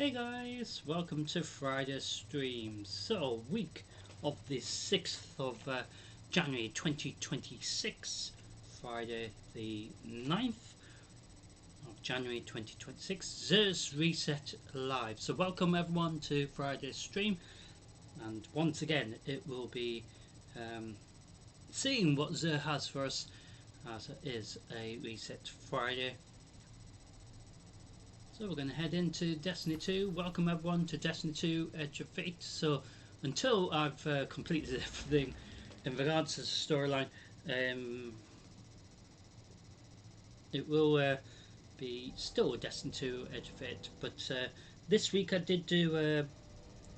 Hey guys, welcome to Friday stream. So, week of the 6th of January 2026, Friday the 9th of January 2026, Zer's Reset Live. So welcome everyone to Friday's stream, and once again it will be seeing what Zer has for us, as it is a Reset Friday. So we're going to head into Destiny 2. Welcome everyone to Destiny 2 Edge of Fate. So until I've completed everything in regards to the storyline, it will be still Destiny 2 Edge of Fate. But this week I did do a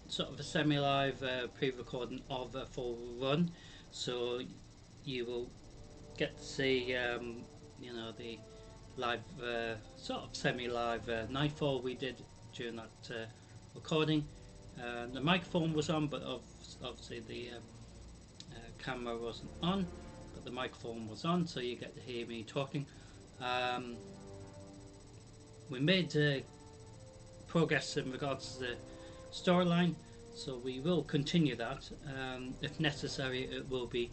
sort of a semi-live pre-recording of a full run. So you will get to see, the live, sort of semi-live nightfall we did during that recording. The microphone was on, but obviously the camera wasn't on, but the microphone was on, so you get to hear me talking. We made progress in regards to the storyline, so we will continue that. If necessary, it will be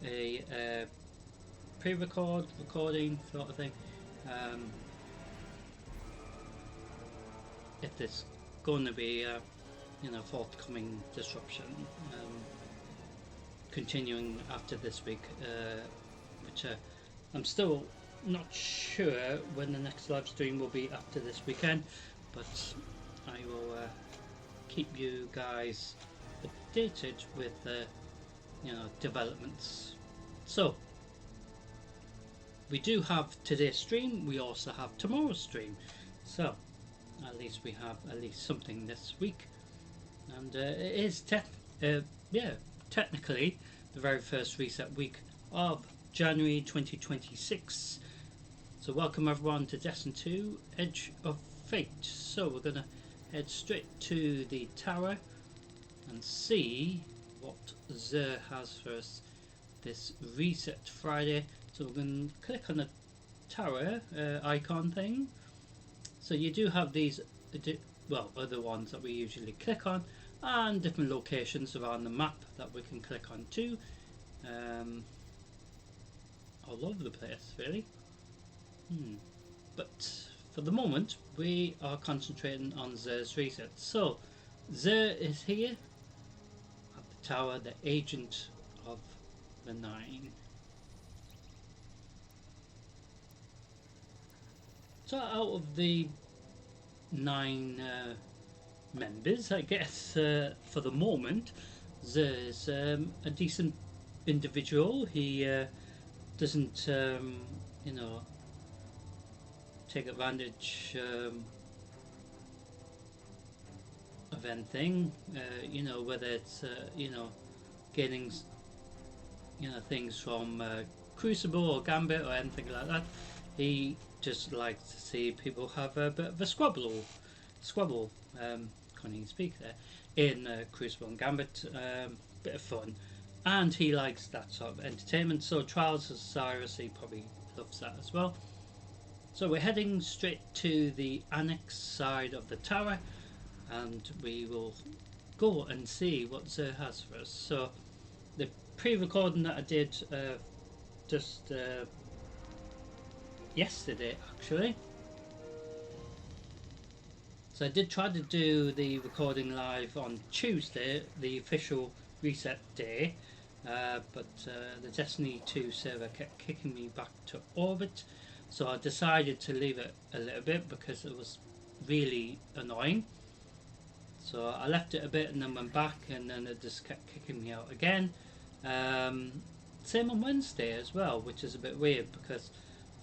a recording sort of thing. If there's going to be forthcoming disruption continuing after this week, which I'm still not sure when the next live stream will be after this weekend, but I will keep you guys updated with developments. So we do have today's stream, we also have tomorrow's stream, so at least we have something this week. And it is technically the very first reset week of January 2026. So welcome everyone to Destiny 2 Edge of Fate. So we're going to head straight to the tower and see what Zer has for us this Reset Friday. So we're going to click on the tower icon thing. So you do have these, other ones that we usually click on, and different locations around the map that we can click on too. All over the place, really. But for the moment, we are concentrating on Zer's reset. So Zer is here at the tower, the agent of the Nine. So out of the 9 members, I guess, for the moment, Zer's a decent individual. He doesn't, take advantage of anything, whether it's, gaining, things from Crucible or Gambit or anything like that. He just likes to see people have a bit of a squabble, can't even speak there, in Crucible and Gambit, bit of fun, and he likes that sort of entertainment. So Trials of Cyrus, he probably loves that as well. So we're heading straight to the annex side of the tower, and we will go and see what Zer has for us. So the pre-recording that I did just yesterday, actually. So I did try to do the recording live on Tuesday, the official reset day, but the Destiny 2 server kept kicking me back to orbit, so I decided to leave it a little bit because it was really annoying. So I left it a bit and then went back, and then it just kept kicking me out again. Same on Wednesday as well, which is a bit weird because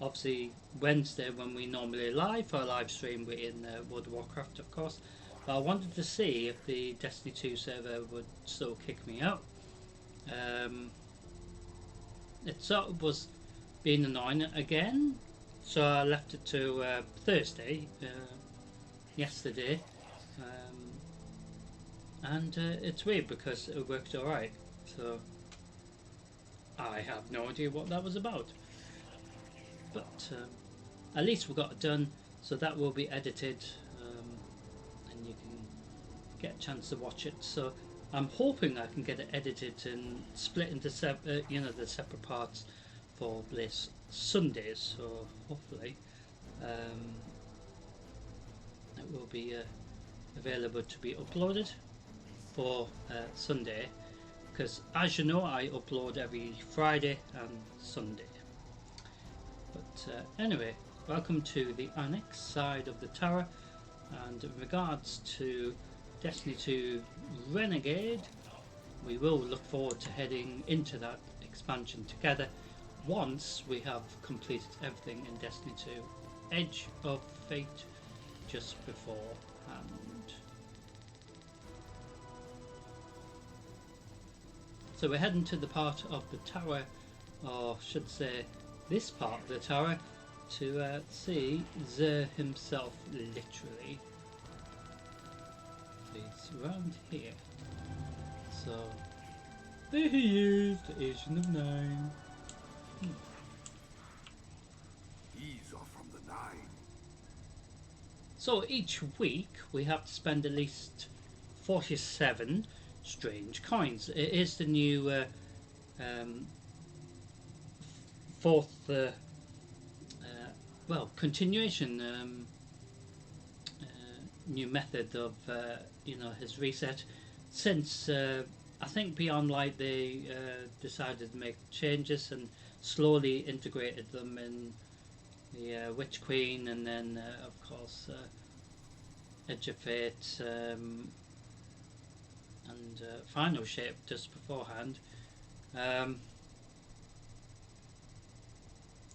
obviously Wednesday, when we normally live for a live stream, we're in World of Warcraft, of course, but I wanted to see if the Destiny 2 server would still kick me out. It sort of was being annoying again, so I left it to Thursday, yesterday, and it's weird because it worked alright, so I have no idea what that was about. But at least we got it done, so that will be edited and you can get a chance to watch it. So I'm hoping I can get it edited and split into the separate parts for this Sundays. So hopefully it will be available to be uploaded for Sunday, because as you know I upload every Friday and Sunday. But anyway, welcome to the annex side of the tower, and in regards to Destiny 2 Renegade, we will look forward to heading into that expansion together once we have completed everything in Destiny 2 Edge of Fate just beforehand. So we're heading to the part of the tower, or should say this part of the tower, to see Zer himself, literally. He's around here. So there he is, the Asian of Nine. These are from the Nine. So each week we have to spend at least 47 strange coins. It is the new fourth continuation new method of his reset, since I think Beyond Light they decided to make changes and slowly integrated them in the Witch Queen, and then of course Edge of Fate and Final Shape just beforehand.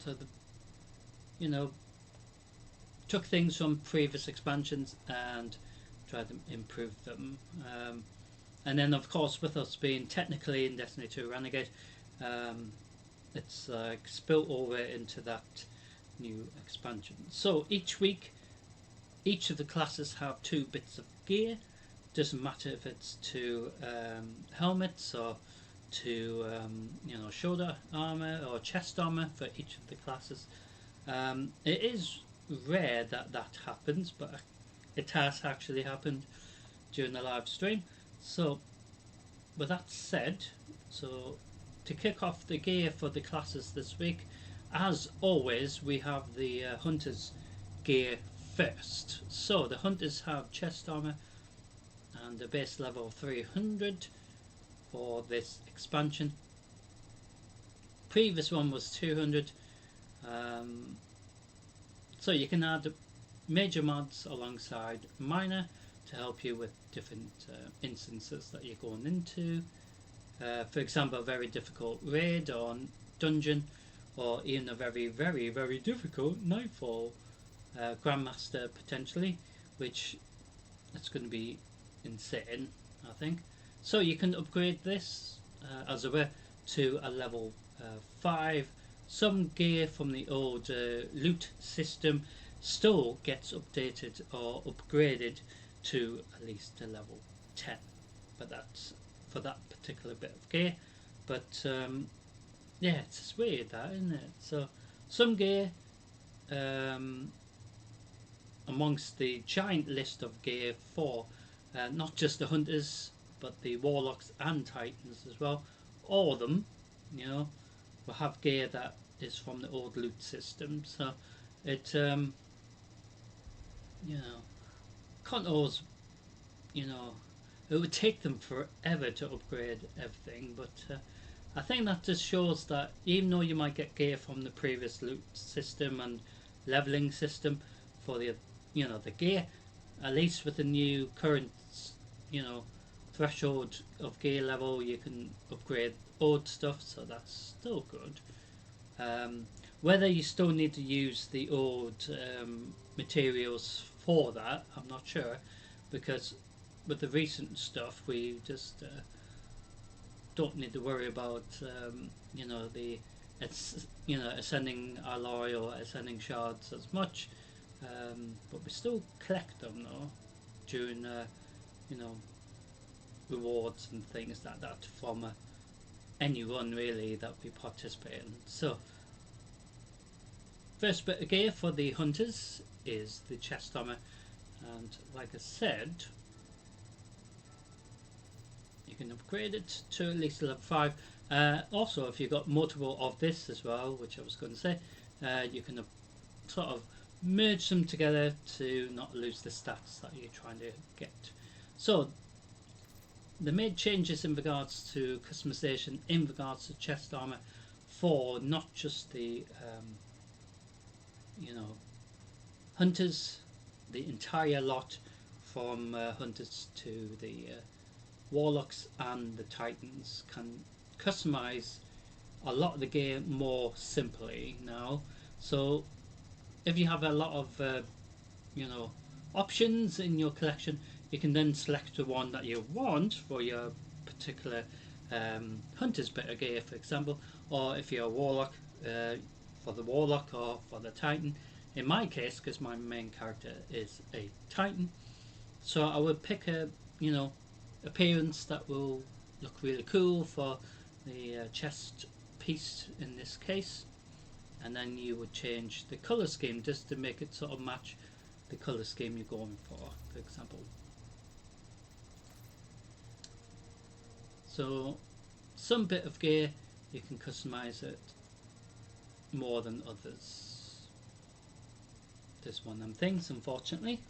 So took things from previous expansions and tried to improve them. And then of course, with us being technically in Destiny 2 Renegade, it's spilt over into that new expansion. So each week, each of the classes have 2 bits of gear. Doesn't matter if it's 2 helmets or 2 shoulder armor or chest armor for each of the classes. It is rare that happens, but it has actually happened during the live stream. So with that said, so to kick off the gear for the classes this week, as always we have the hunters gear first. So the hunters have chest armor and a base level 300 for this expansion. Previous one was 200. So you can add major mods alongside minor to help you with different instances that you're going into. For example, a very difficult raid or dungeon, or even a very, very, very difficult Nightfall Grandmaster potentially, which it's going to be insane, I think. So you can upgrade this as it were to a level 5. Some gear from the old loot system still gets updated or upgraded to at least a level 10, but that's for that particular bit of gear. But yeah, it's just weird that, isn't it? So some gear amongst the giant list of gear for not just the hunters but the warlocks and titans as well, all of them will have gear that is from the old loot system. So it can't always, it would take them forever to upgrade everything, but I think that just shows that even though you might get gear from the previous loot system and leveling system for the the gear, at least with the new current threshold of gear level, you can upgrade old stuff, so that's still good. Whether you still need to use the old materials for that, I'm not sure, because with the recent stuff we just don't need to worry about the ascending alloy or ascending shards as much, but we still collect them though during rewards and things like that from any run really that we participate in. So first bit of gear for the hunters is the chest armor, And like I said, you can upgrade it to at least level 5. Also, if you've got multiple of this as well, which I was going to say, you can sort of merge them together to not lose the stats that you're trying to get. So they made changes in regards to customization, in regards to chest armor, for not just the hunters, the entire lot, from hunters to the warlocks and the titans, can customize a lot of the gear more simply now. So if you have a lot of options in your collection, you can then select the one that you want for your particular hunter's bit of gear, for example, or if you're a warlock, for the warlock, or for the titan. In my case, because my main character is a titan, so I would pick a appearance that will look really cool for the chest piece in this case, and then you would change the color scheme just to make it sort of match the color scheme you're going for example. So some bit of gear you can customize it more than others. There's one of them things, unfortunately.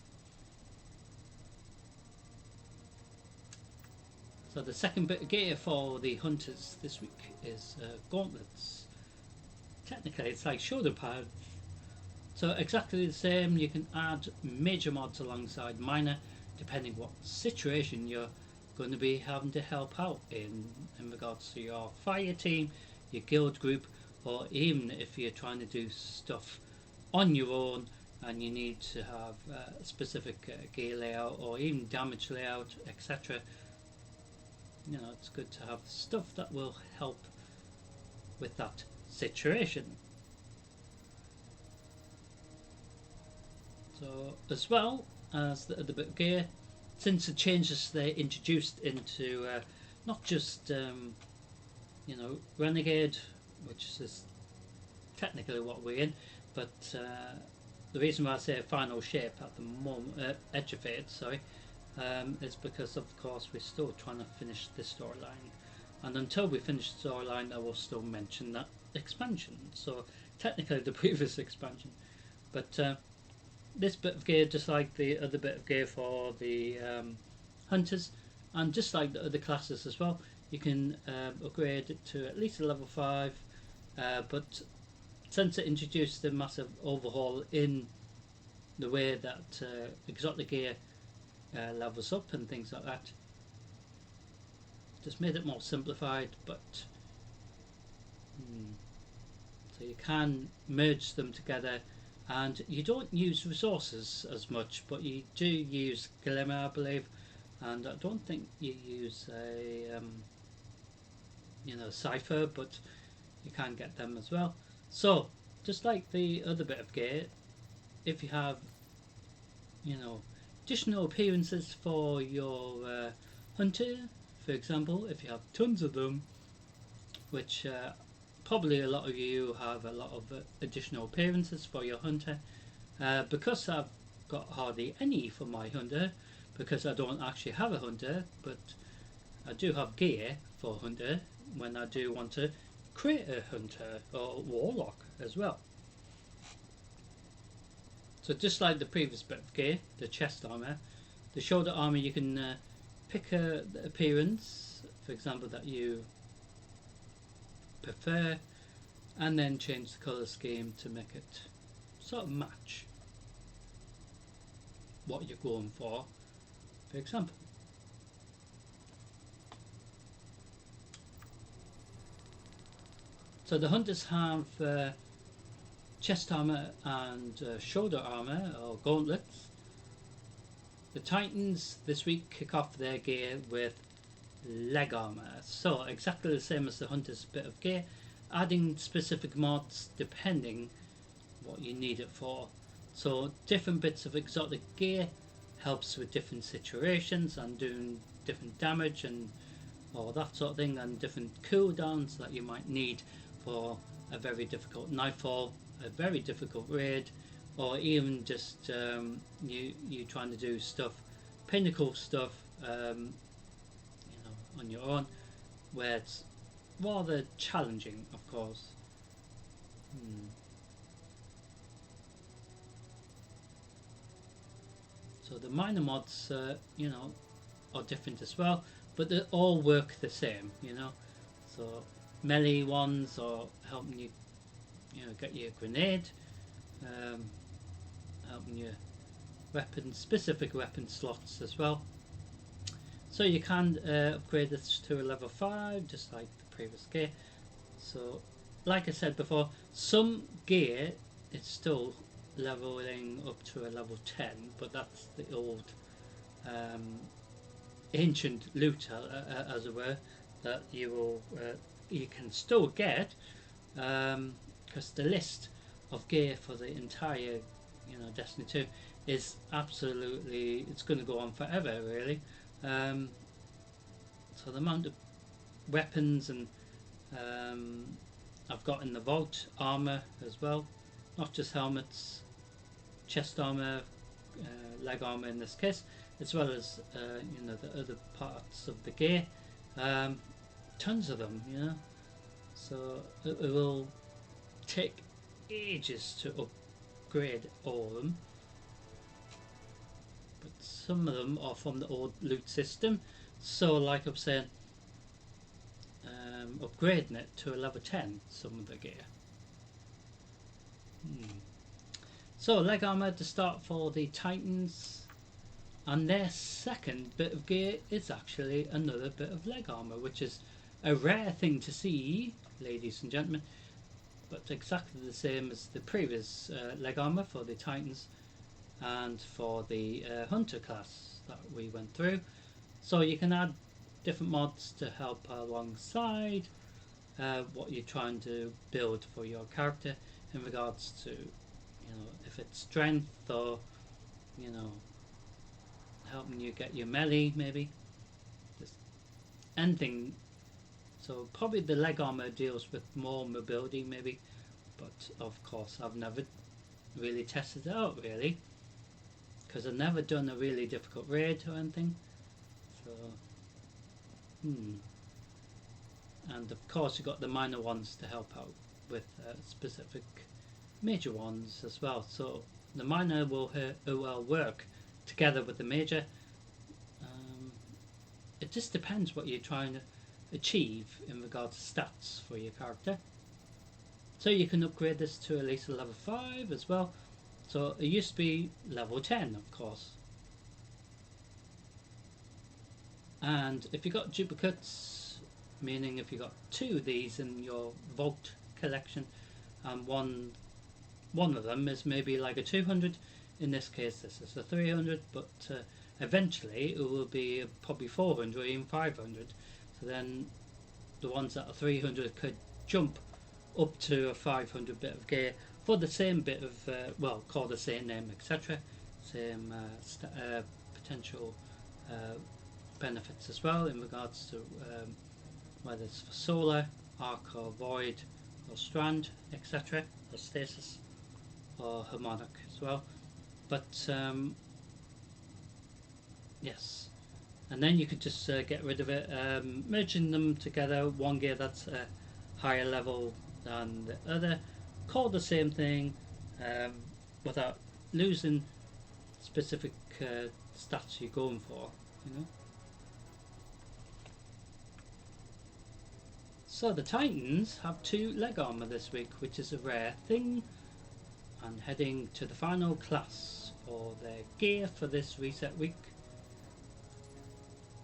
So the second bit of gear for the hunters this week is gauntlets. Technically it's like shoulder pads, so exactly the same. You can add major mods alongside minor, depending what situation you're going to be having to help out in regards to your fire team, your guild group, or even if you're trying to do stuff on your own and you need to have a specific gear layout or even damage layout, etc. It's good to have stuff that will help with that situation. So as well as the other bit of gear, since the changes they introduced into not just Renegade, which is technically what we're in, but the reason why I say final shape at the moment, edge of it, sorry, is because of course we're still trying to finish this storyline, and until we finish the storyline I will still mention that expansion, so technically the previous expansion. But this bit of gear, just like the other bit of gear for the hunters, and just like the other classes as well, you can upgrade it to at least a level 5, but since it introduced a massive overhaul in the way that exotic gear levels up and things like that, just made it more simplified. But so you can merge them together, and you don't use resources as much, but you do use glimmer, I believe, and I don't think you use a cipher, but you can get them as well. So just like the other bit of gear, if you have additional appearances for your hunter, for example, if you have tons of them, which probably a lot of you have a lot of additional appearances for your hunter, because I've got hardly any for my hunter, because I don't actually have a hunter, but I do have gear for hunter when I do want to create a hunter or warlock as well. So just like the previous bit of gear, the chest armor, the shoulder armor, you can pick the appearance, for example, that you prefer, and then change the color scheme to make it sort of match what you're going for example. So the hunters have chest armor and shoulder armor, or gauntlets. The titans this week kick off their gear with leg armor, so exactly the same as the hunter's bit of gear, adding specific mods depending what you need it for. So different bits of exotic gear helps with different situations and doing different damage and all that sort of thing, and different cooldowns that you might need for a very difficult nightfall, a very difficult raid, or even just you trying to do stuff, pinnacle stuff, on your own, where it's rather challenging, of course. So the minor mods, are different as well, but they all work the same. So melee ones are helping you, get your grenade, um, helping you specific weapon slots as well. So you can upgrade this to a level 5, just like the previous gear. So, like I said before, some gear it's still leveling up to a level 10, but that's the old ancient loot, as it were, that you can still get, because the list of gear for the entire Destiny 2 is absolutely, it's going to go on forever, really. So the amount of weapons and I've got in the vault, armor as well, not just helmets, chest armor, leg armor in this case, as well as the other parts of the gear. Tons of them, so it will take ages to upgrade all of them, but some of them are from the old loot system. So like I'm saying, upgrading it to a level 10, some of the gear. So leg armor to start for the Titans, and their second bit of gear is actually another bit of leg armor, which is a rare thing to see, ladies and gentlemen, but exactly the same as the previous leg armor for the Titans and for the Hunter class that we went through. So you can add different mods to help alongside what you're trying to build for your character in regards to, if it's strength or, helping you get your melee, maybe. Just anything. So probably the leg armor deals with more mobility, maybe, but of course I've never really tested it out, really, because I've never done a really difficult raid or anything. So, and of course you've got the minor ones to help out with specific major ones as well. So the minor will work together with the major. It just depends what you're trying to achieve in regards to stats for your character. So you can upgrade this to at least a level 5 as well. So it used to be level 10, of course. And if you got duplicates, meaning if you got 2 of these in your vault collection, and one of them is maybe like a 200, in this case this is a 300, but eventually it will be probably 400 or even 500. So then the ones that are 300 could jump up to a 500 bit of gear for the same bit of, call the same name, etc. Same potential benefits as well in regards to whether it's for solar, arc or void or strand, etc. or stasis or harmonic as well. But yes, and then you could just get rid of it, merging them together, one gear that's a higher level than the other, call the same thing, without losing specific stats you're going for, So the Titans have 2 leg armor this week, which is a rare thing, and heading to the final class for their gear for this reset week.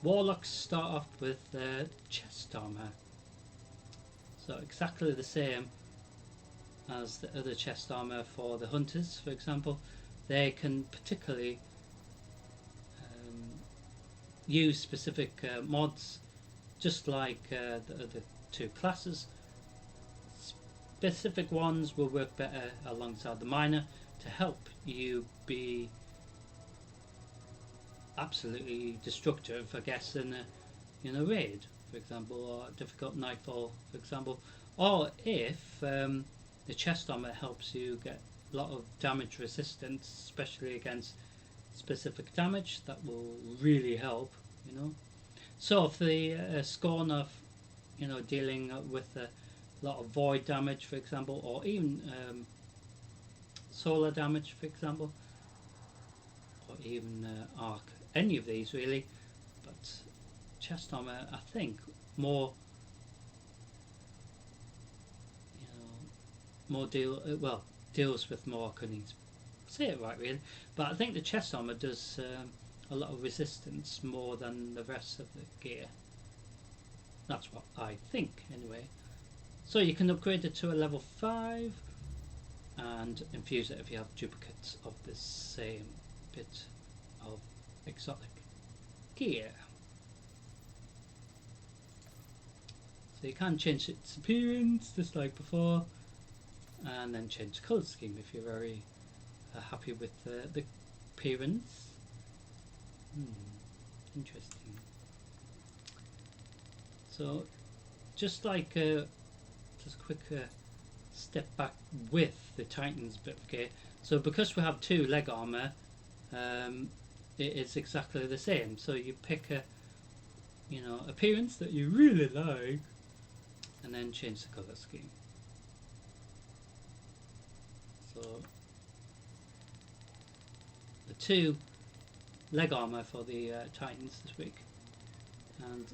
Warlocks start off with chest armor, so exactly the same as the other chest armor for the Hunters, for example. They can particularly use specific mods, just like the other 2 classes. Specific ones will work better alongside the minor to help you be absolutely destructive, I guess, in a raid, for example, or a difficult nightfall, for example, or if the chest armor helps you get a lot of damage resistance, especially against specific damage. That will really help, you know. So if the scorn of, you know, dealing with a lot of void damage, for example, or even solar damage, for example, or even arc, any of these really, but chest armor, I think, more, you know, deals with more. I couldn't say it right really, but I think the chest armor does a lot of resistance more than the rest of the gear. That's what I think anyway. So you can upgrade it to a level 5 and infuse it if you have duplicates of the same bit of exotic gear. So you can change its appearance just like before, and then change the colour scheme if you're very happy with the appearance. Interesting. So just like just a quick step back with the Titan's bit of gear. So because we have 2 leg armor, it is exactly the same. So you pick a, you know, appearance that you really like, and then change the color scheme. So the 2 leg armor for the Titans this week, and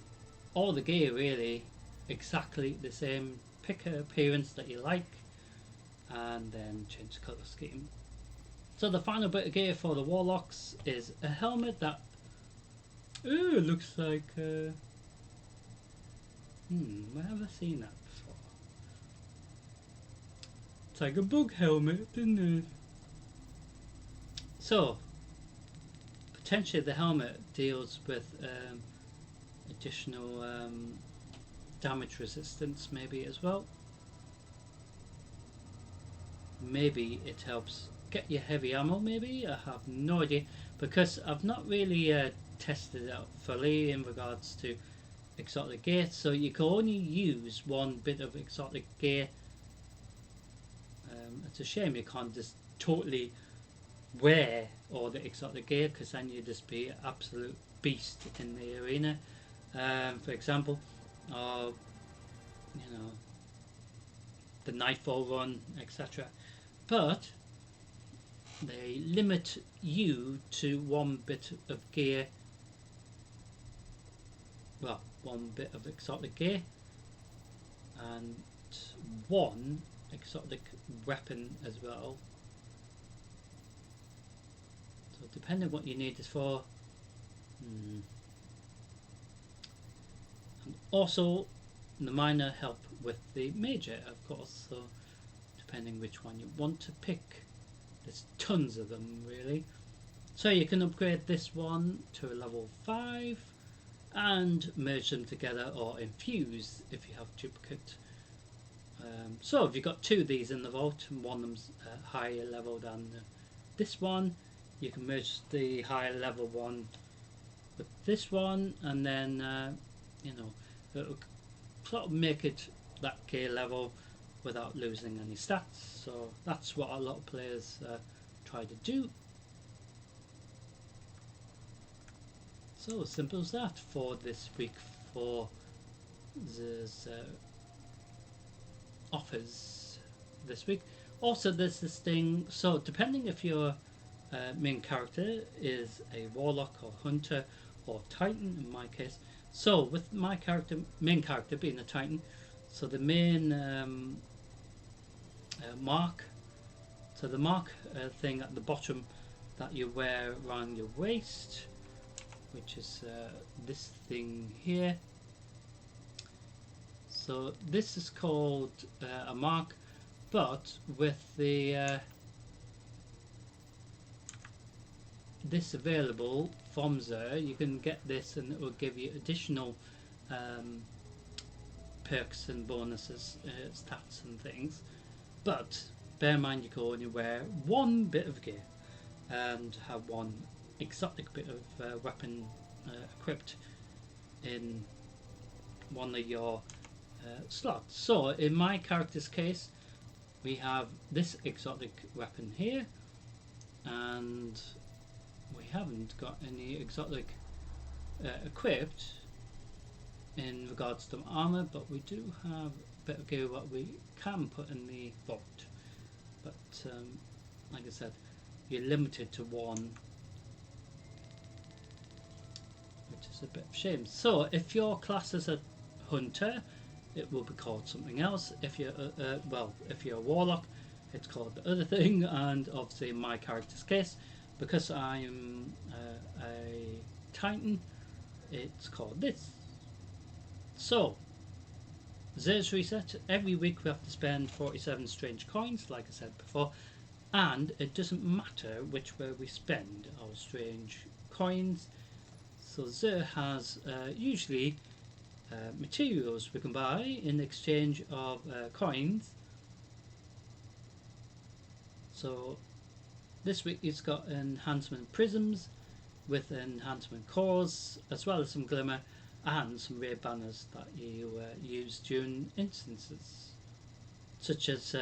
all the gear really exactly the same. Pick an appearance that you like and then change the colour scheme. So the final bit of gear for the Warlocks is a helmet that looks like where have I seen that before? It's like a bug helmet, isn't it? So potentially the helmet deals with additional damage resistance maybe as well. Maybe it helps get your heavy ammo, maybe. I have no idea, because I've not really tested it out fully in regards to exotic gear. So you can only use one bit of exotic gear. It's a shame you can't just totally wear all the exotic gear, because then you'd just be an absolute beast in the arena. For example, you know, the Nightfall run, etc. But they limit you to one bit of gear, well, one bit of exotic gear and one exotic weapon as well. So depending on what you need this for. And also the minor help with the major, of course, so depending which one you want to pick. There's tons of them really. So you can upgrade this one to a level 5 and merge them together, or infuse if you have duplicate. So if you've got 2 of these in the vault and one of them's higher level than this one, you can merge the higher level one with this one, and then you know, it'll sort of make it that gear level without losing any stats. So that's what a lot of players try to do. So simple as that for this week for there's offers this week. Also there's this thing, so depending if your main character is a warlock or hunter or titan in my case. So with my main character being a titan, so the main mark, so the mark thing at the bottom that you wear around your waist, which is this thing here. So this is called a mark, but with the this available from there, you can get this and it will give you additional perks and bonuses, stats and things. But bear in mind you can only wear one bit of gear and have one exotic bit of weapon equipped in one of your slots. So in my character's case, we have this exotic weapon here, and we haven't got any exotic equipped in regards to armor, but we do have a bit of gear what we can put in the vault. But like I said, you're limited to one, which is a bit of a shame. So if your class is a hunter, it will be called something else. If you're if you're a warlock, it's called the other thing. And obviously in my character's case, because I'm a titan, it's called this. So Xer's reset. Every week we have to spend 47 strange coins, like I said before, and it doesn't matter which way we spend our strange coins. So Xer has usually materials we can buy in exchange of coins. So this week he's got enhancement prisms with enhancement cores, as well as some glimmer and some rare banners that you use during instances, such as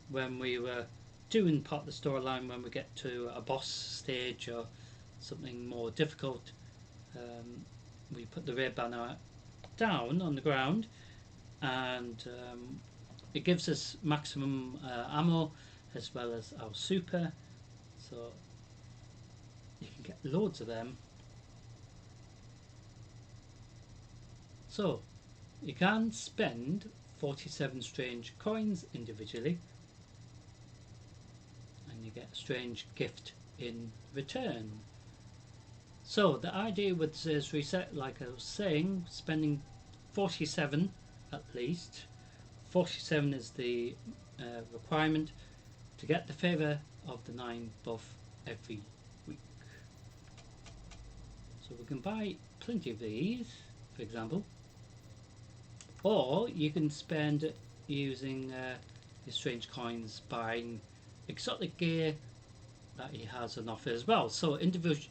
when we were doing part of the storyline, when we get to a boss stage or something more difficult, we put the rare banner down on the ground, and it gives us maximum ammo as well as our super, so you can get loads of them. So you can spend 47 strange coins individually, and you get a strange gift in return. So the idea with this reset, like I was saying, spending 47 at least. 47 is the requirement to get the favour of the 9 buff every week. So we can buy plenty of these, for example, or you can spend using the strange coins buying exotic gear that he has on offer as well. So individual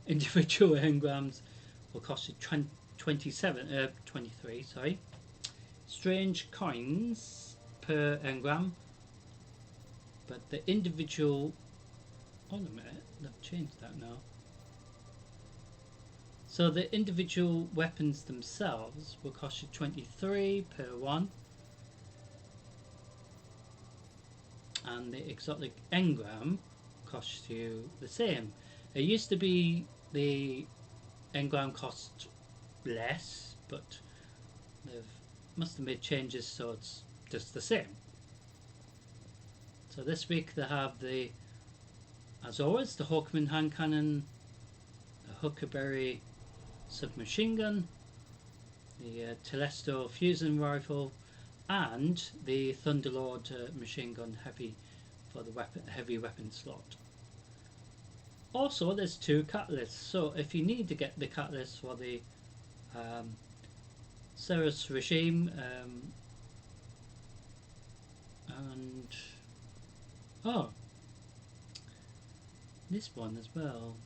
engrams will cost you 23 strange coins per engram, but the individual, hold on a minute, they've changed that now. So the individual weapons themselves will cost you 23 per one, and the exotic engram costs you the same. It used to be the engram cost less, but they've must have made changes so it's just the same. So this week they have the, as always, the Hawkman hand cannon, the Huckleberry submachine gun, the Telesto fusion rifle, and the Thunderlord machine gun heavy for the heavy weapon slot. Also, there's 2 catalysts. So if you need to get the catalyst for the Ceres regime, and this one as well.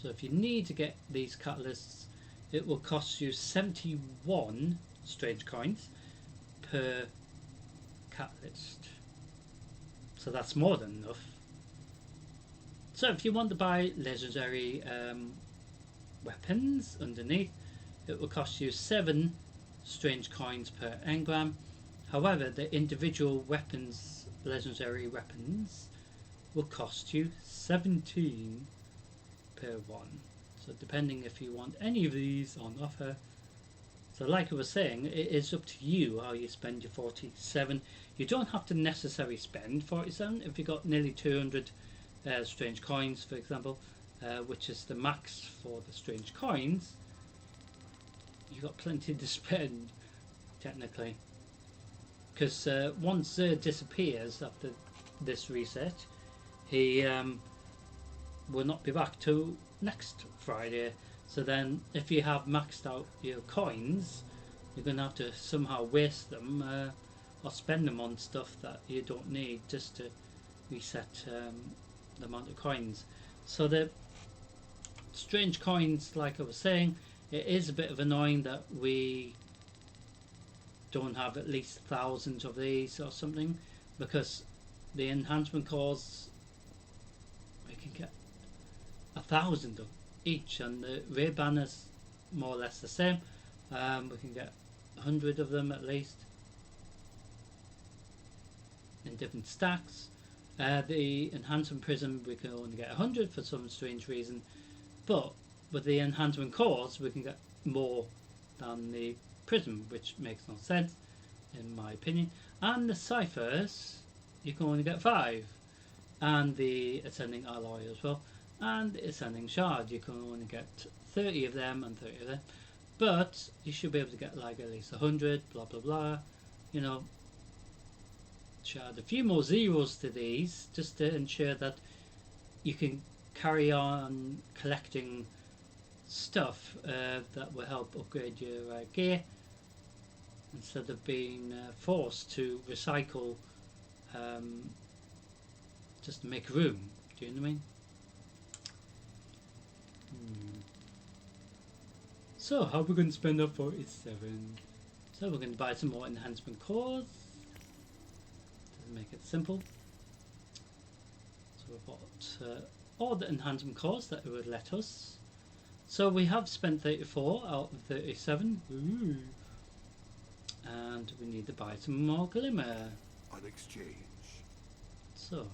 So if you need to get these catalysts, it will cost you 71 strange coins per catalyst. So that's more than enough. So if you want to buy legendary weapons underneath, it will cost you 7 strange coins per engram. However, the individual weapons, legendary weapons, will cost you 17 per one. So depending if you want any of these on offer. So like I was saying, it is up to you how you spend your 47. You don't have to necessarily spend 47 if you got nearly 200 strange coins, for example, which is the max for the strange coins. You've got plenty to spend, technically, because once Xer disappears after this reset, he will not be back till next Friday. So then if you have maxed out your coins, you're going to have to somehow waste them or spend them on stuff that you don't need just to reset the amount of coins. So the strange coins, like I was saying, it is a bit of annoying that we don't have at least thousands of these or something, because the enhancement cores, we can get 1,000 of each, and the rare banners more or less the same. We can get 100 of them at least in different stacks. The enhancement prism we can only get 100 for some strange reason, but with the enhancement cores we can get more than the prism, which makes no sense in my opinion. And the ciphers you can only get 5, and the ascending alloy as well, and the ascending shard you can only get 30 of them and 30 of them, but you should be able to get like at least 100, blah blah blah, you know. Should add a few more zeros to these just to ensure that you can carry on collecting stuff that will help upgrade your gear, instead of being forced to recycle just to make room. Do you know what I mean? So how are we going to spend our 47? So we're going to buy some more enhancement cores. Doesn't make it simple. So we've bought all the enhancement cores that it would let us. So we have spent 34 out of 37. Ooh. And we need to buy some more glimmer. On exchange. So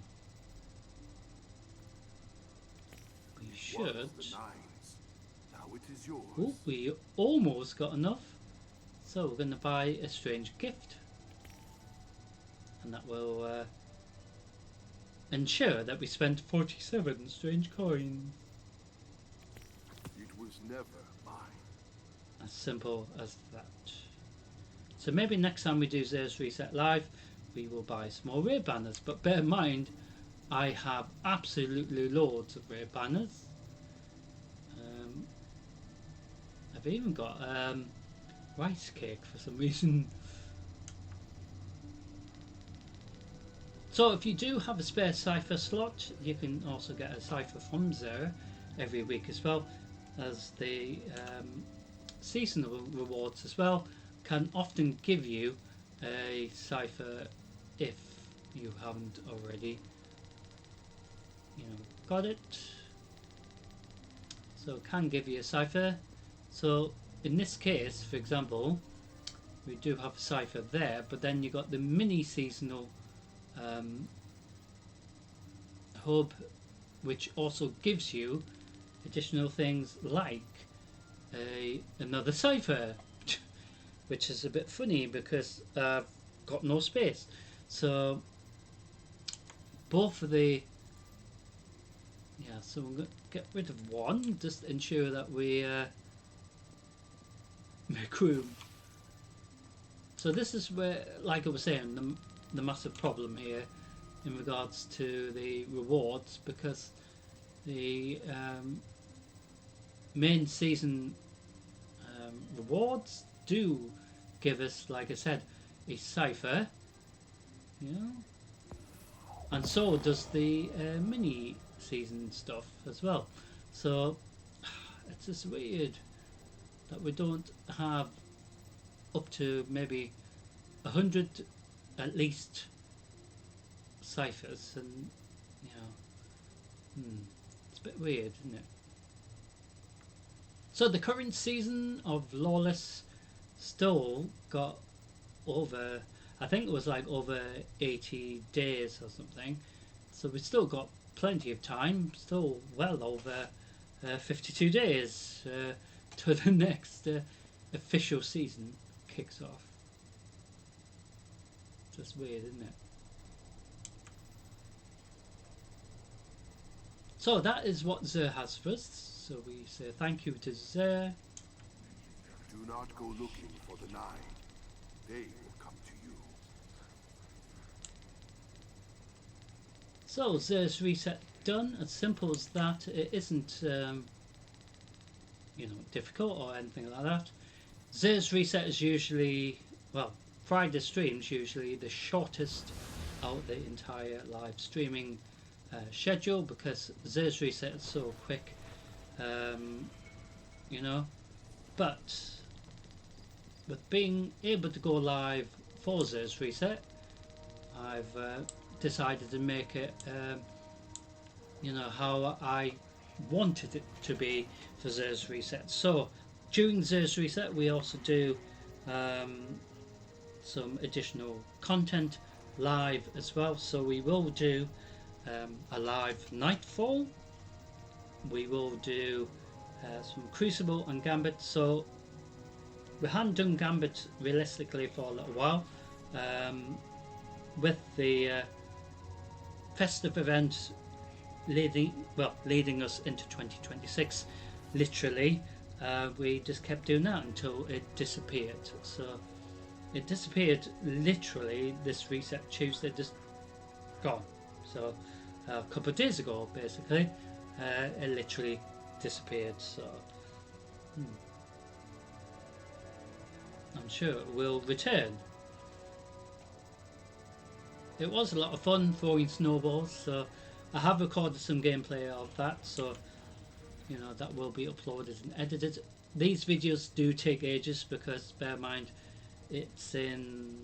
we It was should. the Nine's. Now it is yours. Oh, we almost got enough. So we're going to buy a strange gift, and that will ensure that we spent 47 strange coins. It was never mine. As simple as that. So maybe next time we do Zeus Reset Live, we will buy some more rare banners. But bear in mind, I have absolutely loads of rare banners. I've even got rice cake for some reason. So if you do have a spare cipher slot, you can also get a cipher from there every week, as well as the seasonal rewards as well can often give you a cipher if you haven't already, got it. So it can give you a cipher. So in this case, for example, we do have a cipher there, but then you got the mini seasonal hub, which also gives you additional things like another cipher, which is a bit funny because I've got no space. So both of the so we're going to get rid of one, just ensure that we make room. So this is where, like I was saying, the massive problem here in regards to the rewards, because the main season rewards do give us, like I said, a cipher, and so does the mini season stuff as well. So it's just weird that we don't have up to maybe 100 at least ciphers, and it's a bit weird, isn't it? So the current season of Lawless still got over, I think it was like over 80 days or something, so we've still got plenty of time, still well over 52 days to the next official season kicks off. Just weird, isn't it? So that is what Zer has for us. So we say thank you to Zer. Do not go looking for the Nine. They will come to you. So Zer's reset done. As simple as that. It isn't difficult or anything like that. Zer's reset is usually, well, Friday streams usually the shortest out of the entire live streaming schedule, because Zer's reset is so quick, but with being able to go live for Zers Reset, I've decided to make it how I wanted it to be for Zers Reset. So during Zers Reset we also do some additional content live as well. So we will do a live Nightfall, we will do some Crucible and Gambit. So we hadn't done Gambit realistically for a little while, with the festive event leading us into 2026. Literally, we just kept doing that until it disappeared. So it disappeared literally this reset Tuesday, just gone. So a couple of days ago, basically, it literally disappeared. So I'm sure it will return. It was a lot of fun throwing snowballs, so I have recorded some gameplay of that, so that will be uploaded and edited. These videos do take ages because, bear in mind, it's in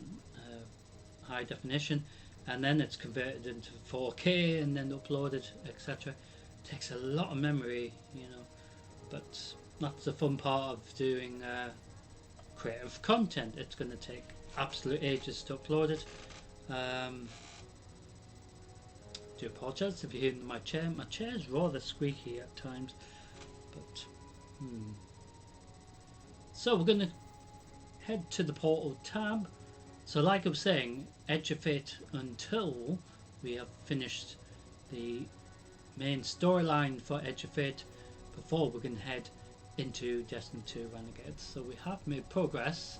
high definition, and then it's converted into 4K and then uploaded, etc. Takes a lot of memory, but that's the fun part of doing creative content. It's going to take absolute ages to upload it. Do apologise if you're hearing my chair. My chair is rather squeaky at times, but so we're going to head to the portal tab. So like I was saying, Edge of Fate until we have finished the main storyline for Edge of Fate before we can head into Destiny 2 Renegades. So we have made progress.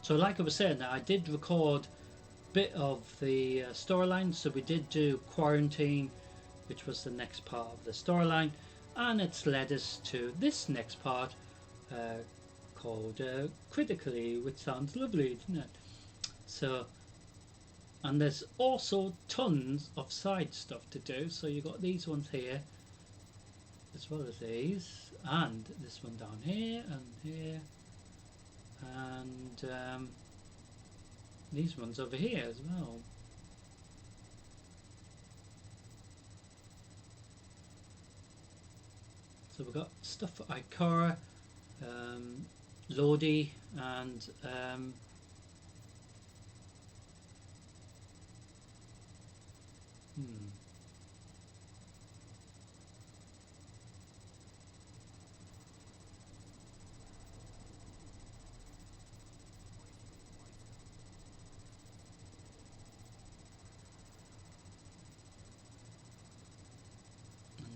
So like I was saying, I did record a bit of the storyline. So we did do Quarantine, which was the next part of the storyline, and it's led us to this next part called Critically, which sounds lovely, doesn't it? So, and there's also tons of side stuff to do. So you got these ones here, as well as these, and this one down here, and here, and these ones over here as well. So we've got stuff for Ikora, Lodi, and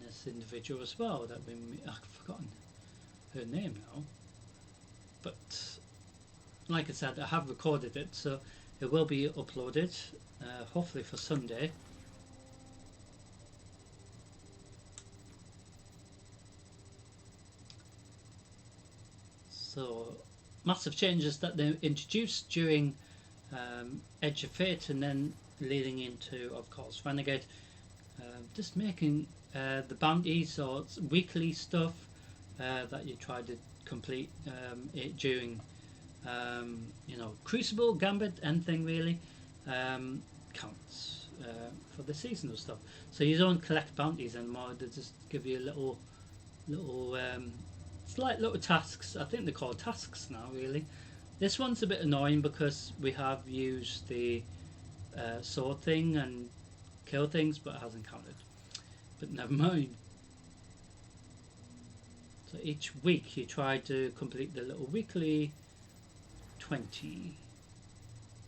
this individual as well that I've forgotten her name now, but like I said, I have recorded it, so it will be uploaded hopefully for Sunday. So massive changes that they introduced during Edge of Fate, and then leading into, of course, Renegade. Just making the bounties or weekly stuff that you try to complete it during Crucible, Gambit, anything really counts for the seasonal stuff. So you don't collect bounties anymore, they just give you little slight little tasks. I think they're called tasks now really. This one's a bit annoying because we have used the sword thing and kill things, but it hasn't counted, but never mind. So each week you try to complete the little weekly 20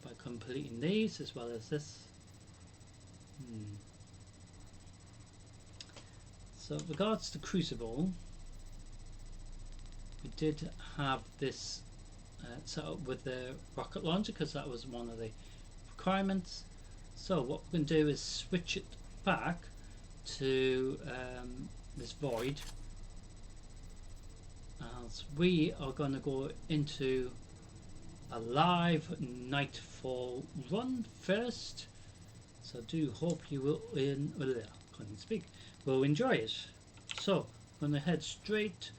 by completing these as well as this. So regards to Crucible, we did have this set up with the rocket launcher because that was one of the requirements. So what we're going to do is switch it back to this void, as we are going to go into a live Nightfall run first. So I do hope you will will enjoy it. So I'm going to head straight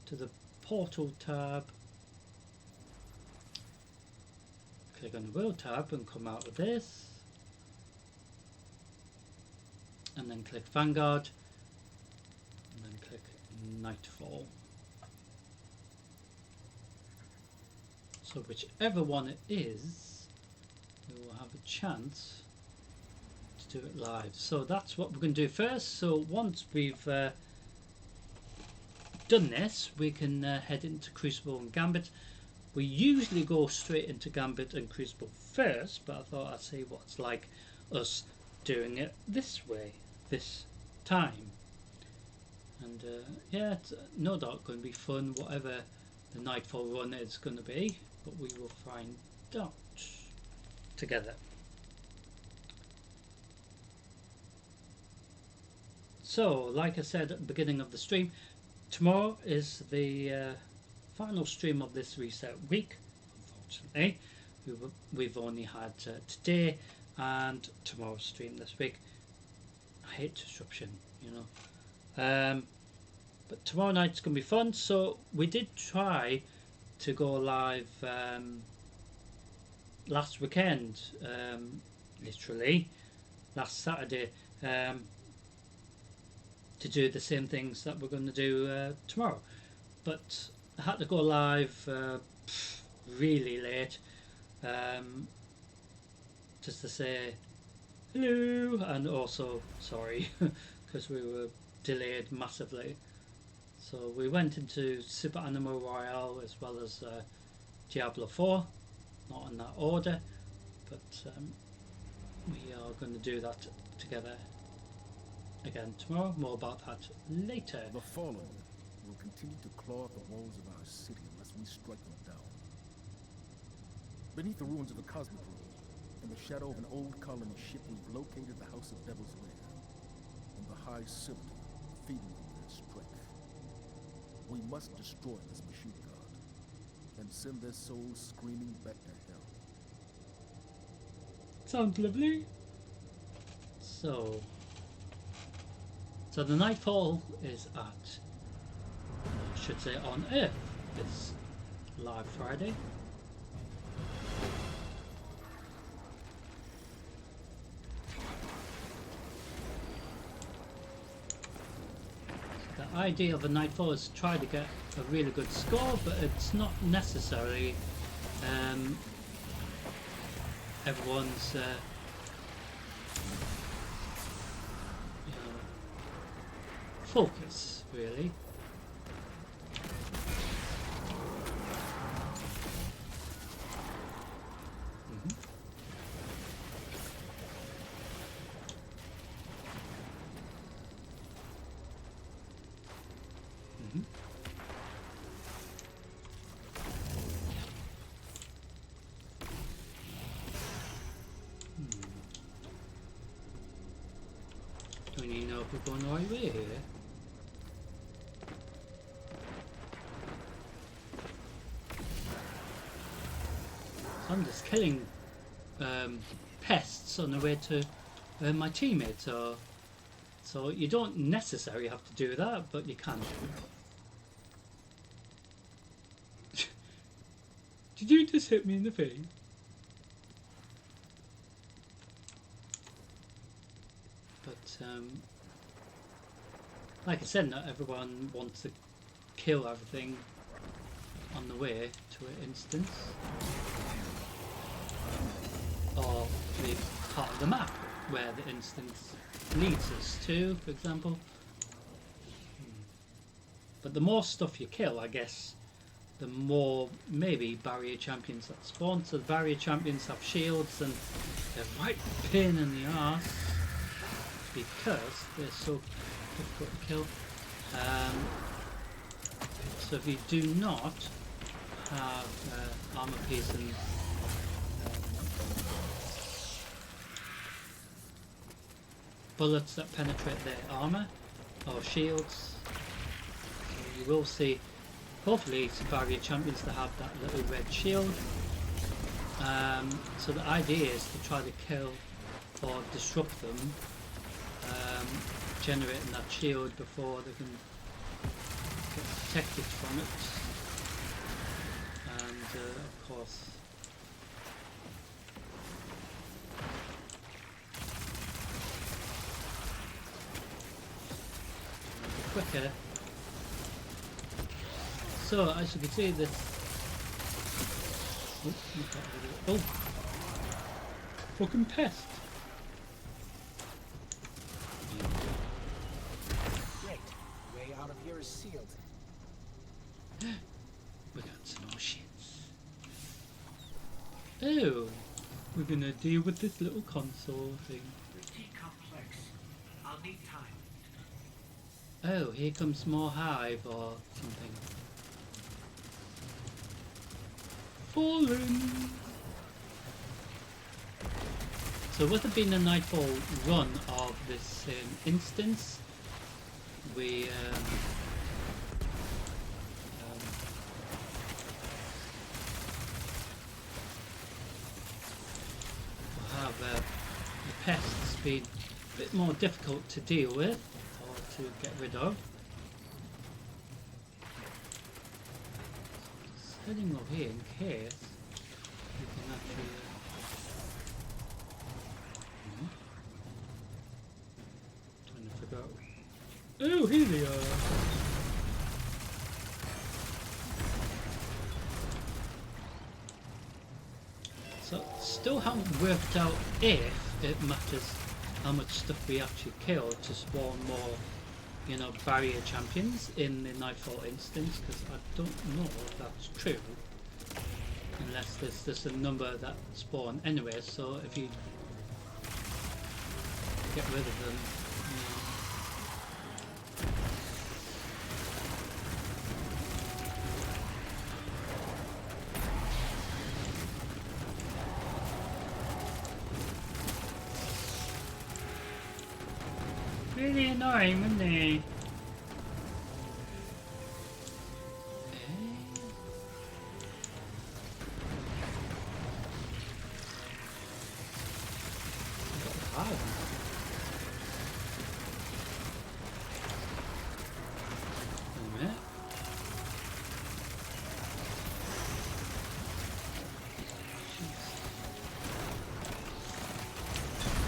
to the portal tab, click on the world tab and come out of this, and then click Vanguard, and then click Nightfall. So whichever one it is, we will have a chance to do it live. So that's what we're going to do first. So once we've done this, we can head into Crucible and Gambit. We usually go straight into Gambit and Crucible first, but I thought I'd see what it's like us doing it this way, this time. And yeah, it's no doubt going to be fun, whatever the Nightfall run is going to be, but we will find out together. So, like I said at the beginning of the stream, tomorrow is the final stream of this reset week. Unfortunately, we've only had today and tomorrow's stream this week. I hate disruption, you know. But tomorrow night's going to be fun. So we did try to go live last weekend, literally last Saturday, to do the same things that we're going to do tomorrow, but I had to go live really late, just to say hello and also sorry because we were delayed massively. So we went into Super Animal Royale as well as Diablo 4, not in that order, but we are going to do that together again tomorrow. More about that later. The fallen will continue to claw at the walls of our city unless we strike them down. Beneath the ruins of the Cosmic Room, in the shadow of an old colony ship, we've located the House of Devil's Lair, and the High Servitor feeding them their strength. We must destroy this machine god and send their souls screaming back to hell. Sounds lovely. So the Nightfall is at, I should say, on Earth this live Friday. The idea of a Nightfall is to try to get a really good score, but it's not necessarily everyone's focus, really. Don't you know if we're going the right way here? So I'm just killing pests on the way to my teammates, so you don't necessarily have to do that, but you can do. Did you just hit me in the face? But like I said, not everyone wants to kill everything on the way to an instance, or the part of the map where the instance leads us to, for example. But the more stuff you kill, I guess, the more maybe barrier champions that spawn. So the barrier champions have shields and they're right pain in the arse because they're so difficult to kill. So if you do not have armor piercing bullets that penetrate their armor or shields, so you will see hopefully some barrier champions to have that little red shield. So the idea is to try to kill or disrupt them, generating that shield before they can get protected from it. of course. Quicker. So as you can see, this. Oh, fucking pest! Great. Way out of here is sealed. We got some more shits. Oh, we're gonna deal with this little console thing. Pretty complex. I'll need time. Oh, here comes more hive or something. Fallen. So with it being a nightfall run of this instance, we will have the pests being a bit more difficult to deal with or to get rid of. Just heading over here in case we can actually. Trying to figure out. Oh, here they are. So, still haven't worked out if it matters how much stuff we actually kill to spawn more, you know, barrier champions in the Nightfall instance, because I don't know if that's true. Unless there's just a number that spawn anyway, so if you get rid of them, really annoying, wouldn't they?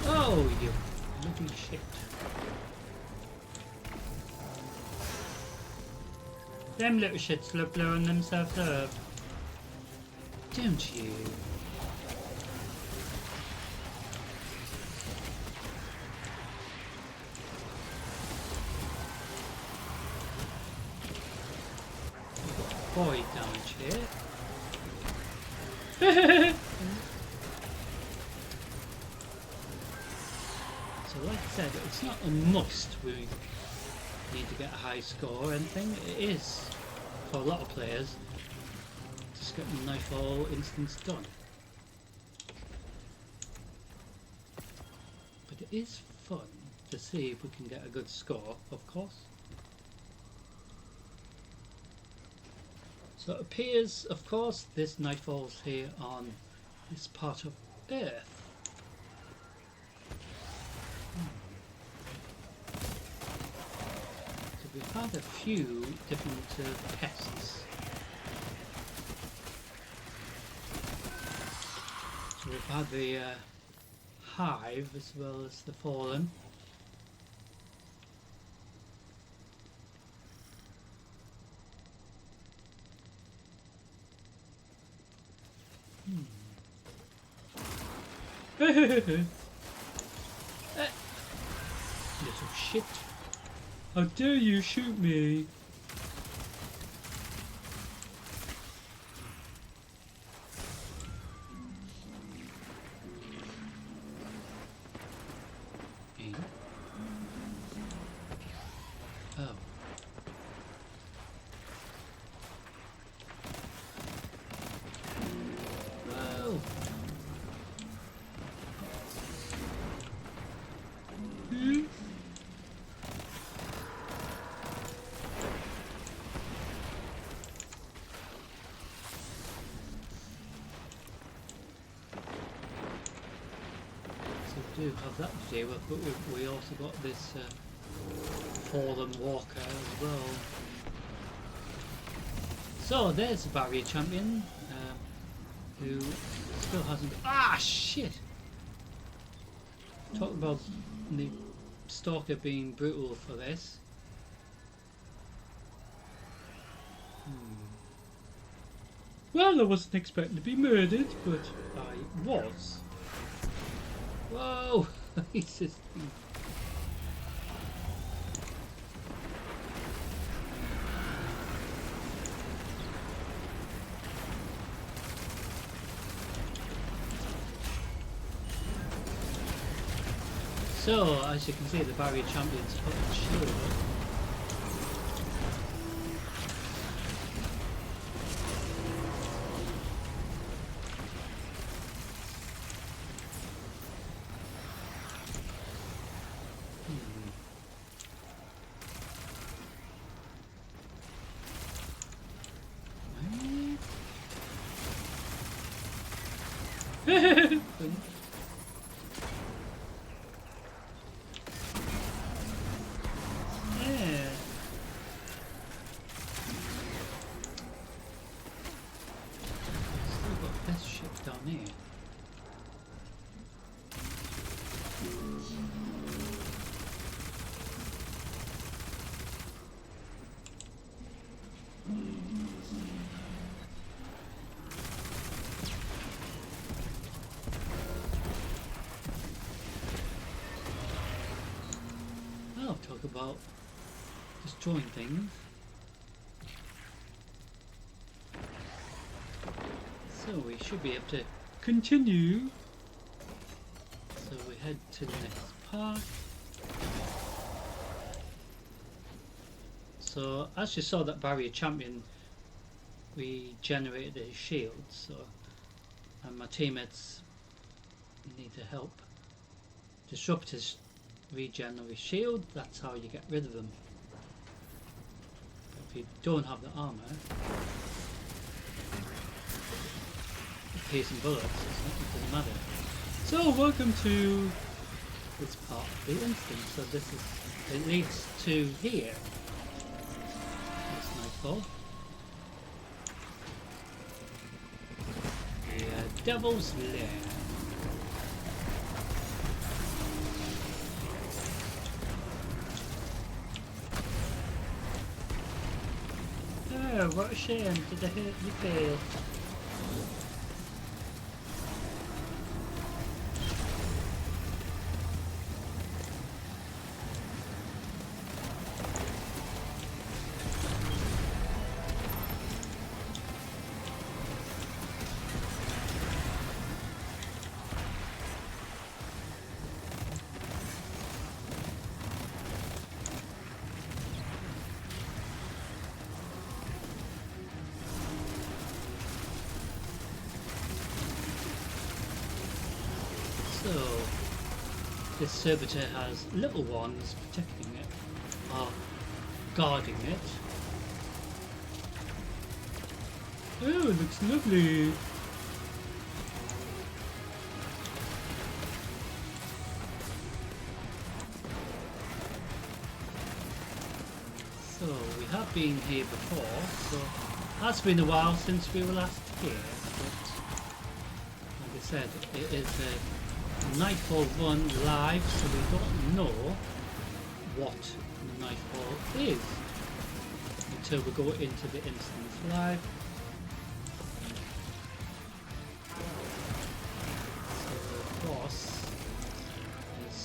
Oh, you bloody shit. Them little shits love blowing themselves up. Don't you? Boy damage here. So like I said, it's not a must we need to get a high score or anything. It is, for a lot of players, just get the Nightfall instance done. But it is fun to see if we can get a good score, of course. So it appears, of course, this Nightfall's here on this part of Earth. We've had a few different pests. So we've had the hive as well as the fallen. Little shit. How dare you shoot me? Oh. Whoa. Do have that to deal with, but we also got this fallen walker as well. So there's a barrier champion. who still hasn't. Ah, shit! Talk about the stalker being brutal for this. Well, I wasn't expecting to be murdered, but I was. Whoa! He's just. So, as you can see, the barrier champions put the shield up. Yeah. Still got this ship down here. I'll talk about destroying things. So we should be able to continue. So we head to the next part. So as you saw, that barrier champion regenerated his shield, so and my teammates need to help disrupt his regen of his shield. That's how you get rid of them. If you don't have the armor, piercing bullets, it doesn't matter. So welcome to this part of the instance. So this is, it leads to here. This nightfall. The Devil's Lair. Oh, what a shame, did I hurt your face? So, this servitor has little ones protecting it, or guarding it. Oh, it looks lovely. So, we have been here before, so it has been a while since we were last here, but like I said, it is a Nightfall run live, so we don't know what Nightfall is until we go into the instance live. So the boss is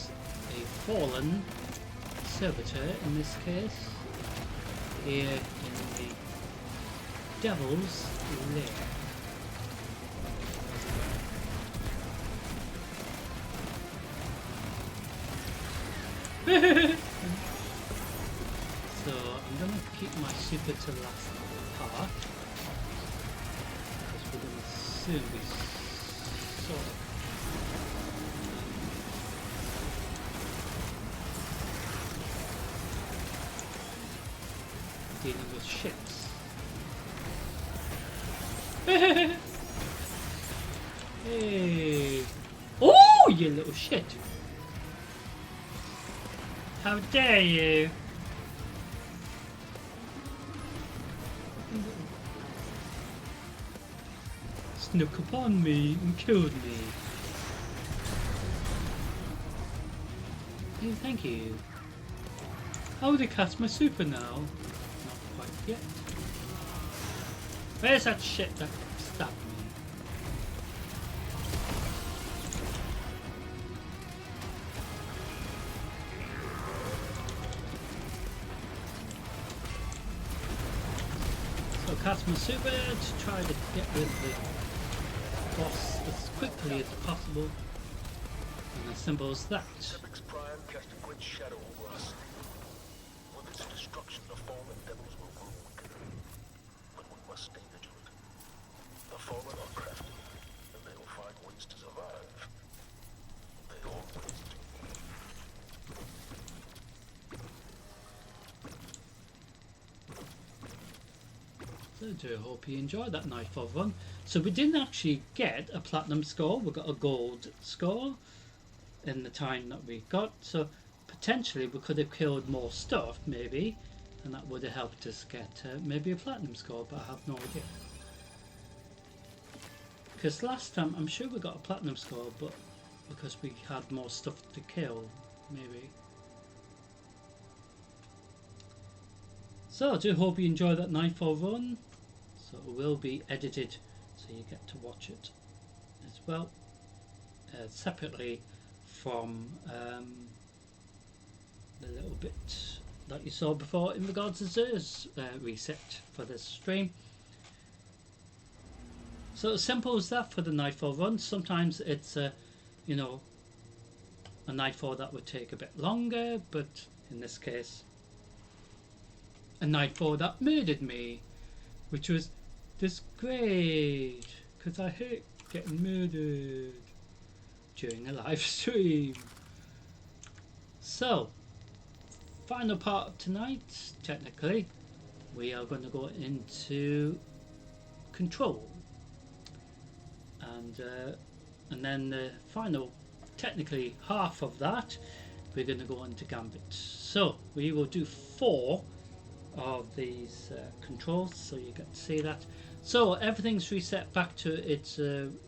a fallen servitor in this case, here in the Devil's Lair. So I'm going to keep my super to the last part, because we're going to soon be sort of dealing with ships. Hey! Oh, you little shit! How dare you! snuck upon me and killed me. Oh, thank you. How would I cast my super now? Not quite yet. Where's that shit that stabbed me? So cast my super to try to get rid of the boss as quickly as possible. And as simple as that. Epic's prime cast a great shadow over us. With its destruction, the fallen devils will grow weaker. But we must stay vigilant. The fallen are crafty, and they will find ways to survive. They always do. So I do hope you enjoyed that Nightfall run. So we didn't actually get a platinum score, we got a gold score in the time that we got. So potentially we could have killed more stuff maybe, and that would have helped us get maybe a platinum score, but I have no idea. Because last time I'm sure we got a platinum score, but because we had more stuff to kill, maybe. So I do hope you enjoyed that Nightfall run. So it will be edited so you get to watch it as well, separately from the little bit that you saw before in regards to Zer's reset for this stream. So as simple as that for the Nightfall run. Sometimes it's you know, a Nightfall that would take a bit longer, but in this case a Nightfall that murdered me, which was this great, because I hate getting murdered during a live stream. So final part of tonight, technically we are going to go into control, and then the final technically half of that we're going to go into Gambit. So we will do 4 of these controls, so you get to see that. So everything's reset back to its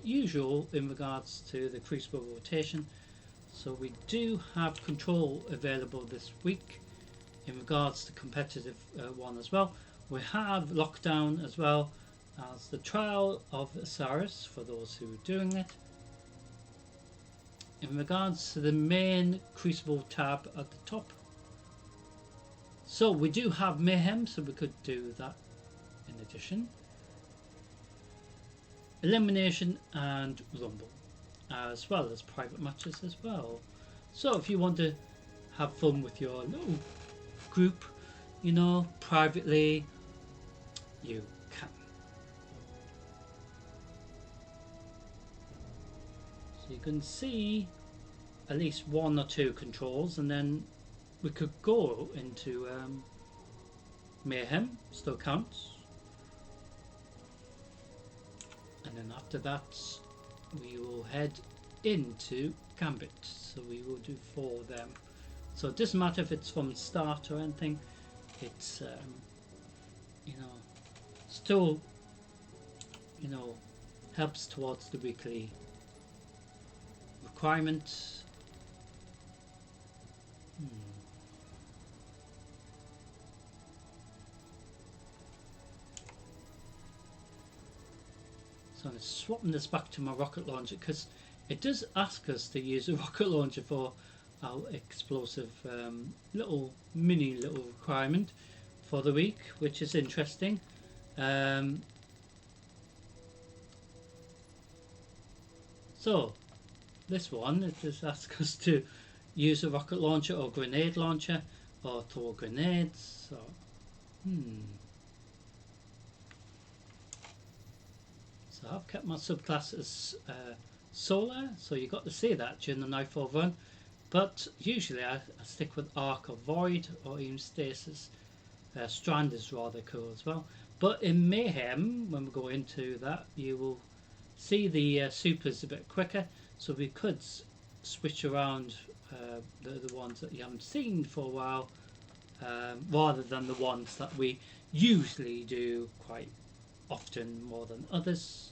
usual in regards to the Crucible rotation. So we do have control available this week in regards to competitive one as well. We have lockdown as well as the Trial of Osiris for those who are doing it. In regards to the main Crucible tab at the top, so we do have Mayhem, so we could do that in addition. Elimination and Rumble, as well as private matches as well. So if you want to have fun with your little group, you know, privately, you can. So you can see at least 1 or 2 controls, and then we could go into Mayhem, still counts, and then after that we will head into Gambit, so we will do 4 of them. So it doesn't matter if it's from start or anything, it's you know, still, you know, helps towards the weekly requirement. So I'm swapping this back to my rocket launcher because it does ask us to use a rocket launcher for our explosive little requirement for the week, which is interesting. So this one, it does ask us to use a rocket launcher or grenade launcher or throw grenades. So, So I've kept my subclass as solar, so you got to see that during the Nightfall run. But usually I stick with Arc or Void or even Stasis. Strand is rather cool as well. But in Mayhem, when we go into that, you will see the supers a bit quicker. So we could switch around the ones that you haven't seen for a while, rather than the ones that we usually do quite often more than others.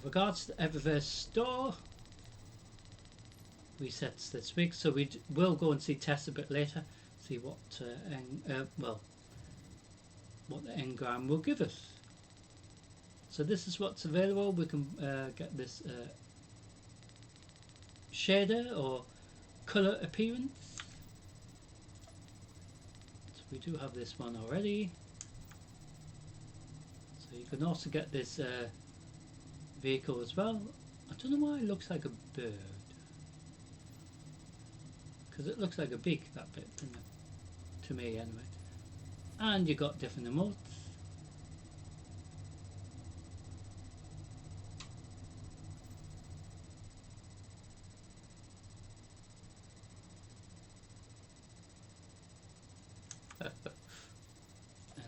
regards to the Eververse store, resets this week, so we will go and see Tess a bit later, see what what the engram will give us. So this is what's available. We can get this shader or color appearance. So we do have this one already. So you can also get this vehicle as well. I don't know why it looks like a bird, because it looks like a beak, that bit, doesn't it? To me anyway. And you got different emotes. And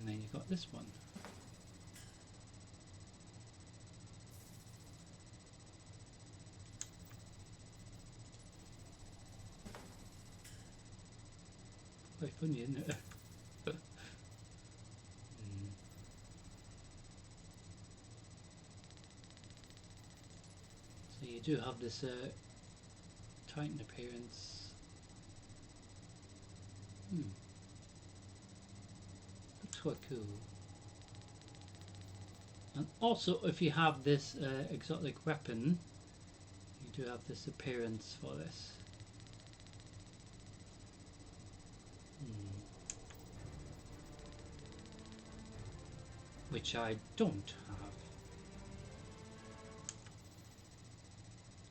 then you got this one. Quite funny, isn't it? So you do have this Titan appearance. Looks quite cool. And also, if you have this exotic weapon, you do have this appearance for this. Which I don't have.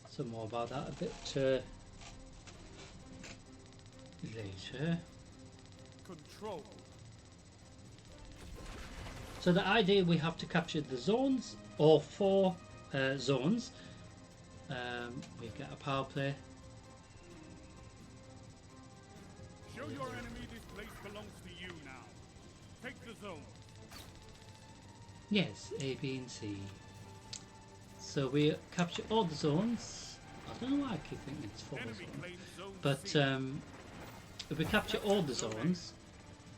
Some more about that a bit later. Control. So the idea, we have to capture the zones, or 4 zones. We get a power play. Show your enemy this place belongs to you now. Take the zone. Yes, A, B and C. So we capture all the zones. I don't know why I keep thinking it's 4 zones. But if we capture all the zones,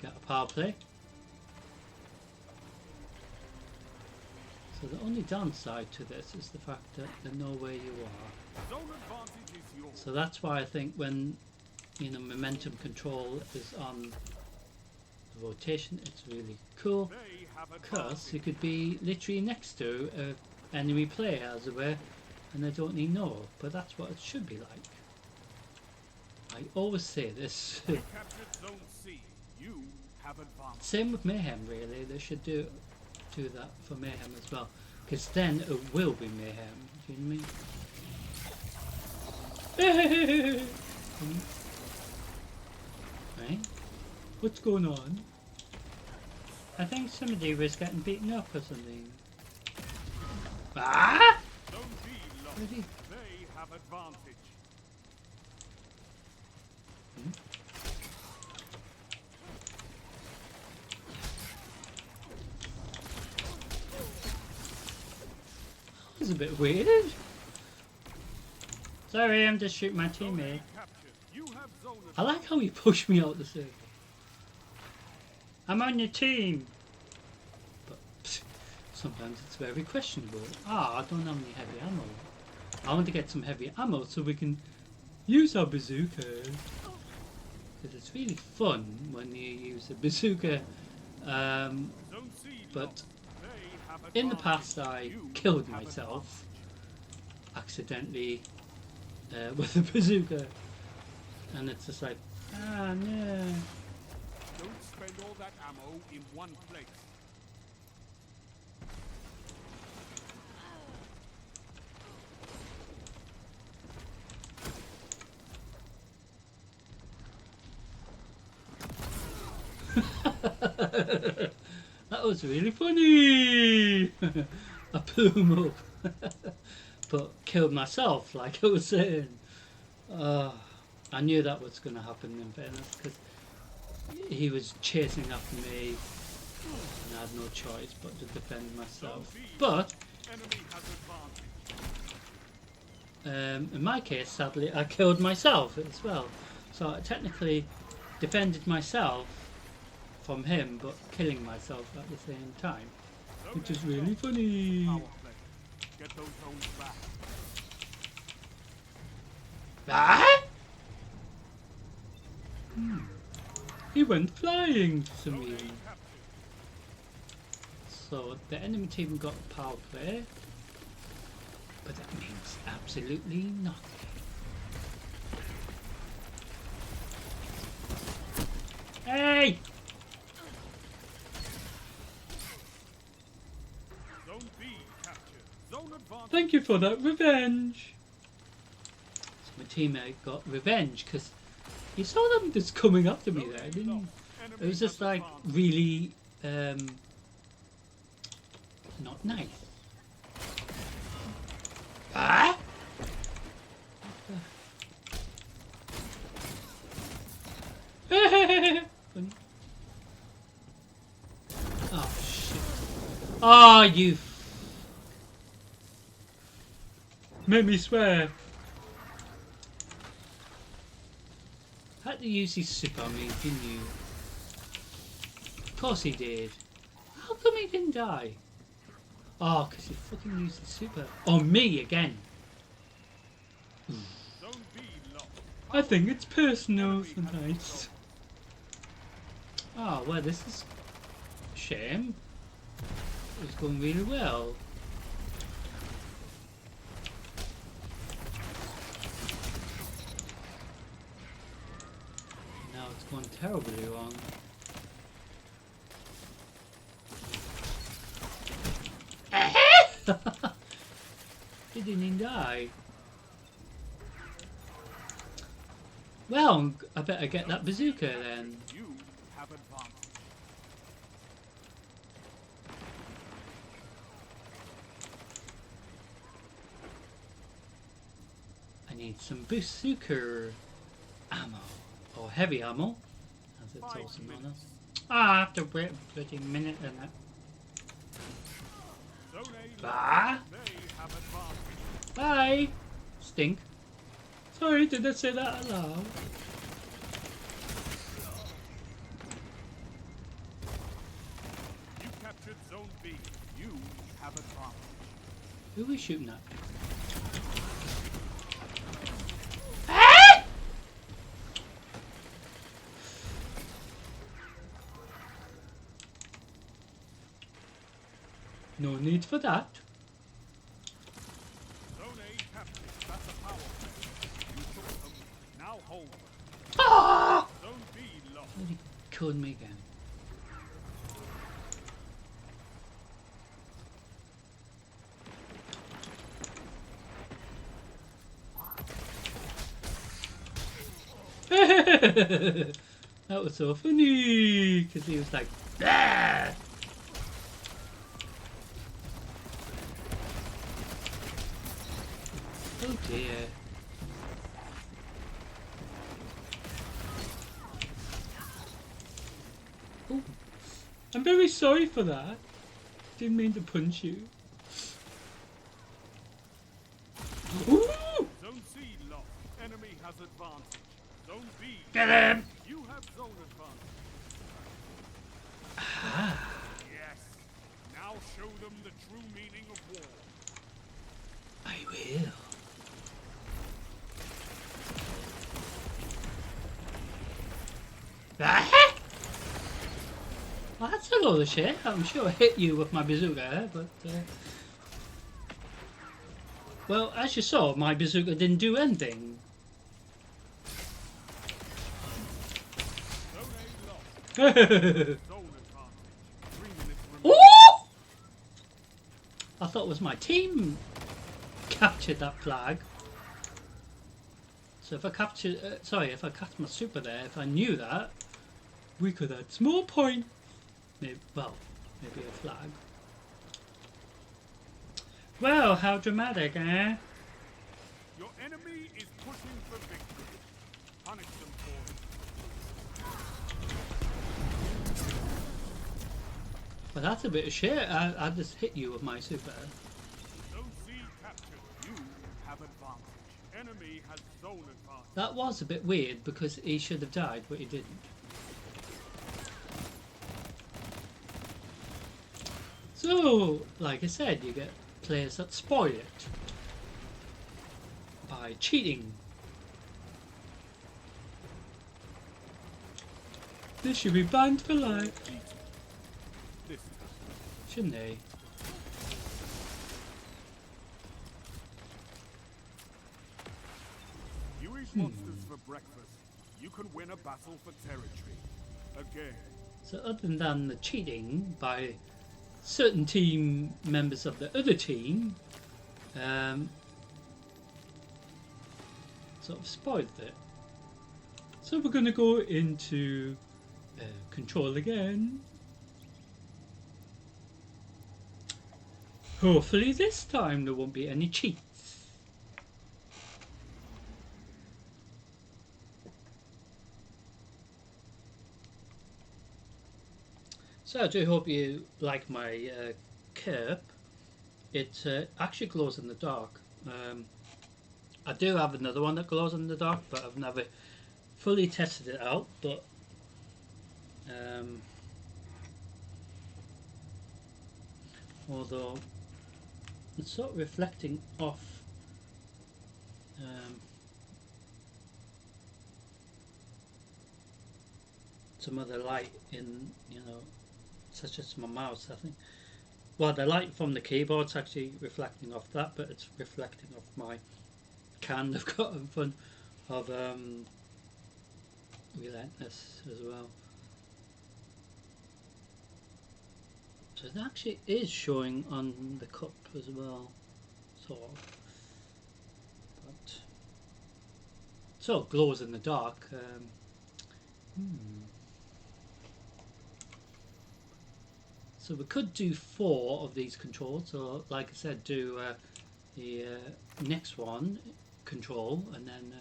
get a power play. So the only downside to this is the fact that they know where you are. So that's why I think when, you know, momentum control is on the rotation, it's really cool, because you could be literally next to an enemy player, as it were, and they don't even know. But that's what it should be like. I always say this. Same with Mayhem, really. They should do that for Mayhem as well, because then it will be Mayhem. Do you know what I mean? Right? What's going on? I think somebody was getting beaten up or something. Ah! They have advantage. That was a bit weird. Sorry, I'm just shooting my teammate. I like how he pushed me out the circle. I'm on your team. But sometimes it's very questionable. I don't have any heavy ammo. I want to get some heavy ammo so we can use our bazooka. Because it's really fun when you use a bazooka. But in the past I killed myself accidentally with a bazooka. And it's just like, no. Don't spend all that ammo in one place. That was really funny. I blew him up. But killed myself, like I was saying. I knew that was going to happen, in fairness, because he was chasing after me and I had no choice but to defend myself. But in my case, sadly, I killed myself as well. So I technically defended myself from him, but killing myself at the same time, which is really funny. Get those zones back. Ah! He went flying for some Zone A reason. captured. So the enemy team got power play, but that means absolutely nothing. Hey! Zone B captured. Zone advantage. Thank you for that revenge. So my teammate got revenge because he saw them just coming after me there, didn't he? It was just like really not nice. Ah! Funny. Oh shit. Oh, you made me swear. Had to use his super on me, didn't you? Of course he did. How come he didn't die? Oh, because he fucking used the super on me again. Zone B locked. I think it's personal sometimes. Oh, well, this is a shame. It was going really well. Now it's gone terribly wrong. He didn't even die. Well, I better get that bazooka then. You have advantage. I need some bazooka ammo, or heavy ammo, as it's 5 also known as. minutes. Ah, I have to wait a bloody minute and that. Zone A Ah! locked. They have advantage. Bye! Stink. Sorry, did I say that out loud? You captured Zone B. You have advantage. Who are we shooting at? Ah! No need for that. Zone A captured. That's a power play. You took them. Now hold them. Ah! Zone B locked. He killed me again. That was so funny because he was like, "Bah!" Oh dear. Oh, I'm very sorry for that. Didn't mean to punch you. Ooh! Zone C locked. Enemy has advantage. Zone B. Get him! You have zone advantage. Ah. Yes. Now show them the true meaning of war. I will. Ah! Well, that's a load of shit. I'm sure I hit you with my bazooka, but well, as you saw, my bazooka didn't do anything. Zone A locked. Zone advantage. 3 minutes remaining. Ooh! I thought it was my team captured that flag. So if I captured, if I cast my super there, if I knew that, we could add small point. Maybe, well, maybe a flag. Well, how dramatic, eh? Your enemy is pushing for victory. Punish them for it. Well, that's a bit of shit. I just hit you with my super. Zone C captured. You have advantage. Enemy has zone advantage. That was a bit weird because he should have died, but he didn't. So, like I said, you get players that spoil it by cheating. This should be banned for life, This time. shouldn't they? You eat monsters for breakfast. You can win a battle for territory. Again. So other than the cheating by certain team members of the other team, sort of spoiled it. So we're going to go into control again. Hopefully this time there won't be any cheats. So I do hope you like my cape. It actually glows in the dark. I do have another one that glows in the dark, but I've never fully tested it out. But although it's sort of reflecting off some other light in, such as my mouse, I think. Well, the light from the keyboard's actually reflecting off that, but it's reflecting off my can I've got in front of Relentless as well. So it actually is showing on the cup as well, sort of. But so it glows in the dark. So we could do 4 of these controls, or like I said, do the next one, control, and then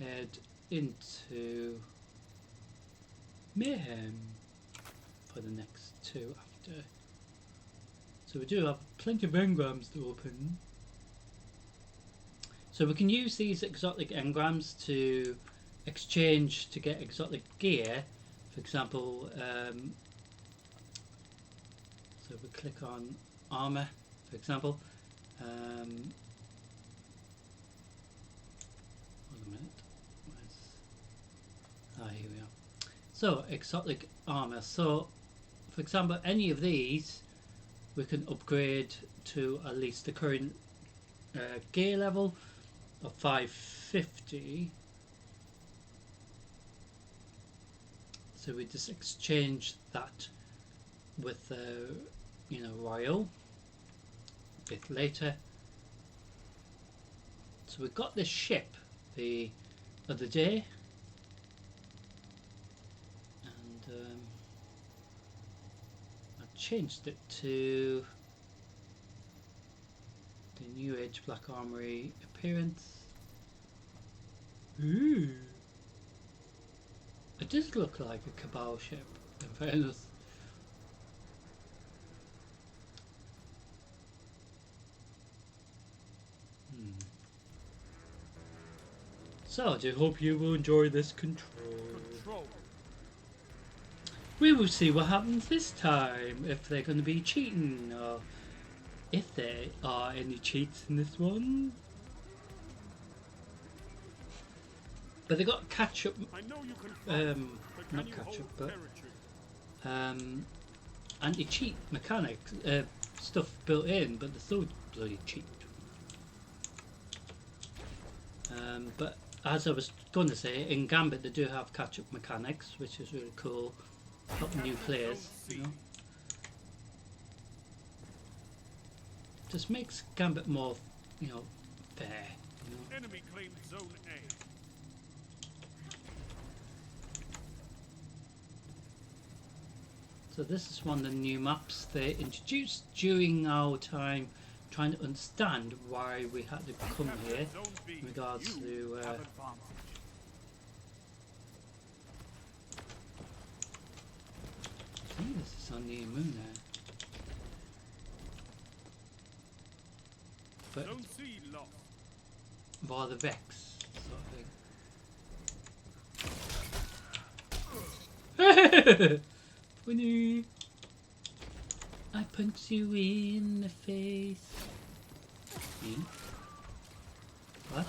head into mayhem for the next 2 after. So we do have plenty of engrams to open. So we can use these exotic engrams to exchange to get exotic gear. For example, so we click on armor, for example. Hold a minute. Here we are. So exotic armor. So, for example, any of these we can upgrade to at least the current gear level of 550. So we just exchange that with Royal a bit later. So we got this ship the other day, and I changed it to the New Age Black Armory appearance. Ooh, it does look like a Cabal ship, in fairness. So I do hope you will enjoy this control. We will see what happens this time, if they're going to be cheating, or if there are any cheats in this one. But they got catch up, not catch up, but anti-cheat mechanics, stuff built in, but they're still bloody cheat. But as I was going to say, in Gambit they do have catch-up mechanics, which is really cool, help new players, Just makes Gambit more, fair, Enemy claimed Zone A. So this is one of the new maps they introduced during our time trying to understand why we had to come here in regards to I think this is on the moon there. But via the Vex sort of thing. Funny. I punch you in the face. Me? What?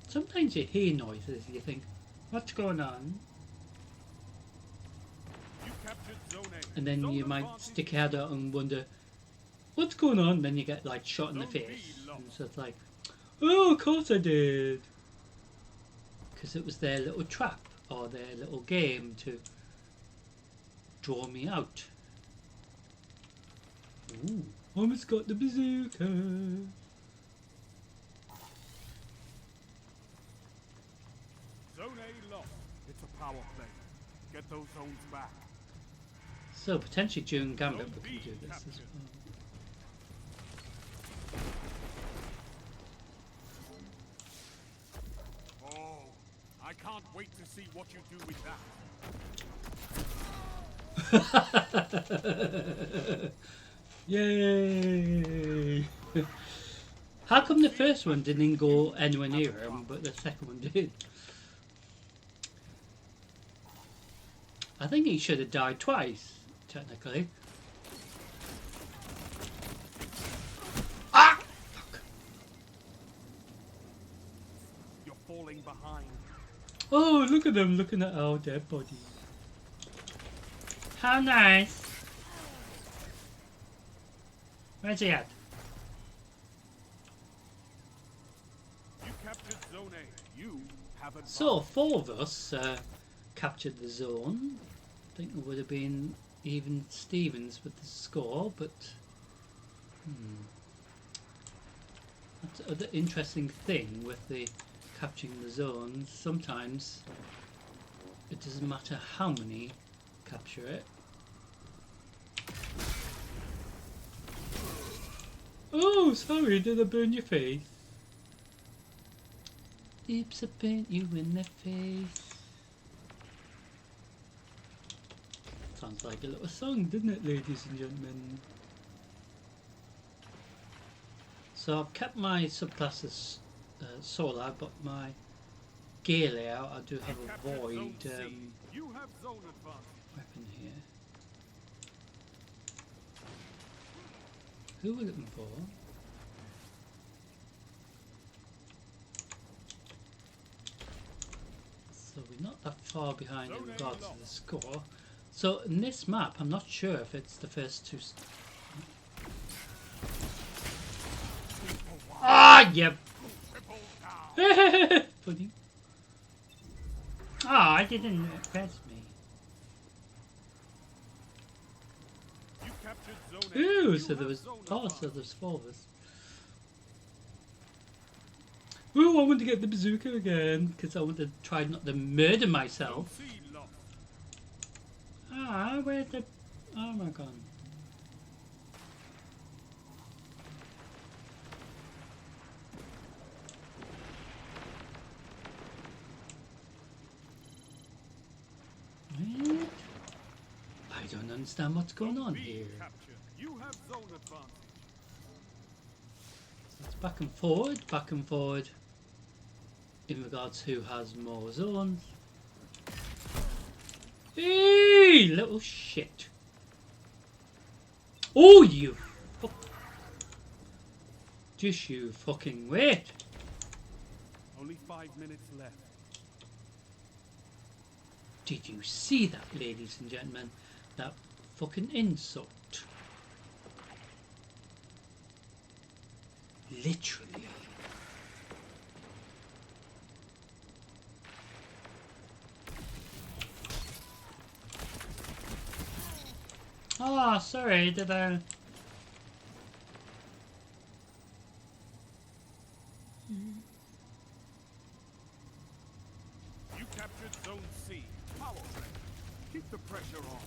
Sometimes you hear noises, you think, what's going on? And then you might stick your head out and wonder, what's going on? Then you get like shot in the face. And so it's like, oh, of course I did. Because it was their little trap or their little game to draw me out. Ooh, almost got the bazooka. Zone A lost. It's a power play. Get those zones back. So potentially during Gambit we can do this as well. Oh, I can't wait to see what you do with that. Yay! How come the first one didn't go anywhere near him, but the second one did? I think he should have died twice, technically. Ah! Fuck. You're falling behind. Oh, look at them looking at our dead body. How nice! Where's he at? You captured Zone A. You have advanced. So, 4 of us captured the zone. I think it would have been even Stevens with the score, but that's the interesting thing with the capturing the zones. Sometimes it doesn't matter how many capture it. Oh, sorry, did I burn your face? Oops, I burnt you in the face. Sounds like a little song, didn't it, ladies and gentlemen? So I've kept my subclasses solar, but my gear layout, I do have a void You have zone advantage. weapon here. Who are we looking for? So we're not that far behind in regards to the score. So in this map, I'm not sure if it's the first two. Ah, yep. Funny. Ah, I didn't press me. You captured Zone A. Ooh, so there was. Oh, so there's 4 of us. Ooh, I want to get the bazooka again because I want to try not to murder myself. C lost. Ah, where's the armor gone? What? I don't understand what's going on here. Captured. You have zone advantage. It's back and forward in regards who has more zones. Hey, little shit. Oh, you fuck. Just you fucking wait. Only 5 minutes left. Did you see that, ladies and gentlemen? That fucking insult. Literally. Oh, sorry, did I... You captured Zone C. Power play. Keep the pressure on.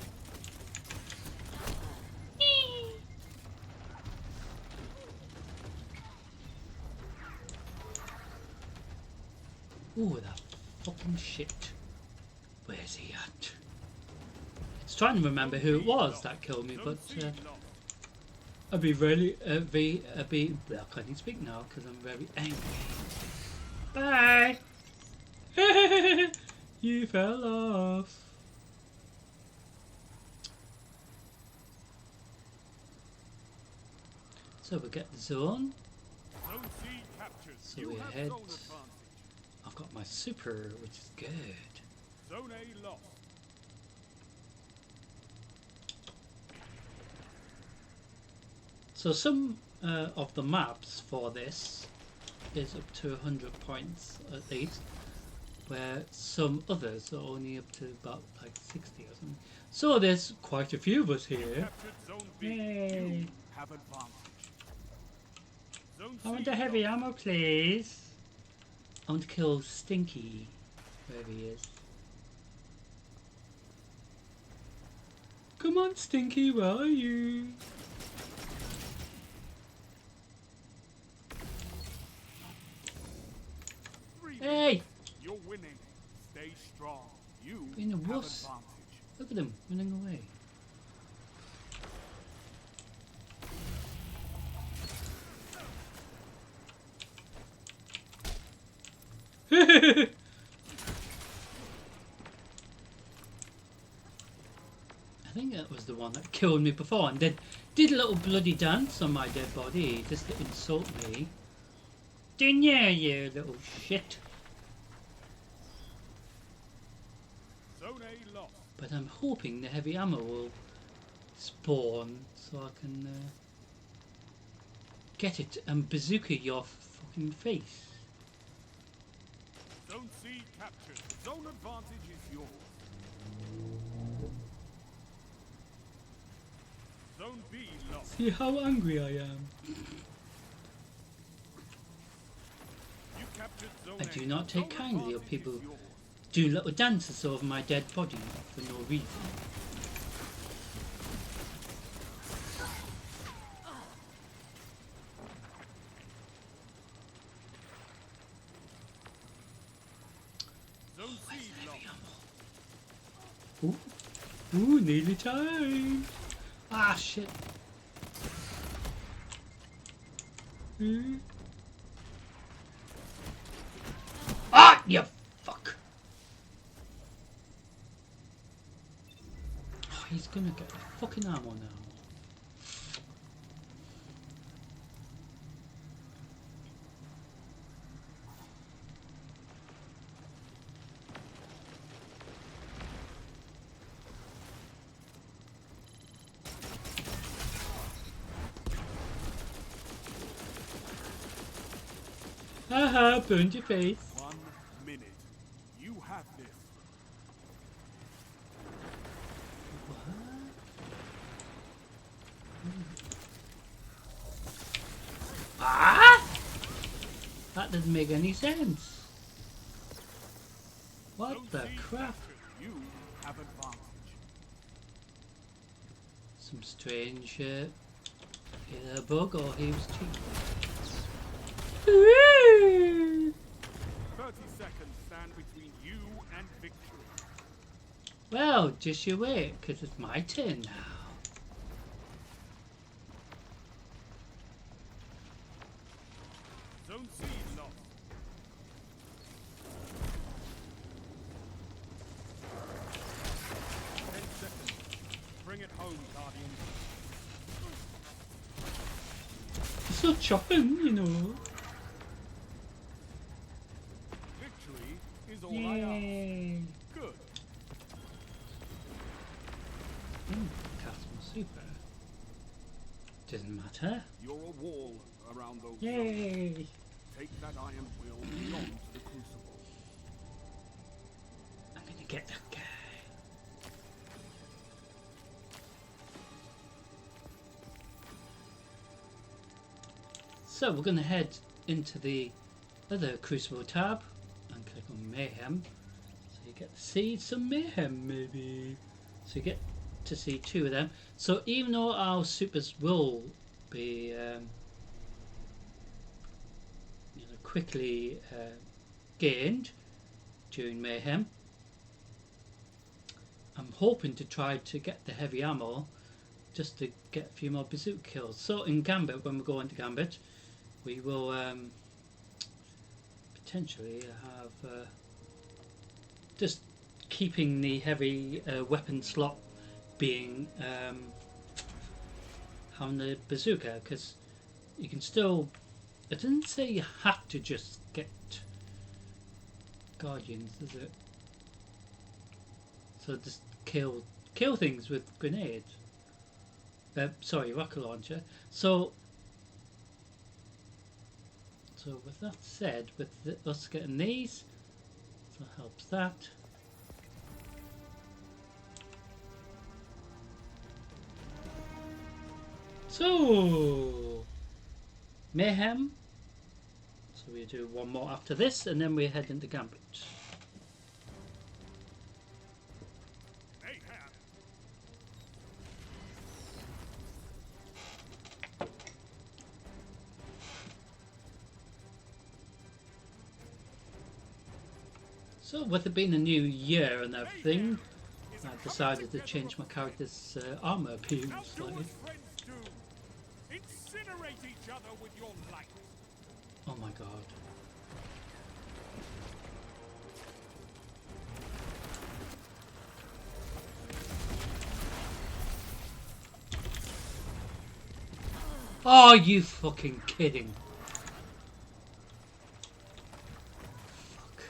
Ooh, that fucking shit. Where's he at? It's trying to remember who it was that killed me, but I'd be really, well, I can't even speak now because I'm very angry. Bye! You fell off. So we get the zone. Zone C captured. So You we have head. zone advantage. I've got my super, which is good. Zone A lost. So some of the maps for this is up to 100 points at least, where some others are only up to about like 60 or something. So there's quite a few of us here. Captured zone B. Yay. You have advantage. Zone I want C a heavy lost. ammo, please. I want to kill Stinky, wherever he is. Come on, Stinky, where are you? Hey! You're winning. Stay strong. You Being a have wuss. advantage. Look at him running away. I think that was the one that killed me before and did a little bloody dance on my dead body just to insult me. Didn't you little shit? Zone A lost. But I'm hoping the heavy ammo will spawn so I can get it and bazooka your fucking face. Zone C captured. Zone advantage is yours. Zone B lost. See how angry I am. You captured zone I A. do not take Zone kindly of advantage people is yours. doing little dances over my dead body for no reason. Zone C lost. Ooh, ooh, nearly time. Ah, shit. Ah, you fuck. Oh, he's gonna get the fucking ammo now. Haha, burned your face. 1 minute. You have this. Ah! That doesn't make any sense. What Zone the C crap? captured. You have advantage. Some strange either a bug or he was cheating. 30 seconds stand between you and victory. Well, just you wait, because it's my turn now. Zone C lost. Bring it home, Guardian. It's not chopping, you know. Victory is all I ask. Yay. Good. Cast my super. Doesn't matter. You're a wall around those zones. Yay. Take that iron will beyond the crucible. I'm gonna get that guy. So we're gonna head into the other Crucible tab and click on Mayhem. So you get to see some Mayhem maybe. So you get to see two of them. So even though our supers will be quickly gained during Mayhem, I'm hoping to try to get the heavy ammo just to get a few more bazooka kills. So in Gambit, when we go into Gambit, we will potentially have just keeping the heavy weapon slot being having the bazooka, because you can still. It didn't say you had to just get guardians, does it? So just kill things with grenades. Sorry, rocket launcher. So with that said, with us getting these, so that helps that. So mayhem. So we do one more after this, and then we head into Gambit. Mayhem. So with it being a new year and everything, I decided to change my character's armor Now appearance do slightly. as friends do. Incinerate each other with your light. Oh my god. Oh, you fucking kidding. Fuck.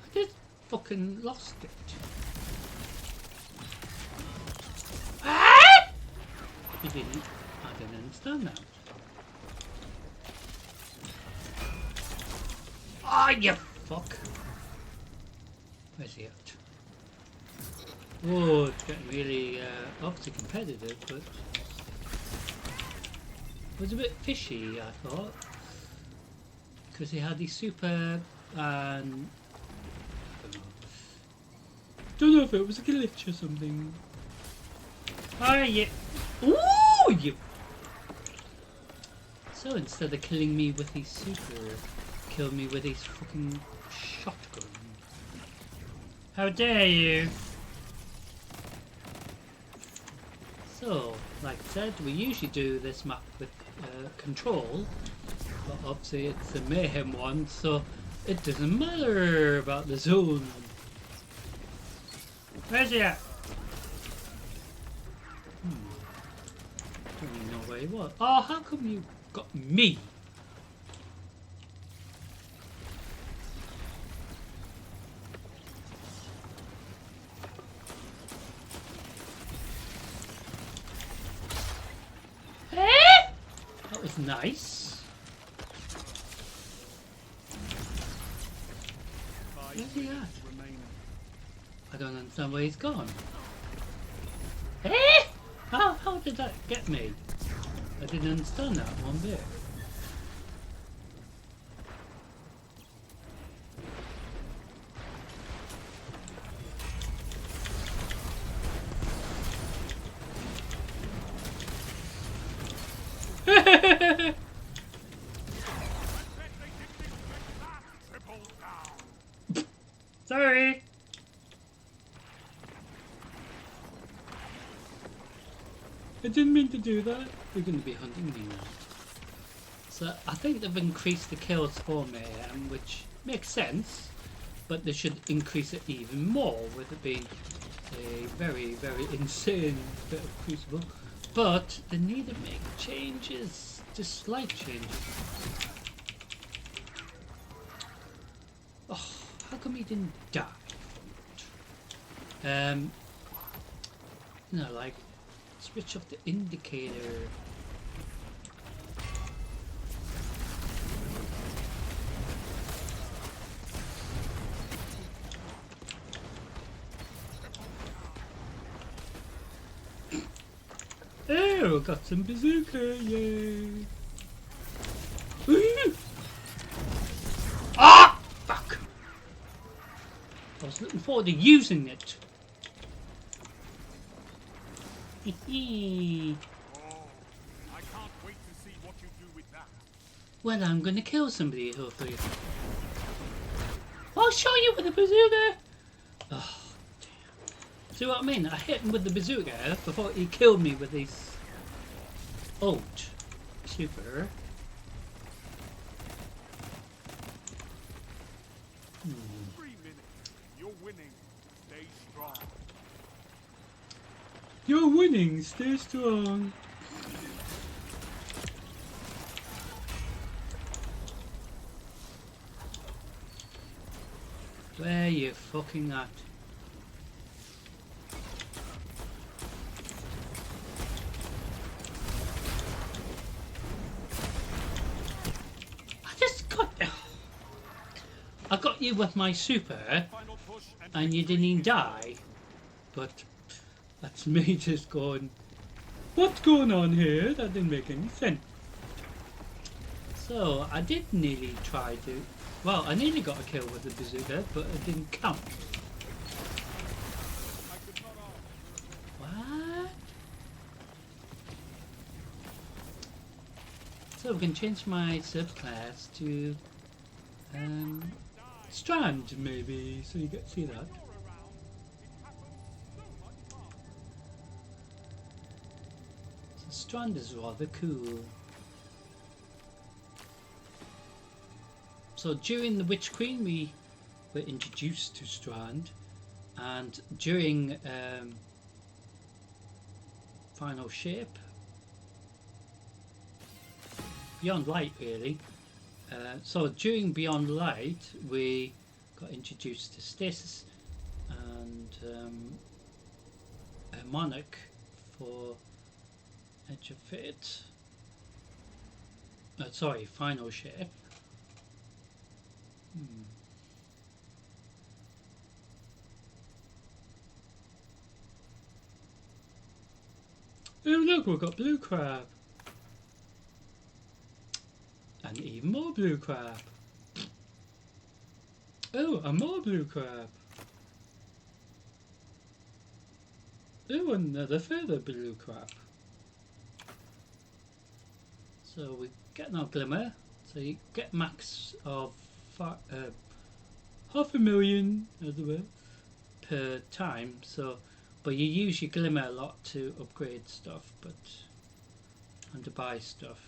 I just fucking lost it. Ah! You didn't. I didn't understand that. Ah, you fuck. Where's he at? Whoa, it's getting really obviously competitive, but it was a bit fishy, I thought, because he had these super and don't know if it was a glitch or something. Ah, yeah. Ooh, you. So instead of killing me with his super, kill me with his fucking shotgun. How dare you! So, like I said, we usually do this map with control, but obviously it's a mayhem one, so it doesn't matter about the zone. Where's he at? Don't even know where he was. Oh, how come you got me? That was nice. Where's he at? I don't understand where he's gone. Eh? How did that get me? I didn't understand that one bit. Sorry. I didn't mean to do that. They're going to be hunting me now. So I think they've increased the kills for Mayhem, which makes sense, but they should increase it even more with it being a very, very insane bit of Crucible. But they need to make changes, just slight changes. Oh, how come he didn't die from it? You know, like, switch off the indicator. Oh, got some bazooka, yay! Woo! Ah! Fuck! I was looking forward to using it. Hee. Oh, I can't wait to see what you do with that. Well, I'm gonna kill somebody, hopefully. I'll show you with the bazooka! Oh, damn. See what I mean? I hit him with the bazooka before he killed me with his ult. Super. 3 minutes. You're winning. Stay strong. You're winning. Stay strong. Where you fucking at? I got you with my super, and you didn't even die. But that's me just going, what's going on here? That didn't make any sense. So I did nearly try to, well, I nearly got a kill with the bazooka, but it didn't count. What? So we can change my subclass to Strand, maybe, so you get to see that. So Strand is rather cool. So during the Witch Queen we were introduced to Strand, and during Final Shape, Beyond Light really. So during Beyond Light we got introduced to Stasis and a Monarch for Edge of Fate. Sorry, Final Shape. Oh look, we've got blue crab. And even more blue crab. Oh, and more blue crab. Oh, another further blue crab. So we get our glimmer. So you get max of 500,000 as well per time. So, but you use your glimmer a lot to upgrade stuff, and to buy stuff.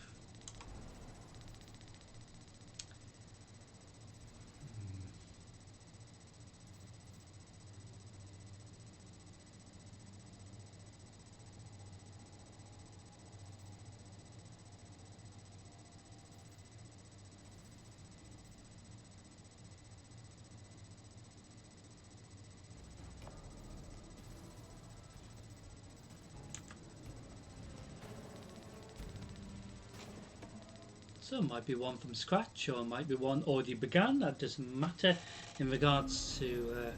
So it might be one from scratch, or it might be one already began. That doesn't matter in regards to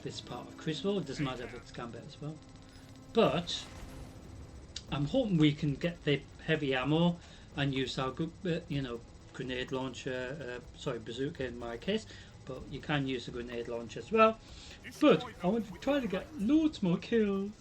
this part of Crucible. It doesn't matter if it's Gambit as well. But I'm hoping we can get the heavy ammo and use our grenade launcher. Sorry, bazooka in my case. But you can use a grenade launcher as well. But I want to try to get loads more kills.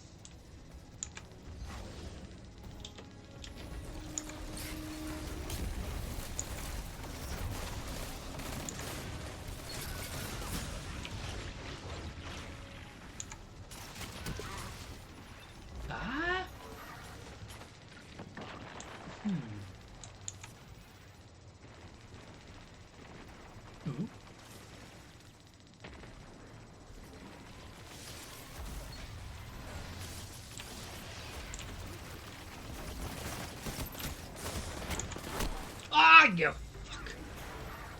You fuck.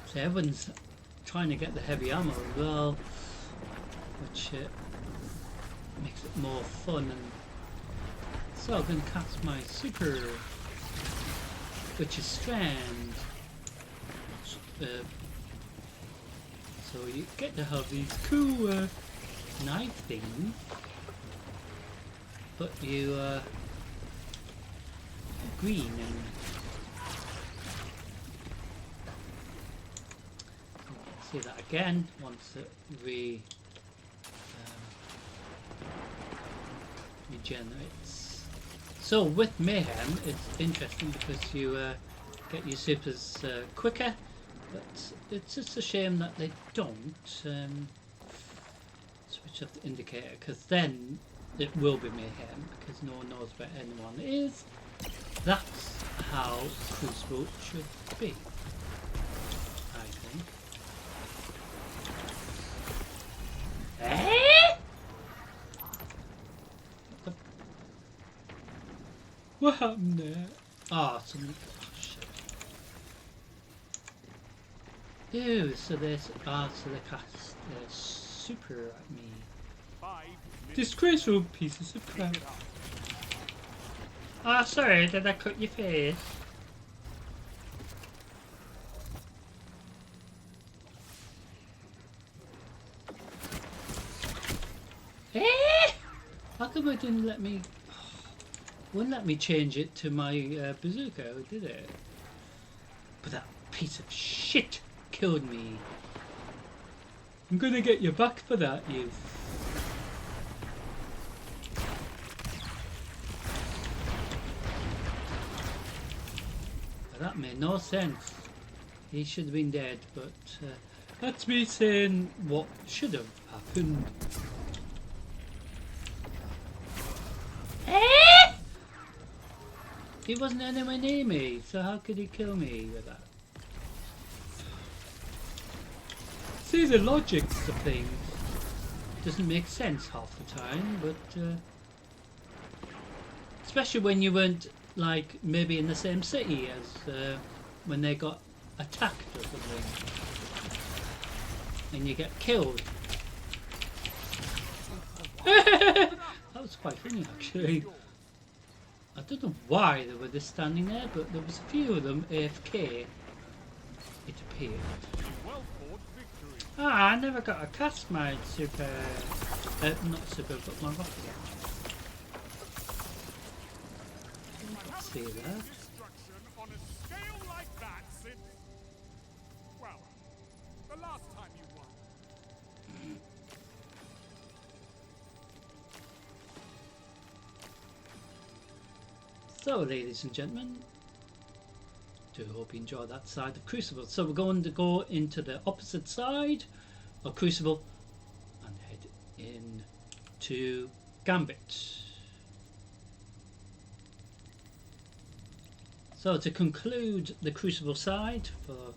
So everyone's trying to get the heavy ammo as well, which makes it more fun. And so I'm going to cast my super, which is Strand. So you get to have these cool knife things, but you green and see that again once it regenerates. So with Mayhem it's interesting because you get your supers quicker, but it's just a shame that they don't switch off the indicator, because then it will be Mayhem because no one knows where anyone is. That's how Crucible should be, I think. What happened there? Oh, somebody. Oh, shit. Ew, so there's. Ah, so they cast super at me. 5 minutes. Disgraceful pieces of crap. Ah, sorry, did I cut your face? Eh? How come it didn't let me... Wouldn't let me change it to my bazooka, did it? But that piece of shit killed me. I'm gonna get you back for that, you... That made no sense. He should have been dead, but that's me saying what should have happened. He wasn't anywhere near me, so how could he kill me with that? See, the logic of things doesn't make sense half the time, but especially when you weren't like maybe in the same city as when they got attacked or something, and you get killed. That was quite funny actually. I don't know why they were just standing there, but there was a few of them AFK, it appeared. Well fought victory. Ah, I never got a cast my super, not super, but my rocket. See that? Destruction on a scale like that since, well, the last time you won. So, ladies and gentlemen, do hope you enjoy that side of Crucible. So we're going to go into the opposite side of Crucible and head in to Gambit. So to conclude the Crucible side for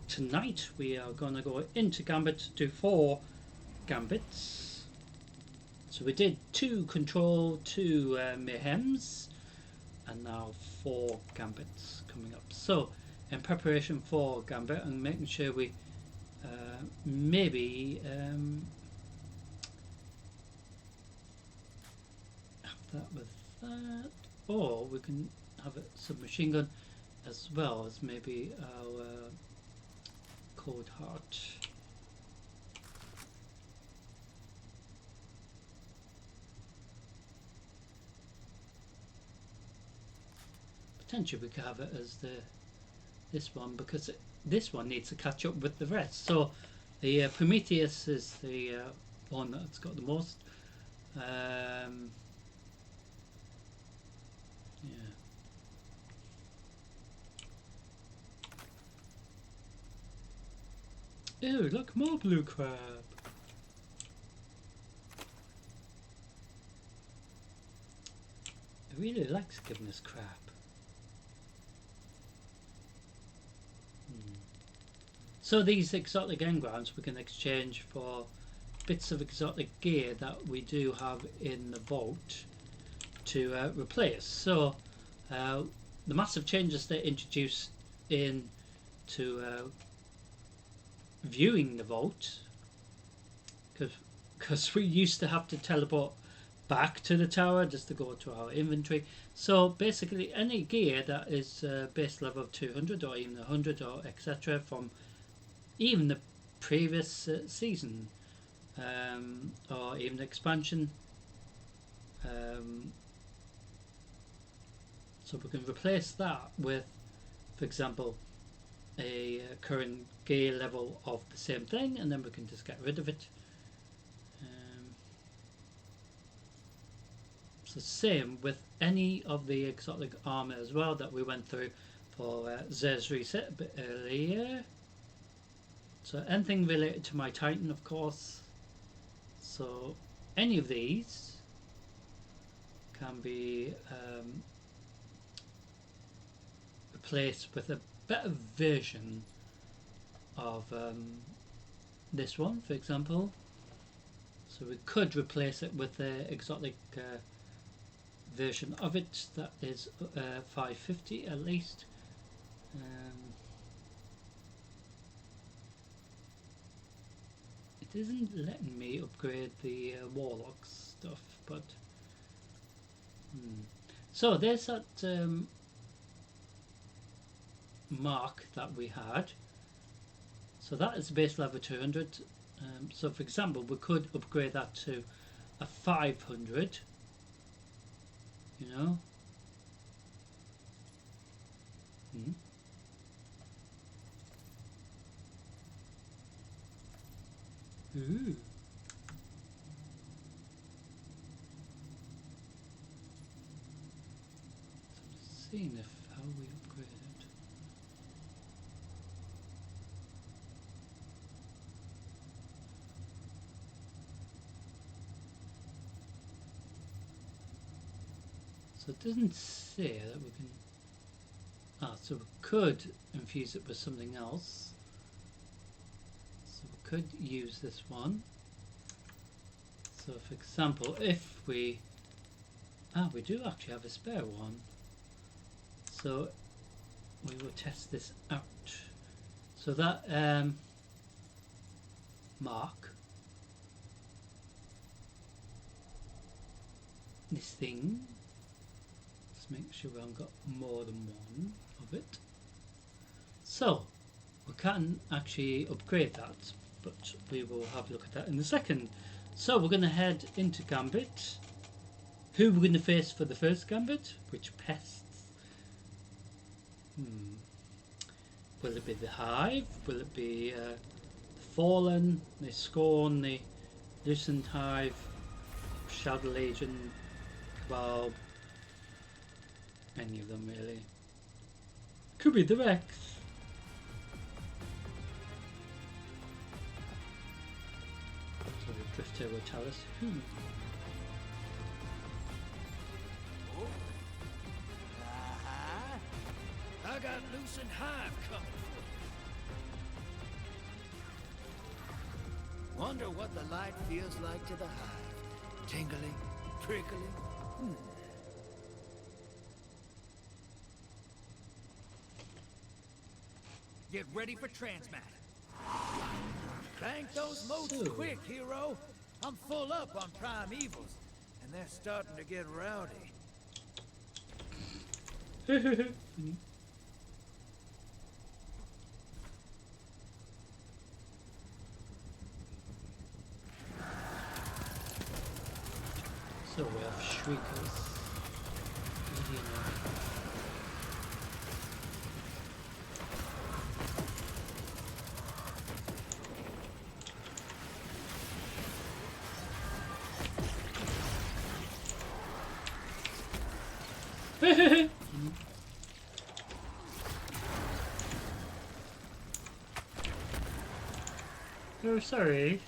tonight, we are going to go into Gambit, do 4 Gambits. So we did 2 Control, 2 Mayhems, and now 4 Gambits coming up. So in preparation for Gambit and making sure we maybe have that with that, or we can have a submachine gun as well as maybe our Cold Heart. Potentially we could have it as this one, because this one needs to catch up with the rest. So the Prometheus is the one that's got the most. Yeah. Ew, look, more blue crab. It really likes giving us crap. So these exotic engrams we can exchange for bits of exotic gear that we do have in the vault to replace. So the massive changes they introduced in to viewing the vault, because we used to have to teleport back to the tower just to go to our inventory. So basically any gear that is base level of 200 or even 100 or etc. from even the previous season or even the expansion, so we can replace that with, for example, a current gear level of the same thing, and then we can just get rid of it. So same with any of the exotic armor as well that we went through for Zer's reset a bit earlier. So anything related to my Titan, of course. So any of these can be replaced with a better version of this one, for example. So we could replace it with the exotic version of it that is 550 at least. It isn't letting me upgrade the warlock stuff, but so there's that mark that we had. So that is base level 200. So for example, we could upgrade that to a 500, you know. Ooh. So seeing if how we upgrade it. So it doesn't say that we can. So we could infuse it with something else. So we could use this one. So for example, if we we do actually have a spare one. So we will test this out. So that mark, this thing, let's make sure we haven't got more than one of it. So we can actually upgrade that, but we will have a look at that in a second. So we're going to head into Gambit. Who we're going to face for the first Gambit? Which pests? Will it be the Hive? Will it be the Fallen, the Scorn, the Lucent Hive, Shadow Legion, Cabal? Any of them really. Could be the Rex. So the Drifter will tell us who. I got Lucent Hive coming for you. Wonder what the light feels like to the hive. Tingling, prickling. Get ready for transmat. Crank those motes quick, hero. I'm full up on primevals, and they're starting to get rowdy. So we have Shriekers. What do you know? Oh, sorry.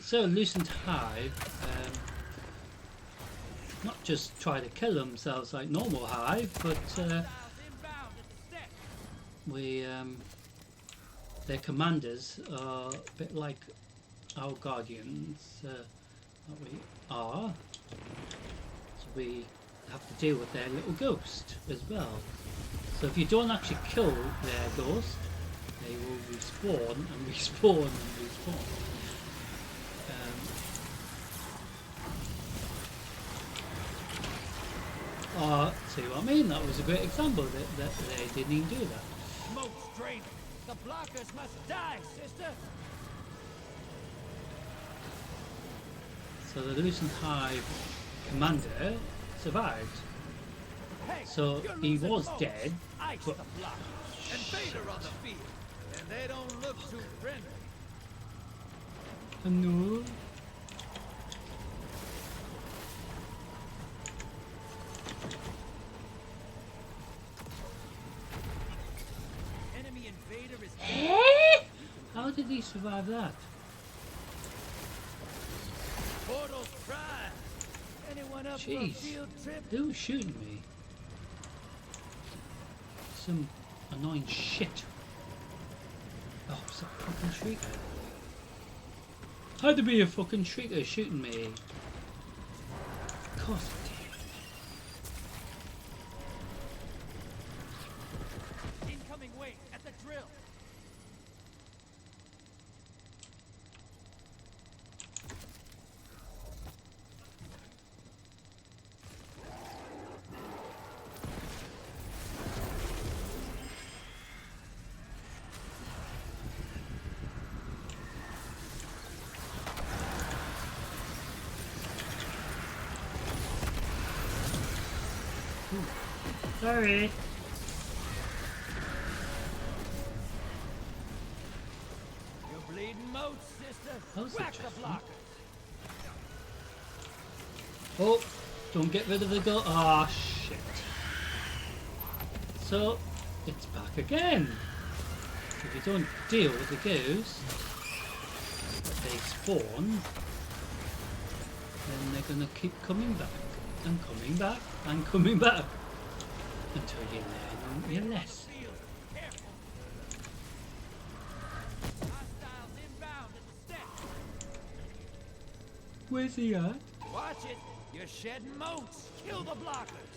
So Lucent Hive not just try to kill themselves like normal Hive, but their commanders are a bit like our guardians that we are. So we have to deal with their little ghost as well. So if you don't actually kill their ghost, they will respawn and respawn and respawn. See what I mean? That was a great example that they didn't even do that. Smoke's draining. The blockers must die, sister. So the Lucent Hive commander survived. Hey, So he was dead, Ice but the blockers. And Vader on the field. And they don't look too friendly. no. Enemy invader is How did he survive that? portals prime. Anyone up for a Jeez. field trip? Who was shooting me? Some annoying shit. Oh, it's that fucking shrieker. How'd there be a fucking shrieker shooting me? Of course it did. Sorry. You're bleeding moats, sister. That was Whack the interesting. blockers. Oh, don't get rid of the go. Oh shit. So it's back again. If you don't deal with the ghosts, they spawn. Then they're gonna keep coming back and coming back and coming back until you learn your lesson. Careful. Hostiles inbound at the steps. Where's he at? Watch it. You're shedding moats. Kill the blockers.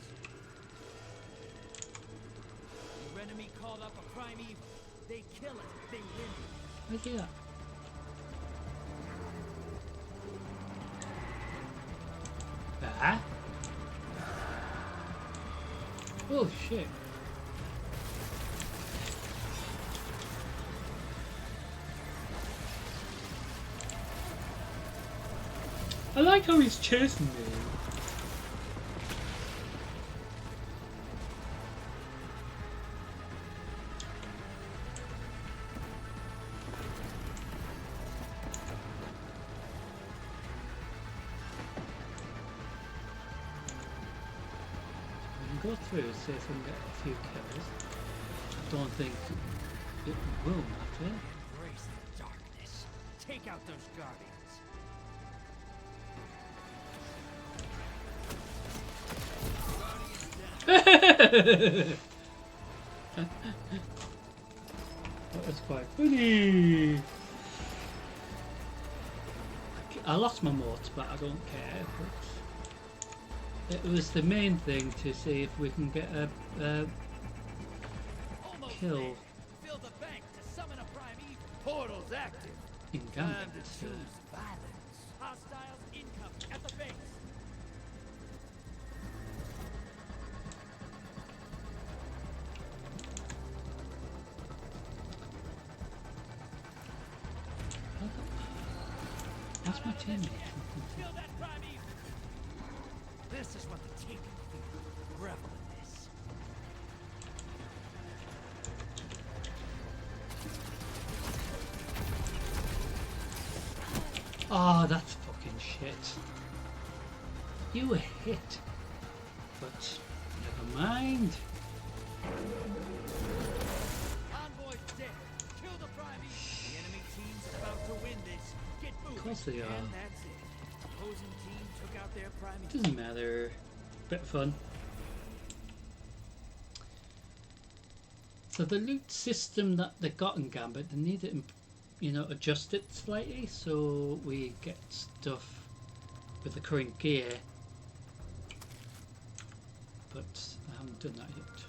Your enemy called up a prime evil. They kill it. They win. Where's he at? Ah? Oh shit. I like how he's chasing me. Go through, see if we can get a few kills. I don't think it will matter. Embrace the darkness. Take out those guardians. That was quite funny. I lost my moat, but I don't care. It was the main thing to see if we can get a Almost kill there. Fill the bank to summon a prime evil. Portal's active. in Time Gambit. to choose violence. Hostiles incoming at the base. That's my teammate. Kill that prime evil. This is what the team can feel. Revel in this. Oh, that's fucking shit. You were hit. But never mind. Envoy's dead. Kill the prime evil. The enemy team's about to win this. Get moving. Of course they are. And that's it. Opposing team took out their prime evil. Doesn't matter. Bit of fun. So the loot system that they got in Gambit, they need to, you know, adjust it slightly so we get stuff with the current gear. But I haven't done that yet.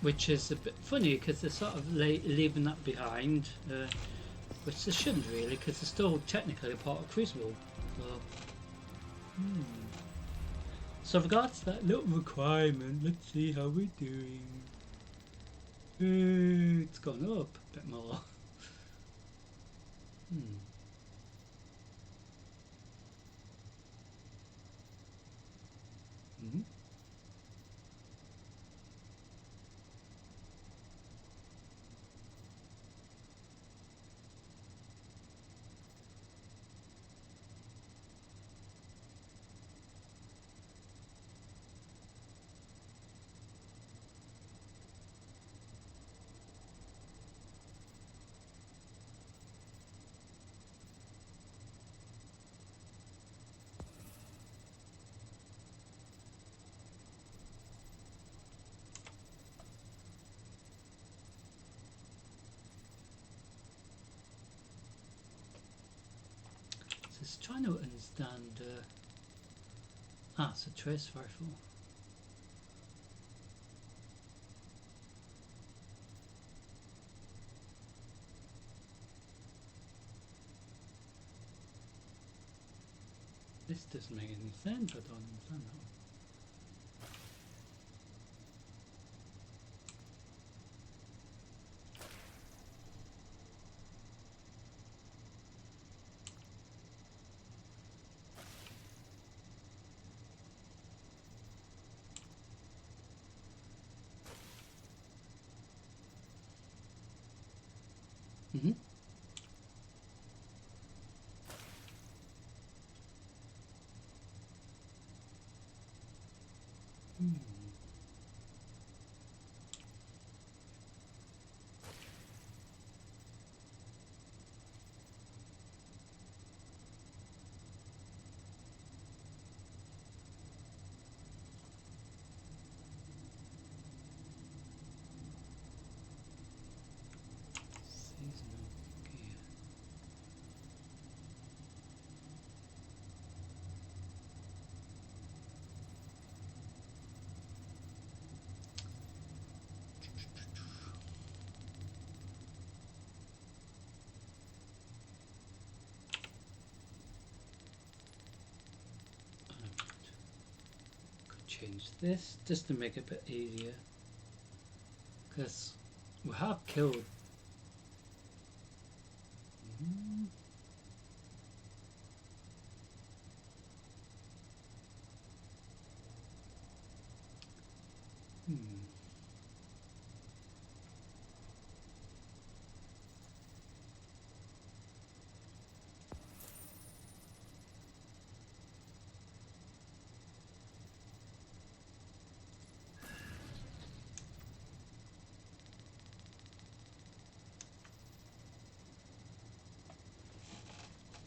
Which is a bit funny because they're sort of leaving that behind, which they shouldn't really, because they're still technically a part of Crucible. So regards to that little requirement, let's see how we're doing. It's gone up a bit more. Just trying to understand. It's a trace rifle. This doesn't make any sense. I don't understand that one. change this just to make it a bit easier, because we have killed. Mm. Hmm.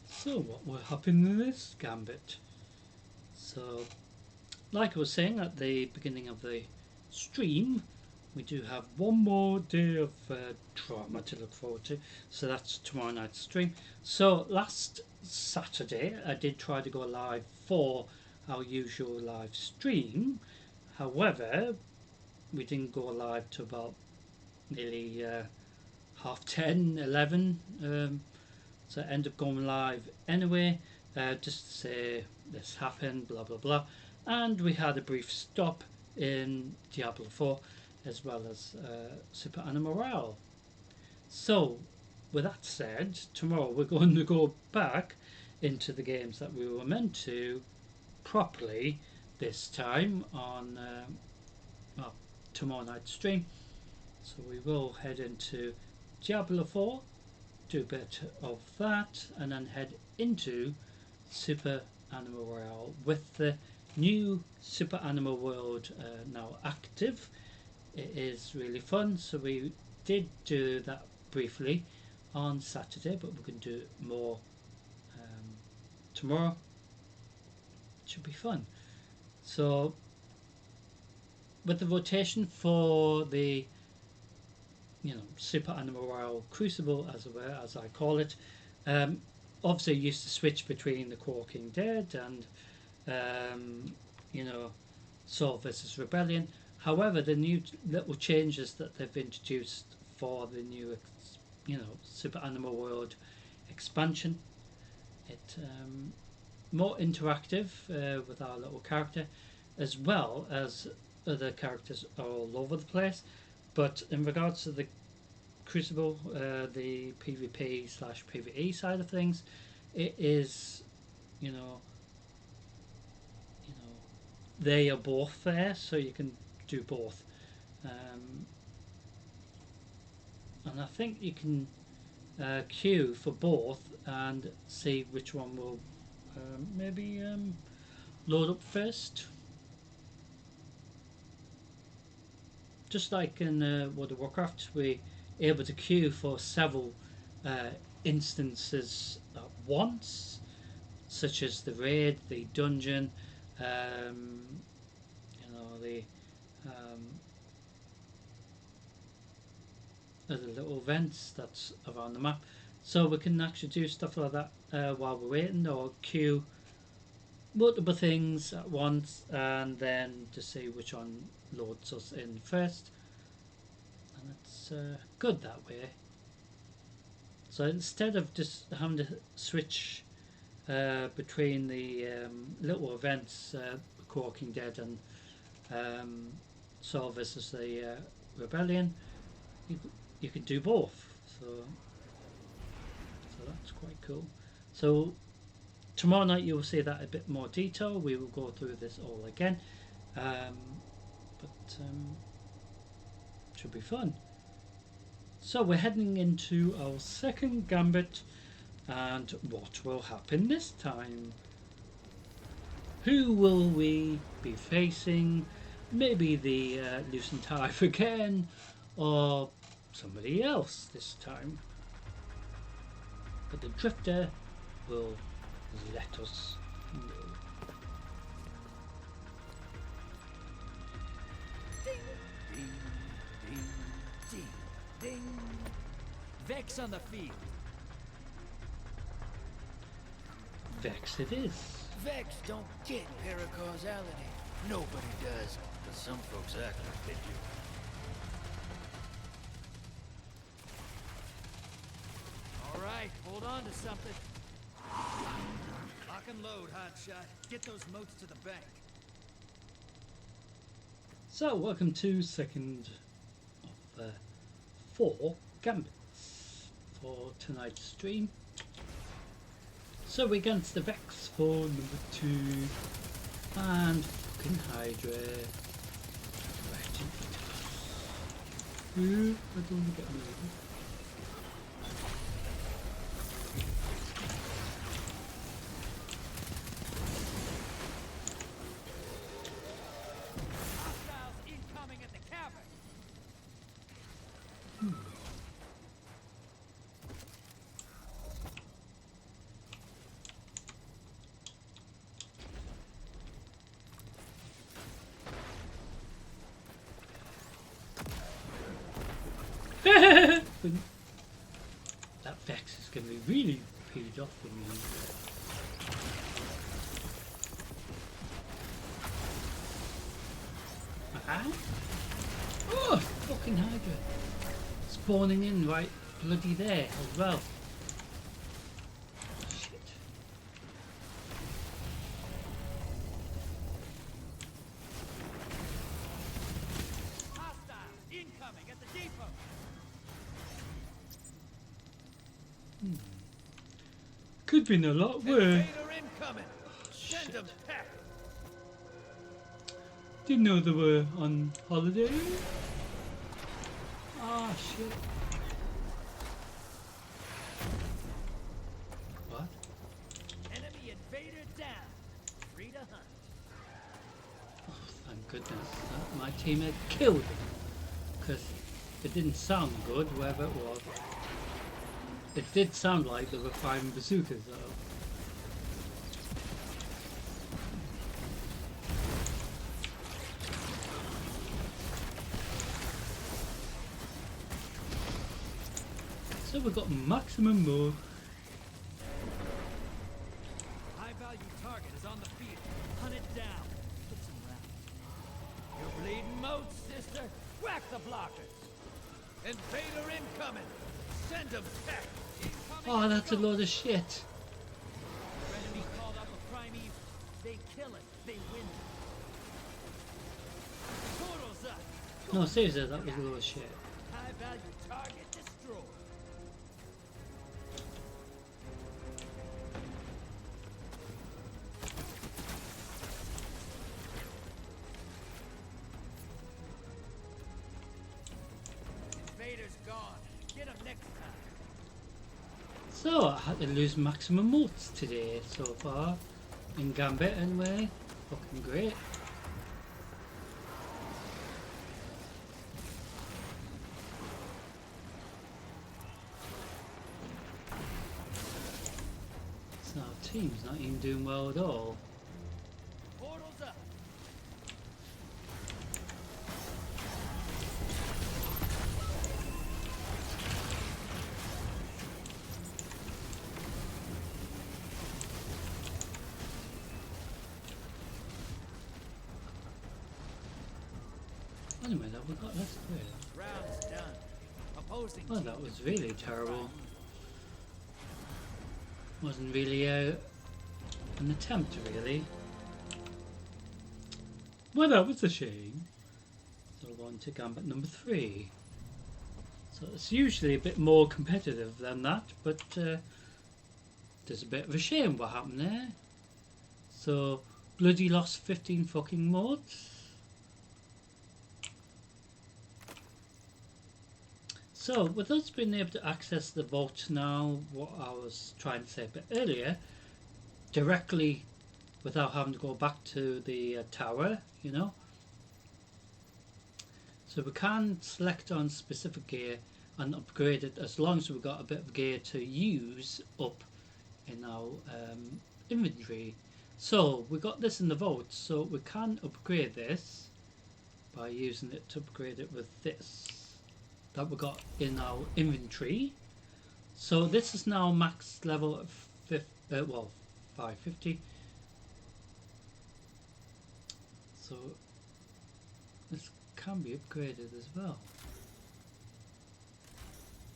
So what will happen in this gambit? So, like I was saying at the beginning of the stream, we do have one more day of drama to look forward to. So that's tomorrow night's stream. So last Saturday I did try to go live for our usual live stream. However, we didn't go live to about nearly 10:30, 11. So I ended up going live anyway, just to say this happened, blah blah blah. And we had a brief stop in Diablo 4 as well as Super Animal Morale. So, with that said, tomorrow we're going to go back into the games that we were meant to properly this time on well, tomorrow night's stream. So we will head into Diablo 4, do a bit of that, and then head into Super Animal Royale with the new Super Animal World now active. It is really fun, so we did do that briefly on Saturday, but we can do it more tomorrow. It should be fun. So with the rotation for the Super Animal Royale Crucible, as it were, as I call it, obviously I used to switch between the Walking Dead and Soul versus Rebellion. However, the new little changes that they've introduced for the new Super Animal World expansion, it more interactive with our little character, as well as other characters are all over the place. But in regards to the Crucible, the PvP/PvE side of things, it is, they are both there, so you can do both. And I think you can queue for both and see which one will maybe load up first. Just like in World of Warcraft, we're able to queue for several instances at once, such as the raid, the dungeon, the other little events that's around the map. So we can actually do stuff like that while we're waiting, or queue multiple things at once and then to see which one loads us in first. And it's good that way. So instead of just having to switch between the little events, Walking Dead and Saul versus the Rebellion, you can do both. So that's quite cool. So tomorrow night you'll see that a bit more detail. We will go through this all again, but should be fun. So we're heading into our second gambit, and what will happen this time? Who will we be facing? Maybe the Lucent Hive again, or somebody else this time. But the Drifter will let us know. Ding, ding, ding, ding, ding. Vex on the field. Vex it is. Vex don't get paracausality. Nobody does, but some folks act like they do. All right, hold on to something. Lock and load, hotshot. Get those moats to the bank. So, welcome to second of 4 gambits for tonight's stream. So we're against the Vex for number 2 and fucking Hydra. I don't want to get me. That Vex is going to be really peeled off with me. Oh, fucking Hydra. Spawning in right bloody there as well. Shit. Hostile incoming at the depot. Could be a lot worse. Invader incoming. Send them pack. Didn't know they were on holiday. Ah, shit. What? Enemy invader down. Free to hunt. Oh, thank goodness. My team had killed him. Because it didn't sound good, wherever it was. It did sound like they were firing bazookas though. So we've got maximum mode. High value target is on the field. Hunt it down. Put some rounds. You're bleeding moats, sister. Whack the blockers. Invader incoming. Send them pack. Oh, that's a load of shit. Your enemy called up a prime evil. They kill it. They win. Portals up. No, seriously, that was a load of shit. High value target destroyed. Invader's gone. Get him next time. So I had to lose maximum motes today so far. In Gambit anyway. Fucking great. So our team's not even doing well at all. Portals up. Anyway, that we got less clear. Rounds done. Opposing Well, team that was really terrible. Wasn't really an attempt, really. Well, that was a shame. So we're on to Gambit number 3. So it's usually a bit more competitive than that, but there's a bit of a shame what happened there. So, bloody lost 15 fucking mods. So, with us being able to access the vault now, what I was trying to say a bit earlier, directly without having to go back to the tower, you know. So we can select on specific gear and upgrade it as long as we've got a bit of gear to use up in our inventory. So we got this in the vault, so we can upgrade this by using it to upgrade it with this that we got in our inventory. So this is now max level of 550. So this can be upgraded as well.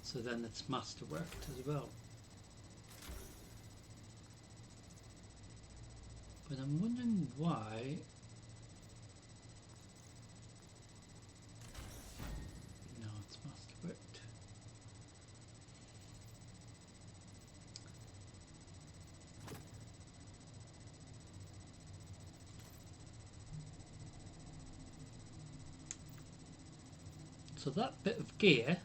So then it's masterworked as well. But I'm wondering why So that bit of gear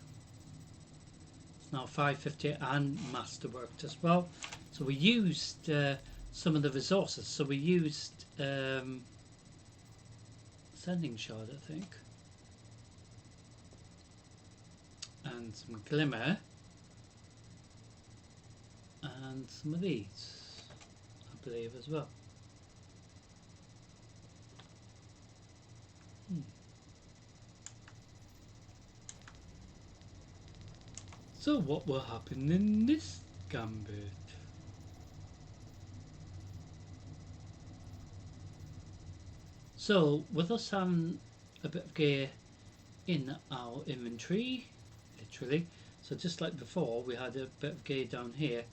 is now 550 and masterworked as well. So we used some of the resources. So we used sending shard, I think, and some glimmer, and some of these, I believe, as well. So what will happen in this gambit? So with us having a bit of gear in our inventory, literally, so just like before we had a bit of gear down here,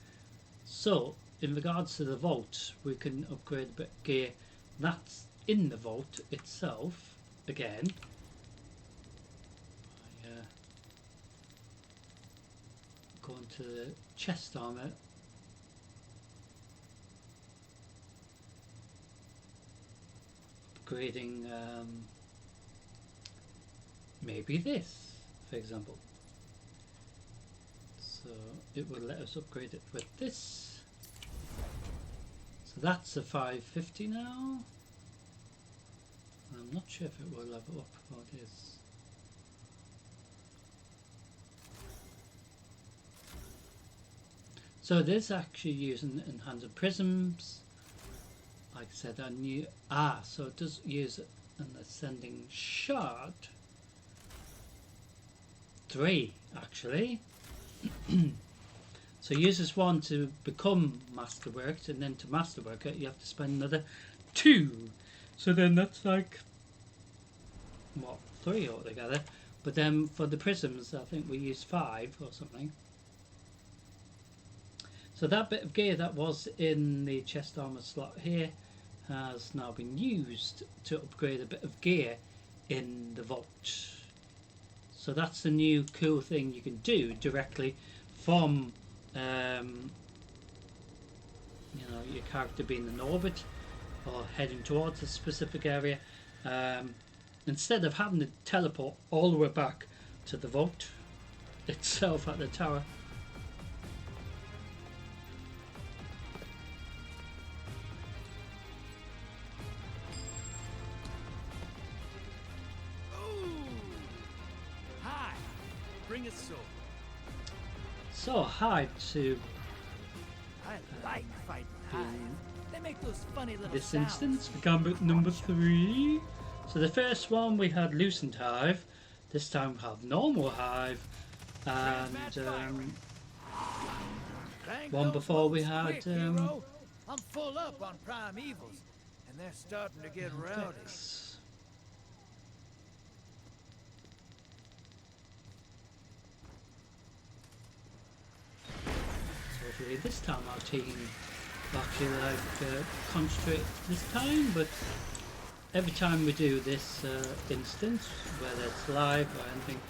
so in regards to the vault we can upgrade a bit of gear that's in the vault itself again. Going to the chest armor, upgrading maybe this, for example. So it will let us upgrade it with this. So that's a 550 now. I'm not sure if it will level up. Oh, it is. So it is actually using enhanced prisms. Like I said, I knew. So it does use an ascending shard. 3 actually. So uses 1 to become masterworked, and then to masterwork it you have to spend another 2. So then that's like what, 3 altogether. But then for the prisms I think we used 5 or something. So that bit of gear that was in the chest armor slot here has now been used to upgrade a bit of gear in the vault. So that's the new cool thing you can do directly from your character being in orbit or heading towards a specific area, instead of having to teleport all the way back to the vault itself at the tower. Bring it so. So hard to I like fighting high. They make those funny little this sounds. instance, gambit number 3. So the first one we had loosened hive, this time we have normal hive, and one before we had I'm full up on prime evils, and they're starting to get rowdy. Hopefully this time our team actually concentrate this time, but every time we do this instance, whether it's live or anything,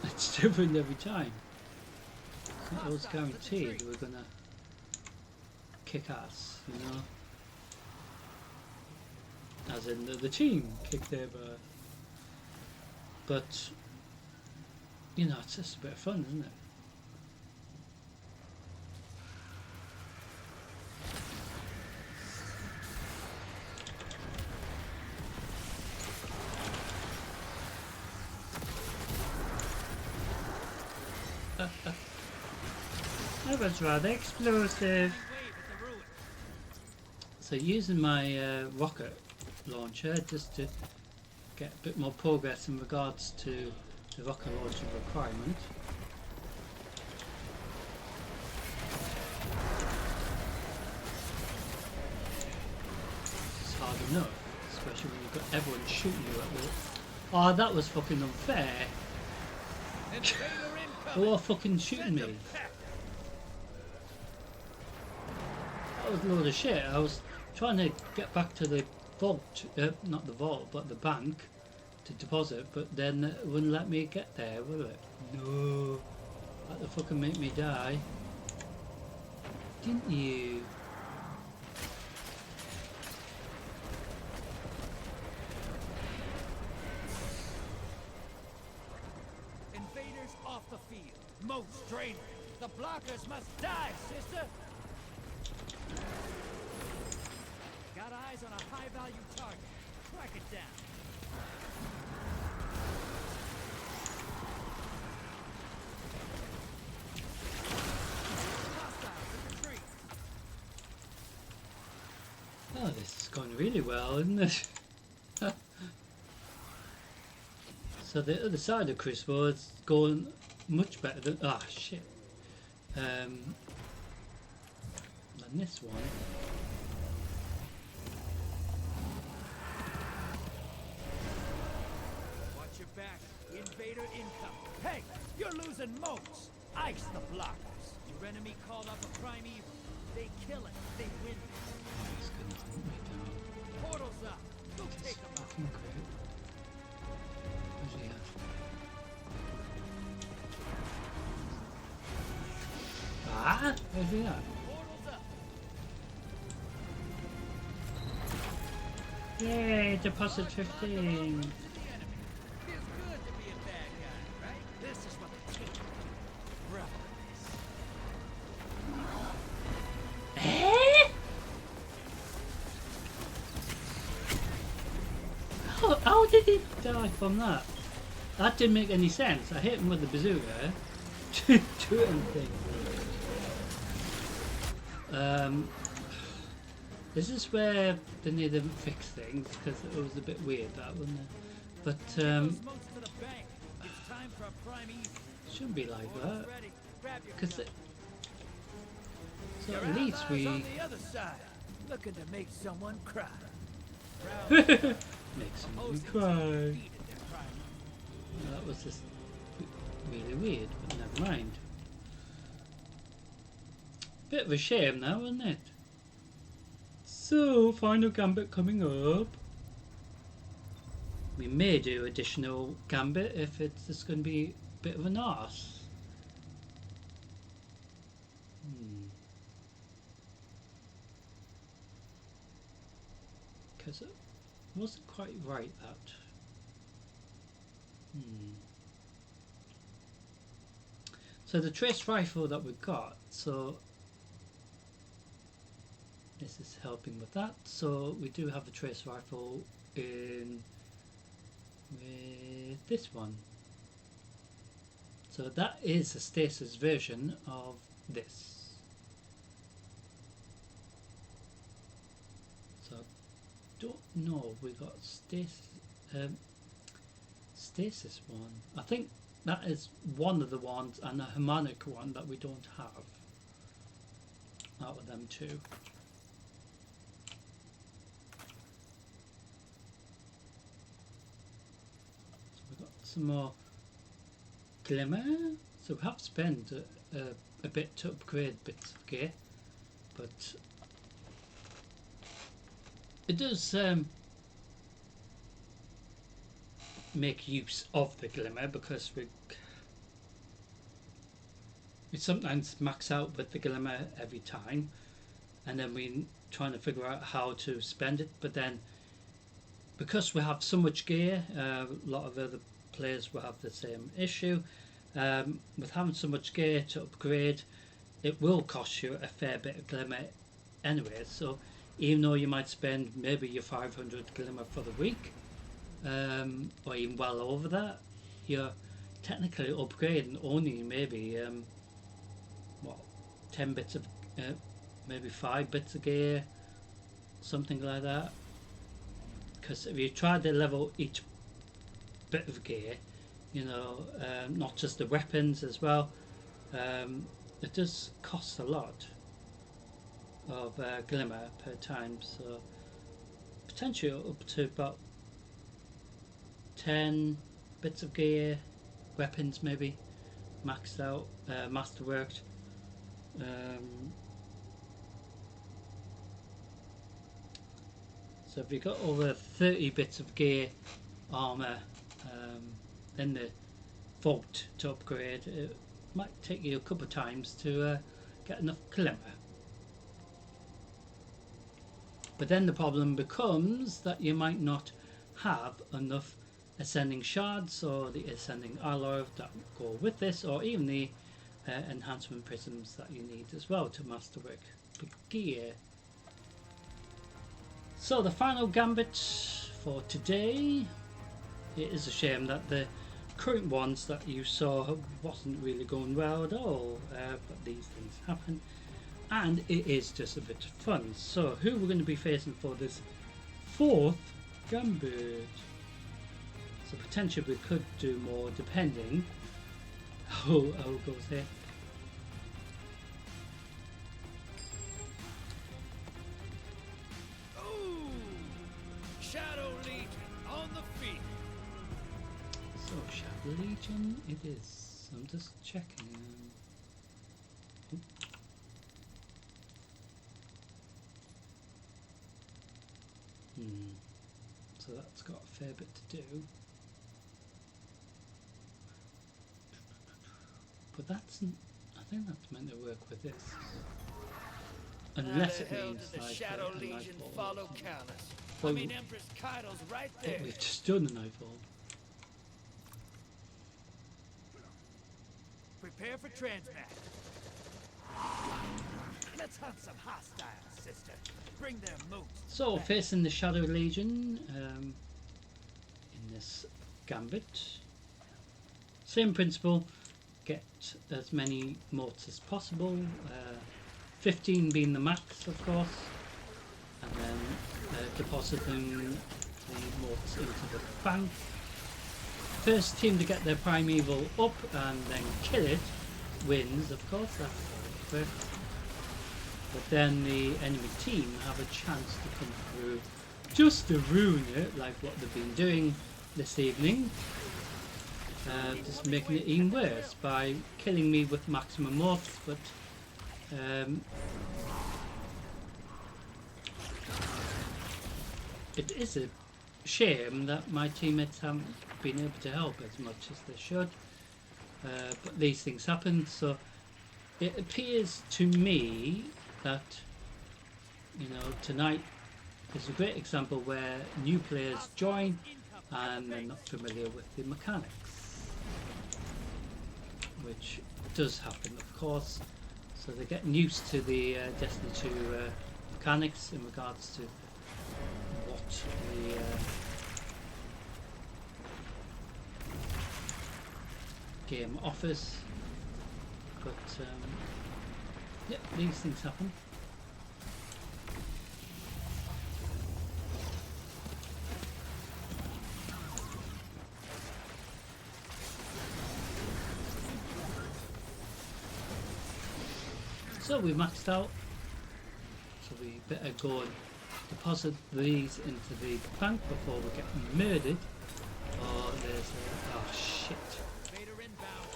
it's different every time. It's not always guaranteed we're gonna kick ass, you know, as in the team kick their butt. But you know, it's just a bit of fun, isn't it? That was rather explosive. So using my rocket launcher just to get a bit more progress in regards to the rocket launcher requirement. It's hard enough, especially when you've got everyone shooting you at will. Oh, that was fucking unfair. They were fucking shooting me. That was a load of shit. I was trying to get back to the vault, not the vault, but the bank to deposit, but then it wouldn't let me get there, will it? No. That would fucking make me die. Didn't you? moats draining. The blockers must die, sister! Got eyes on a high-value target. Track it down. Hostiles in the tree. Oh, this is going really well, isn't it? So the other side of Crucible is going much better than shit. Than this one. Watch your back. Invader incoming. Hey, you're losing moats. Ice the blockers. Your enemy called up a prime evil. They kill it. They win. It's gonna hunt me down. Portals up. Go take them out. Fucking great. Where's he at? Where's he at? Portals up. Yay, deposit 15. To the enemy. Feels good to be a bad guy, right? This is what they take. Eh? How did he die from that? That didn't make any sense. I hit him with the bazooka. Shooting thing. This is where they need to fix things because it was a bit weird that, wasn't it? But Those moats to the bank. It's time for a prime evil. shouldn't be like Portals that. ready. Grab your Because so Your at least allies we on the other side, looking to make someone cry. make somebody Opposing cry. team defeated their prime evil. That was just really weird, but never mind. Bit of a shame now, isn't it? So, final gambit coming up. We may do additional gambit if it's just going to be a bit of an arse. Because it wasn't quite right, that. So the trace rifle that we got, so this is helping with that. So we do have a trace rifle in with this one. So that is a stasis version of this. So I don't know, we got stasis one. I think that is one of the ones, and a harmonic one that we don't have out of them two. So we've got some more glimmer. So we have spent a bit to upgrade bits of gear, but it does make use of the glimmer, because we sometimes max out with the glimmer every time, and then we trying to figure out how to spend it. But then because we have so much gear, a lot of other players will have the same issue with having so much gear to upgrade. It will cost you a fair bit of glimmer anyway, so even though you might spend maybe your 500 glimmer for the week, or even well over that, you're technically upgrading only maybe 10 bits of maybe 5 bits of gear, something like that. Because if you try to level each bit of gear, you know, not just the weapons as well, it does cost a lot of glimmer per time, so potentially up to about 10 bits of gear, weapons maybe maxed out, masterworked. So if you've got over 30 bits of gear, armour, then the vault to upgrade, it might take you a couple of times to get enough glimmer. But then the problem becomes that you might not have enough ascending shards or the ascending alloy that go with this, or even the enhancement prisms that you need as well to masterwork the gear. So the final gambit for today. It is a shame that the current ones that you saw wasn't really going well at all, but these things happen, and it is just a bit of fun. So who we're going to be facing for this fourth gambit? So potentially we could do more depending how it goes here. Ooh! Shadow Legion on the field. So Shadow Legion it is. I'm just checking. Oop. So that's got a fair bit to do. But that's, I think that's meant to work with this. Unless it means the like Shadow a Legion nightfall or follow something. Callus? Well, I mean, Empress Kaido's right there. But we've just done a nightfall. Prepare for transmat. Let's hunt some hostiles, sister. Bring their moats. So facing the Shadow Legion in this gambit. Same principle. Get as many moats as possible. 15 being the max, of course, and then depositing the moats into the bank. First team to get their primeval up and then kill it wins, of course, that's correct. But then the enemy team have a chance to come through just to ruin it, like what they've been doing this evening. Just making it even worse by killing me with maximum moats, but it is a shame that my teammates haven't been able to help as much as they should, but these things happen. So it appears to me that, you know, tonight is a great example where new players join and they're not familiar with the mechanics, which does happen, of course. So they're getting used to the Destiny 2 mechanics in regards to what the game offers. But yeah, these things happen. So we maxed out, so we better go and deposit these into the bank before we get murdered. Oh, there's a... oh shit. Vader inbound.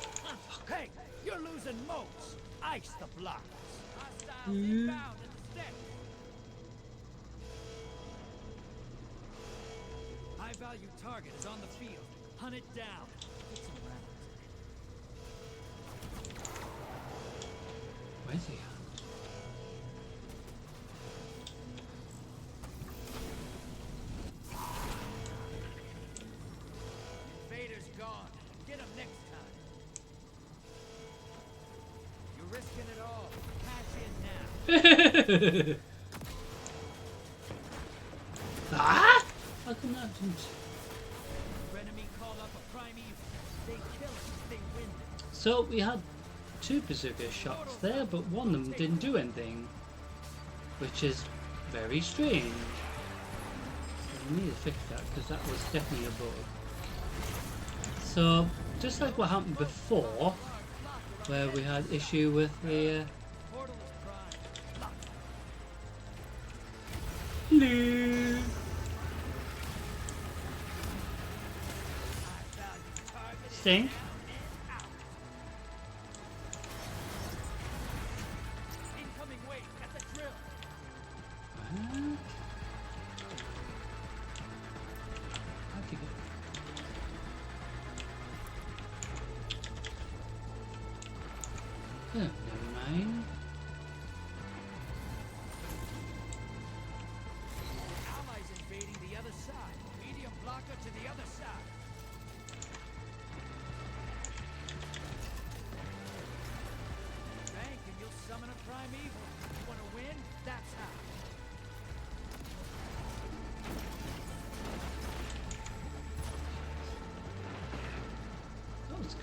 Hey, you're losing moats. Ice the blockers. Hostiles inbound in the steps. High value target is on the field. Hunt it down. Get some rounds. Where's he at? Vader's gone. Get him next time. You're risking it all. Cash in now. Ah! How come that didn't... Enemy call up a primeval. They kill it. They win it. So we had 2 Berserker shots there, but one of them didn't do anything, which is very strange. So we need to fix that, because that was definitely a bug. So just like what happened before, where we had issue with the Portal is primed. Hello. Stink. Incoming wave at the drill. What? How'd you get... Oh, never mind. Allies invading the other side. Medium blocker to the other side.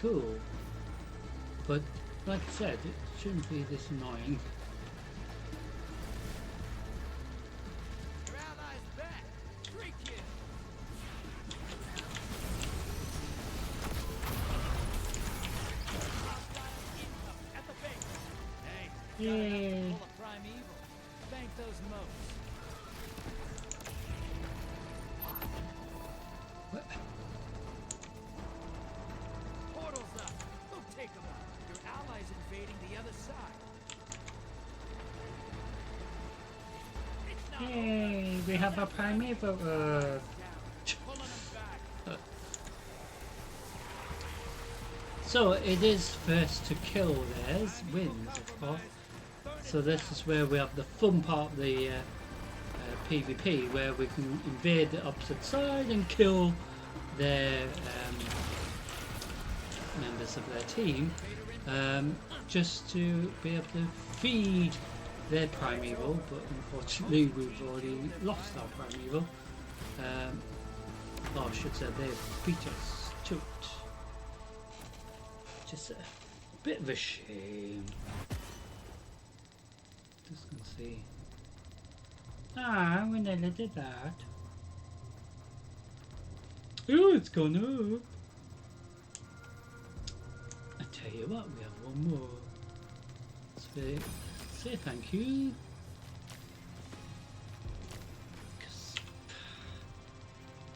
cool. But like I said, it shouldn't be this annoying. Your allies back. 3 kills. At the base. Hey, got enough Yay. full of primeval. Thank those moats. Portals up. Go take them out. Your allies invading the other side. It's not Yay, we have a primeval. down. Pulling them back. So it is first to kill theirs wins, of course. So this is where we have the fun part of the PvP, where we can invade the opposite side and kill their members of their team, just to be able to feed their primeval. But unfortunately, we've already lost our primeval. Or I should say, they've beat us to it. Just a bit of a shame. Just gonna see. Ah, we nearly did that. Oh, it's gone up. I tell you what, we have one more. Say thank you. 'Cause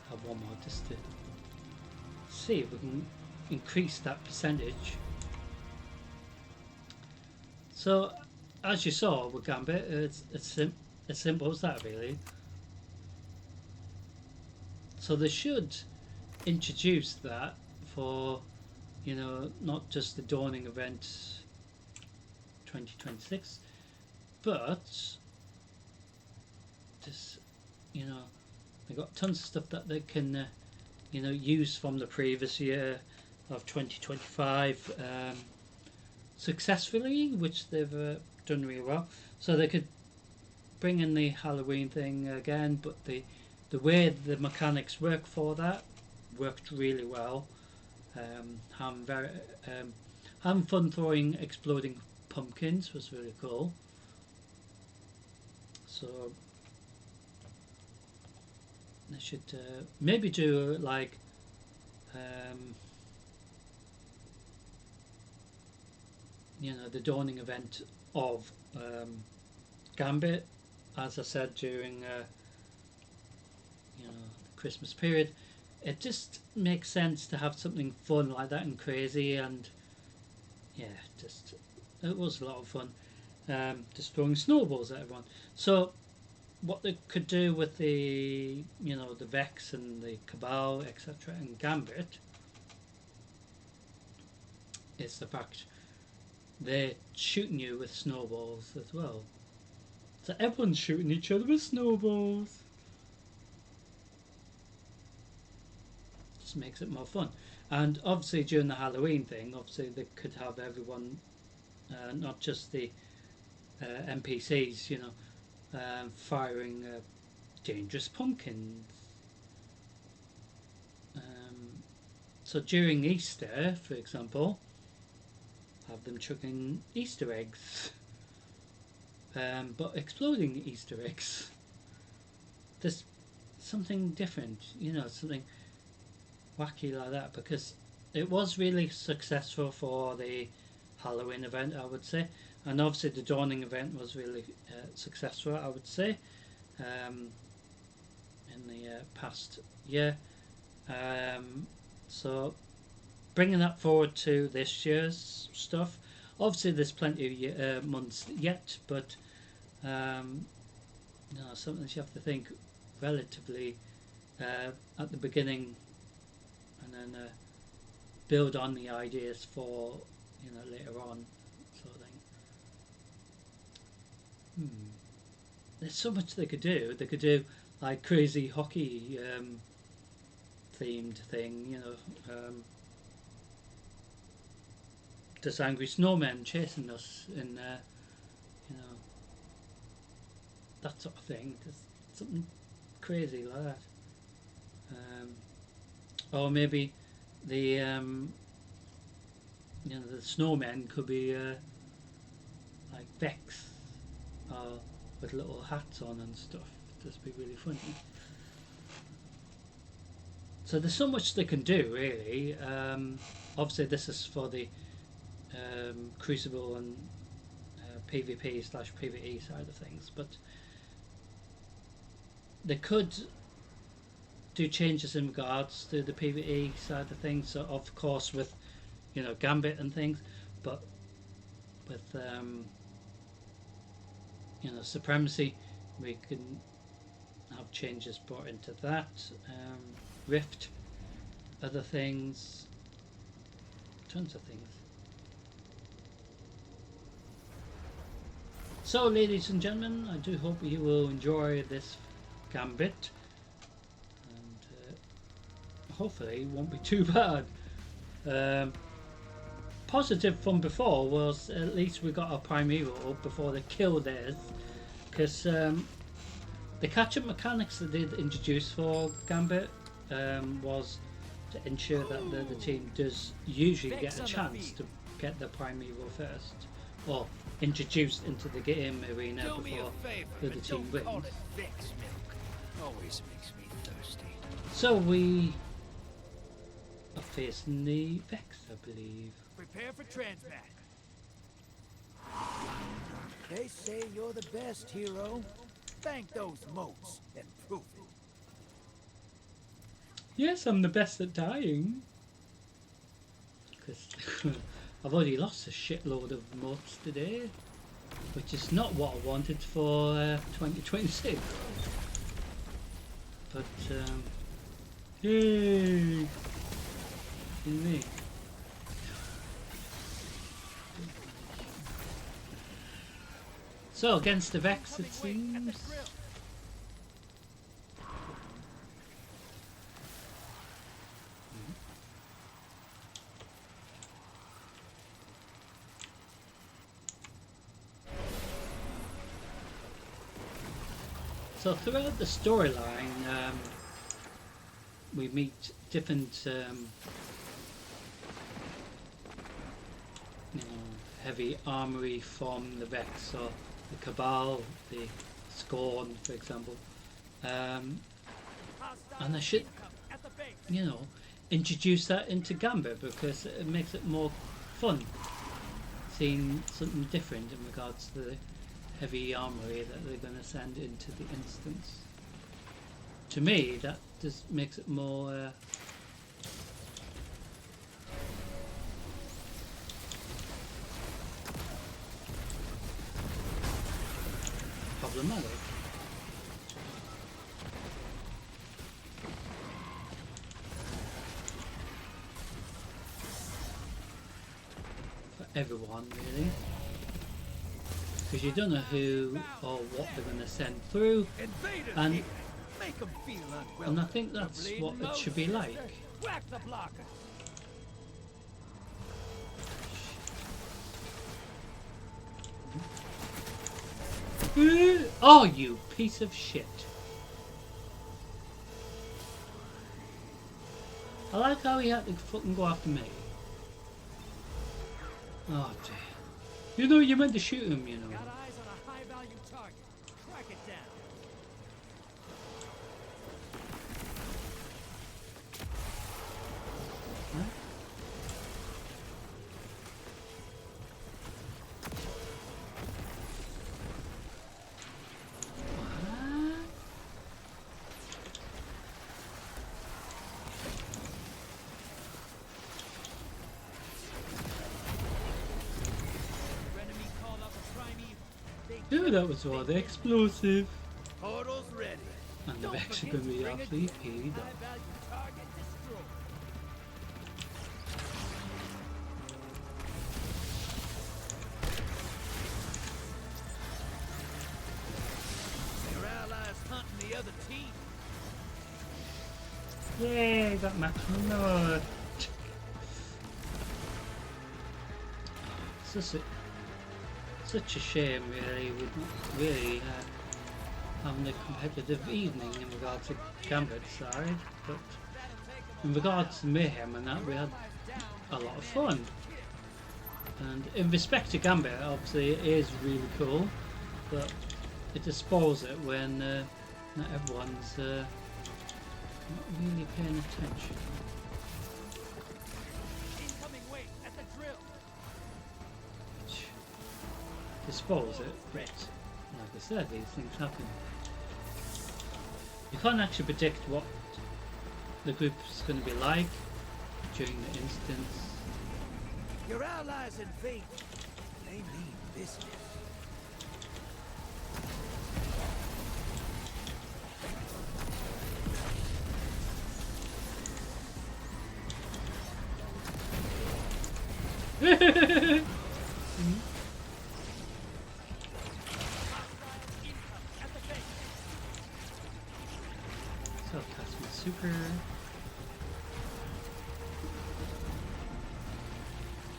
I have one more just to see if we can increase that percentage. So, as you saw with Gambit, it's as simple as that, really. So they should introduce that for, you know, not just the Dawning event 2026, but just, you know, they've got tons of stuff that they can, you know, use from the previous year of 2025 successfully, which they've done really well. So they could bring in the Halloween thing again, but the way the mechanics work for that worked really well. Having fun throwing exploding pumpkins was really cool. So they should maybe do like you know, the Dawning event of Gambit, as I said, during you know, the Christmas period. It just makes sense to have something fun like that and crazy, and yeah, just it was a lot of fun. Just throwing snowballs at everyone. So what they could do with the, you know, the Vex and the Cabal, etc., and Gambit is the fact they're shooting you with snowballs as well. So everyone's shooting each other with snowballs. Just makes it more fun. And obviously during the Halloween thing, obviously they could have everyone, not just the NPCs, you know, firing dangerous pumpkins. So during Easter, for example, have them chucking Easter eggs, but exploding Easter eggs. Just something different, you know, something wacky like that, because it was really successful for the Halloween event, I would say, and obviously the Dawning event was really successful, I would say, in the past year. So bringing that forward to this year's stuff, obviously there's plenty of months yet, but you know, something that you have to think relatively at the beginning, and then build on the ideas for, you know, later on, sort of thing. There's so much they could do. They could do like crazy hockey themed thing, you know. Just angry snowmen chasing us in, you know, that sort of thing. Just something crazy like that. Or maybe the you know, the snowmen could be like Vex, with little hats on and stuff. Just be really funny. So there's so much they can do, really. Obviously, this is for the Crucible and PvP/PvE side of things, but they could do changes in regards to the PvE side of things. So, of course, with Gambit and things, but with Supremacy, we can have changes brought into that. Rift, other things, tons of things. So, ladies and gentlemen, I do hope you will enjoy this Gambit, and hopefully it won't be too bad. Positive from before was at least we got our Primeval up before they killed theirs, because the catch-up mechanics that they introduced for Gambit was to ensure that the team does usually get a chance to get the Primeval first, or introduced into the game arena before the other team wins. Always makes me thirsty. So we are facing the Vex, I believe. Prepare for transmat. They say you're the best, hero. Thank those moats and prove it. Yes, I'm the best at dying. Because I've already lost a shitload of mods today, which is not what I wanted for 2026. But, yay! In me. So, against the Vex, it seems. So throughout the storyline, we meet different, heavy armory from the Vex, so the Cabal, the Scorn, for example, and I should, introduce that into Gambit because it makes it more fun, seeing something different in regards to the heavy armory that they're going to send into the instance. To me, that just makes it more problematic. For everyone, really. Because you don't know who or what they're going to send through, and I think that's what it should be like. Oh, you piece of shit! I like how he had to fucking go after me. Oh dear. You know, you meant to shoot him, you know. Got eyes on a high-value target. Track it down. Huh? What? Yeah, that was rather explosive. Portals ready. And the Vex are going to be absolutely paid off. High-value target destroyed. Your allies hunting the other team. Yay, got maximum node. Such a shame, really. We're not really having a competitive evening in regards to Gambit side, but in regards to Mayhem and that, we had a lot of fun. And in respect to Gambit, obviously it is really cool, but it just spoils it when not everyone's not really paying attention. Incoming weight at the drill. Which just spoils it, but like I said, these things happen. You can't actually predict what the group's going to be like during the instance. Your allies in faith, they mean business. So cast my super.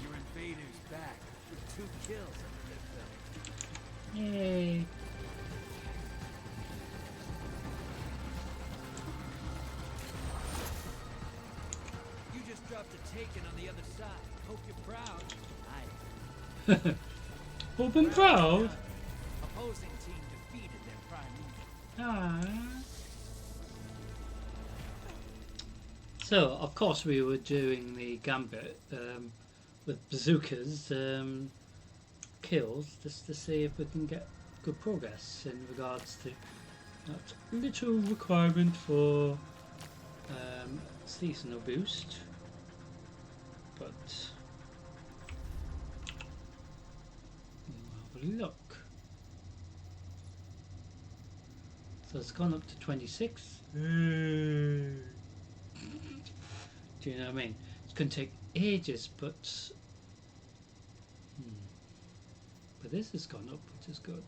Your invaders back with 2 kills under their belt. Yay! You just dropped a taken on the other side. Hope you're proud. Hope and proud. Opposing team defeated their prime leader. Ah. So, of course, we were doing the Gambit with bazookas kills just to see if we can get good progress in regards to that little requirement for seasonal boost. But we'll have a look. So it's gone up to 26. Do you know what I mean? It's going to take ages, but this has gone up, which is good.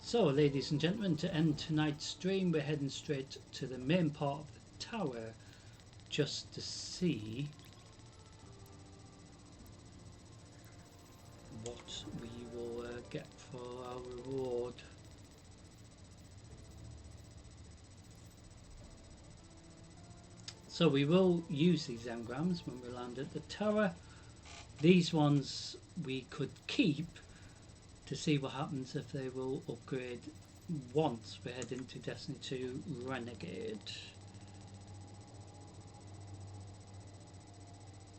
So, ladies and gentlemen, to end tonight's stream, we're heading straight to the main part of the tower just to see what we will get for our reward. So we will use these engrams when we land at the tower. These ones we could keep to see what happens if they will upgrade once we head into Destiny 2 Renegade.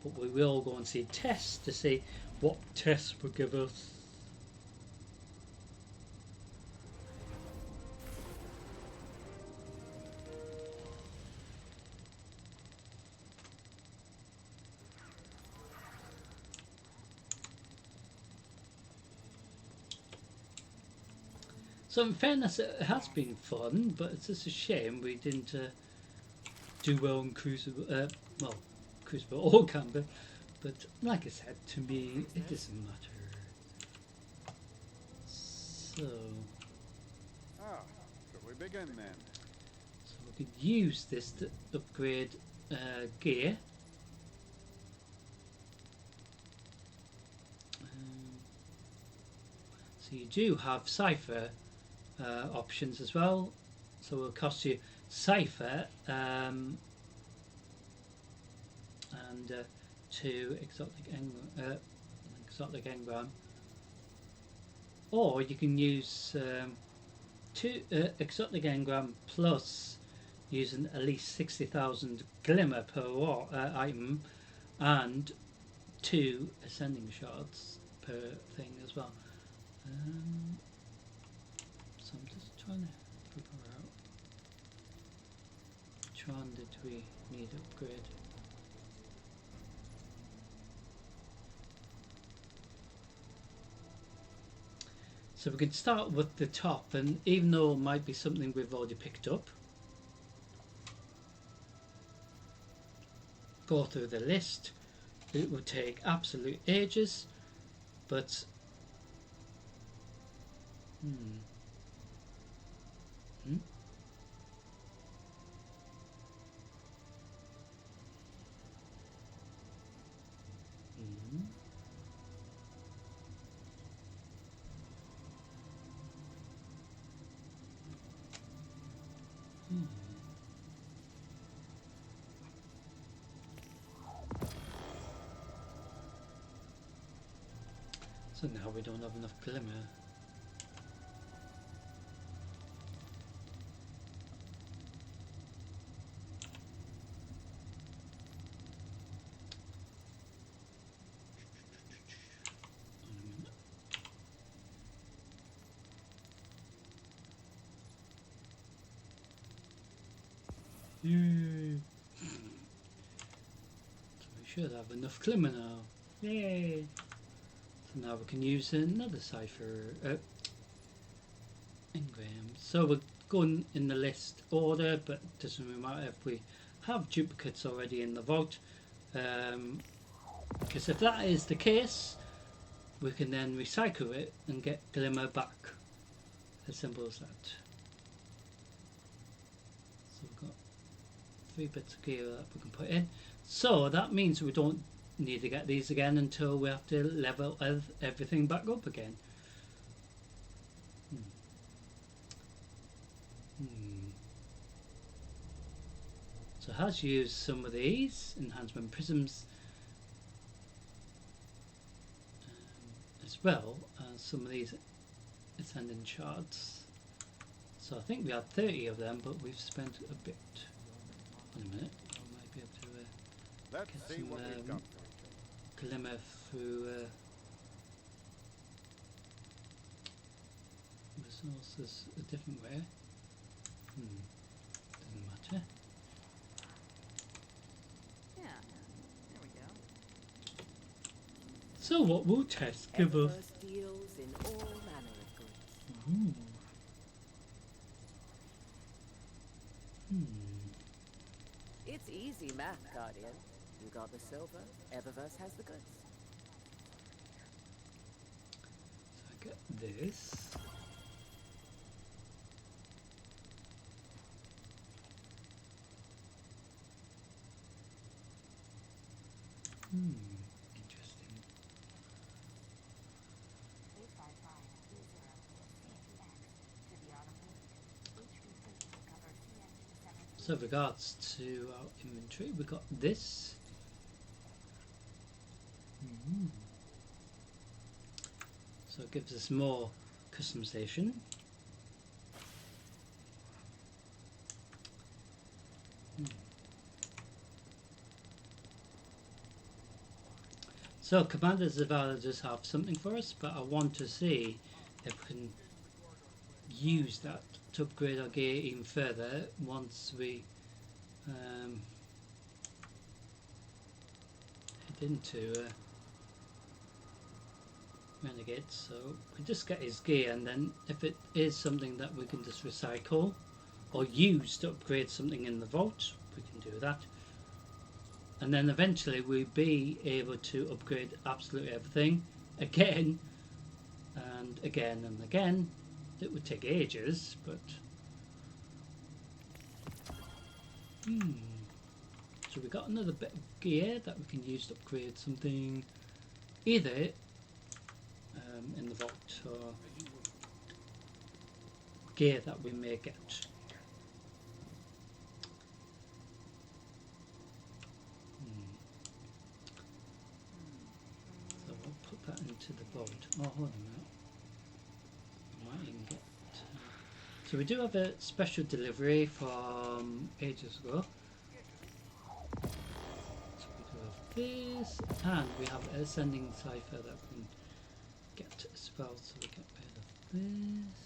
But we will go and see tests to see what tests will give us. So in fairness, it has been fun, but it's just a shame we didn't do well in Crucible, well, Crucible or Gambit. But like I said, to me, it doesn't matter. So, Shall we begin then? so we could use this to upgrade gear. So you do have Cypher options as well. So it will cost you Cypher and 2 exotic engram, or you can use 2 exotic engram plus using at least 60,000 glimmer per item and 2 ascending shards per thing as well. So I'm just trying to figure out which one did we need to upgrade. So we can start with the top, and even though it might be something we've already picked up, go through the list. It would take absolute ages, but So now we don't have enough glimmer. Yay! So we should have enough glimmer now. Yay! So now we can use another cipher engram. So we're going in the list order, but it doesn't really matter if we have duplicates already in the vault. Because if that is the case, we can then recycle it and get glimmer back. As simple as that. So we've got 3 bits of gear that we can put in. So that means we don't need to get these again until we have to level everything back up again. So it has used some of these enhancement prisms as well as some of these ascending shards. So I think we had 30 of them, but we've spent a bit. Wait a minute, I might be able to Let's get see some what we've got. glimmer through resources a different way. Doesn't matter. Yeah, there we go. So what will test give us? Eververse deals in all manner of goods. Ooh. It's easy math, Guardian. You got the silver, Eververse has the goods. So I get this. Interesting. So with regards to our inventory, we got this. So it gives us more customization. So Commanders of Valor does have something for us, but I want to see if we can use that to upgrade our gear even further once we head into Renegade. So we just get his gear, and then if it is something that we can just recycle or use to upgrade something in the vault, we can do that. And then eventually we'll be able to upgrade absolutely everything again and again and again. It would take ages, but so we got another bit of gear that we can use to upgrade something, either in the vault or gear that we may get. So we'll put that into the vault. Oh, hold on a minute. Might even get. So we do have a special delivery from ages ago. So we do have this, and we have a sending cipher that we can get as well. So we get rid of this.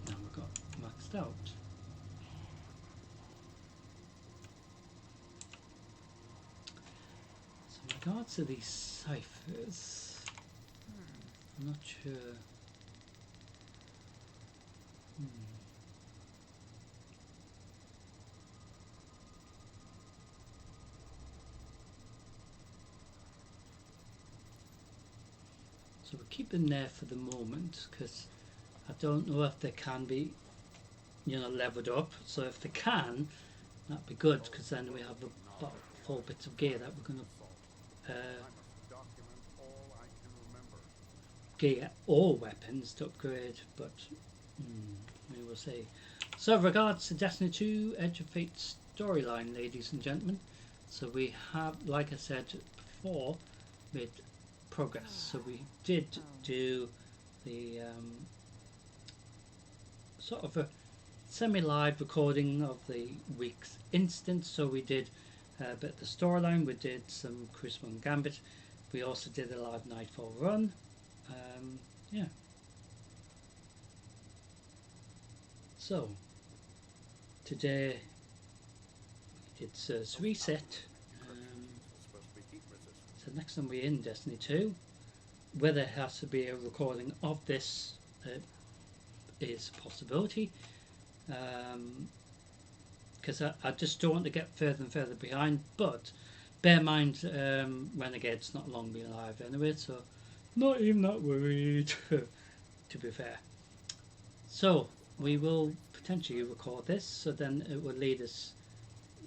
Now we've got maxed out. In regards to these ciphers, I'm not sure. So we'll keep them there for the moment because I don't know if they can be, leveled up. So if they can, that'd be good because then we have about 4 bits of gear that we're going to Document all I can remember. gear or weapons to upgrade, but we will see. So, regards to Destiny 2 Edge of Fate storyline, ladies and gentlemen, so we have, like I said before, made progress. So we did do the sort of a semi-live recording of the week's instance. So we did a bit of the storyline, we did some Crucible and Gambit, we also did a live Nightfall run. Yeah. So today we did Sur's Reset. So next time we're in Destiny 2, whether it has to be a recording of this is a possibility, because I just don't want to get further and further behind. But bear in mind, Renegade's not long been live anyway, so not even that worried. To be fair, so we will potentially record this, so then it will lead us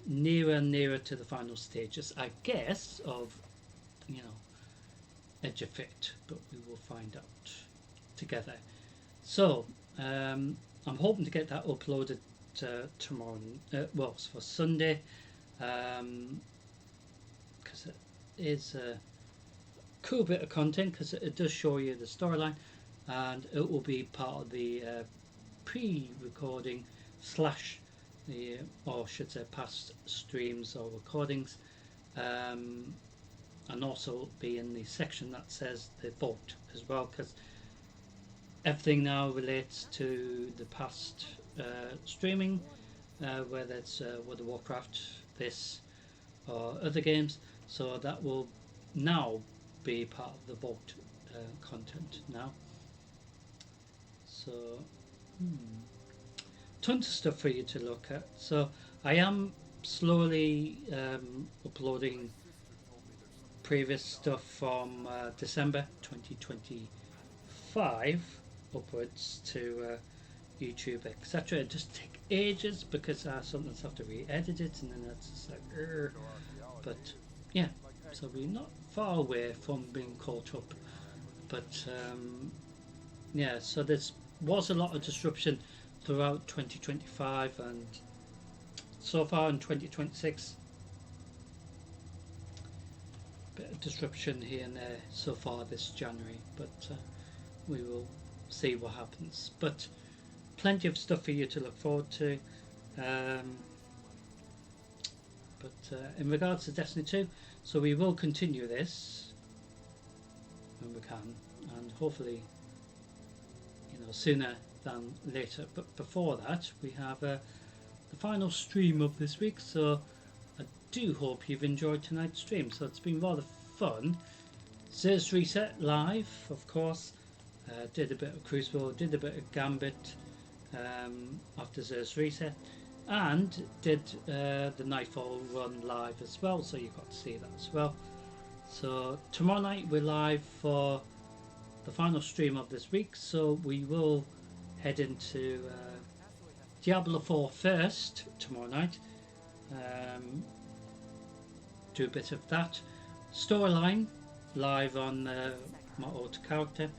nearer and nearer to the final stages, I guess, of, you know, Edge of Fate, but we will find out together. So I'm hoping to get that uploaded tomorrow, well, for Sunday, because it is a cool bit of content, because it does show you the storyline, and it will be part of the pre-recording slash the, or I should say, past streams or recordings, and also be in the section that says the vote as well, because everything now relates to the past streaming, whether it's World of Warcraft, this, or other games. So that will now be part of the vote content now. So tons of stuff for you to look at. So I am slowly uploading previous stuff from December 2025 upwards to YouTube, etc. It just takes ages because I sometimes have to re-edit it, and then it's just like, but yeah, so we're not far away from being caught up. But yeah, so there's was a lot of disruption throughout 2025, and so far in 2026, bit of disruption here and there so far this January, but we will see what happens. But plenty of stuff for you to look forward to. But in regards to Destiny 2, so we will continue this when we can, and hopefully, you know, sooner than later. But before that, we have the final stream of this week, so I do hope you've enjoyed tonight's stream. So it's been rather fun. Sur's Reset live, of course. Did a bit of Crucible, did a bit of Gambit after Sur's Reset, and did the Nightfall run live as well, so you got to see that as well. So tomorrow night we're live for the final stream of this week, so we will head into Diablo 4 first tomorrow night. Do a bit of that storyline live on my auto character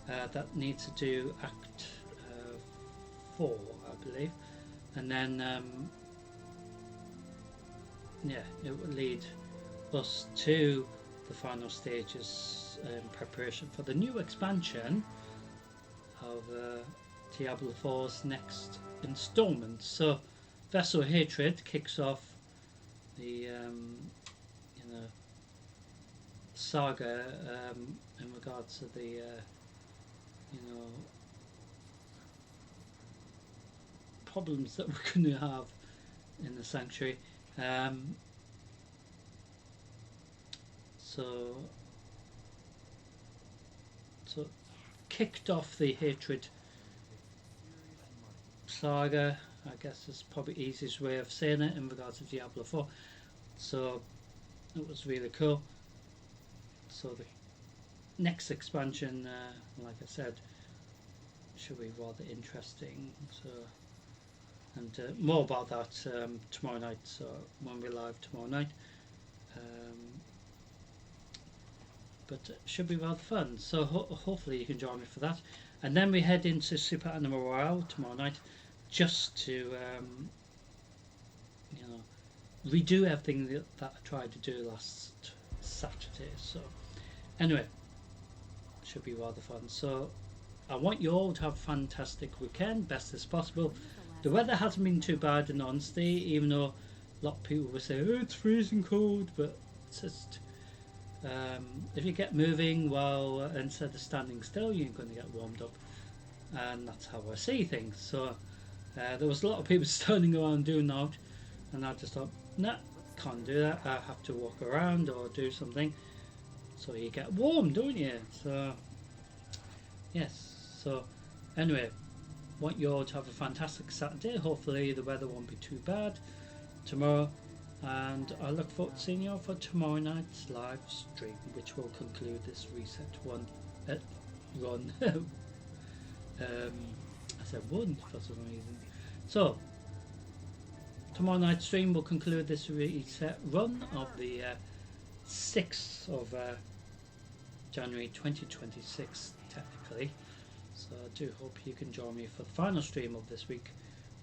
that needs to do Act 4, I believe, and then yeah, it will lead us to the final stages in preparation for the new expansion of Diablo 4's next installment. So Vessel Hatred kicks off the you know, saga in regards to the you know, problems that we're going to have in the sanctuary. So kicked off the Hatred saga, I guess is probably the easiest way of saying it in regards to Diablo 4. So it was really cool. So the next expansion, like I said, should be rather interesting. So, and more about that tomorrow night. So when we're live tomorrow night, but it should be rather fun. So hopefully you can join me for that. And then we head into Super Animal Royale tomorrow night, just to you know, redo everything that I tried to do last Saturday. So anyway, should be rather fun. So I want you all to have a fantastic weekend, best as possible. The weather hasn't been too bad in honesty, even though a lot of people will say, oh, it's freezing cold, but it's just if you get moving while instead of standing still, you're going to get warmed up, and that's how I see things. So there was a lot of people standing around doing that, and I just thought, nah, can't do that. I have to walk around or do something. So you get warm, don't you? So yes. So anyway, want you all to have a fantastic Saturday. Hopefully the weather won't be too bad tomorrow, and I look forward to seeing you all for tomorrow night's live stream, which will conclude this reset run. I said one for some reason. So tomorrow night's stream will conclude this reset run of the 6th of January 2026 technically. So I do hope you can join me for the final stream of this week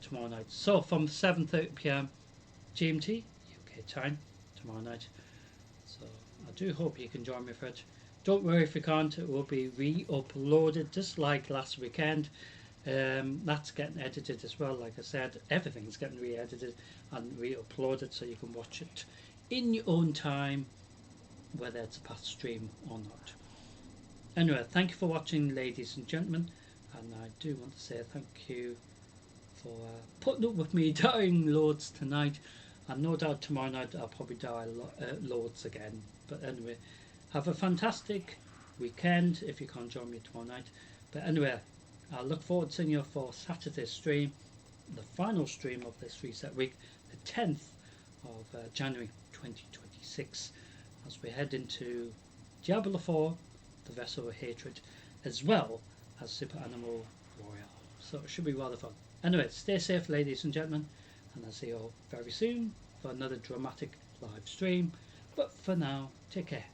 tomorrow night. So from 7:30 p.m. GMT UK time tomorrow night. So I do hope you can join me for it. Don't worry if you can't, it will be re-uploaded just like last weekend. That's getting edited as well. Like I said, everything's getting re-edited and re-uploaded, so you can watch it in your own time, whether it's a past stream or not. Anyway, thank you for watching, ladies and gentlemen, and I do want to say thank you for putting up with me dying loads tonight, and no doubt tomorrow night I'll probably die loads again. But anyway, have a fantastic weekend if you can't join me tomorrow night. But anyway, I look forward to seeing you for Saturday's stream, the final stream of this reset week, the 10th of January 2026, as we head into Diablo 4, the Vessel of Hatred, as well as Super Animal Royale. So it should be rather fun. Anyway, stay safe, ladies and gentlemen, and I'll see you all very soon for another dramatic live stream. But for now, take care.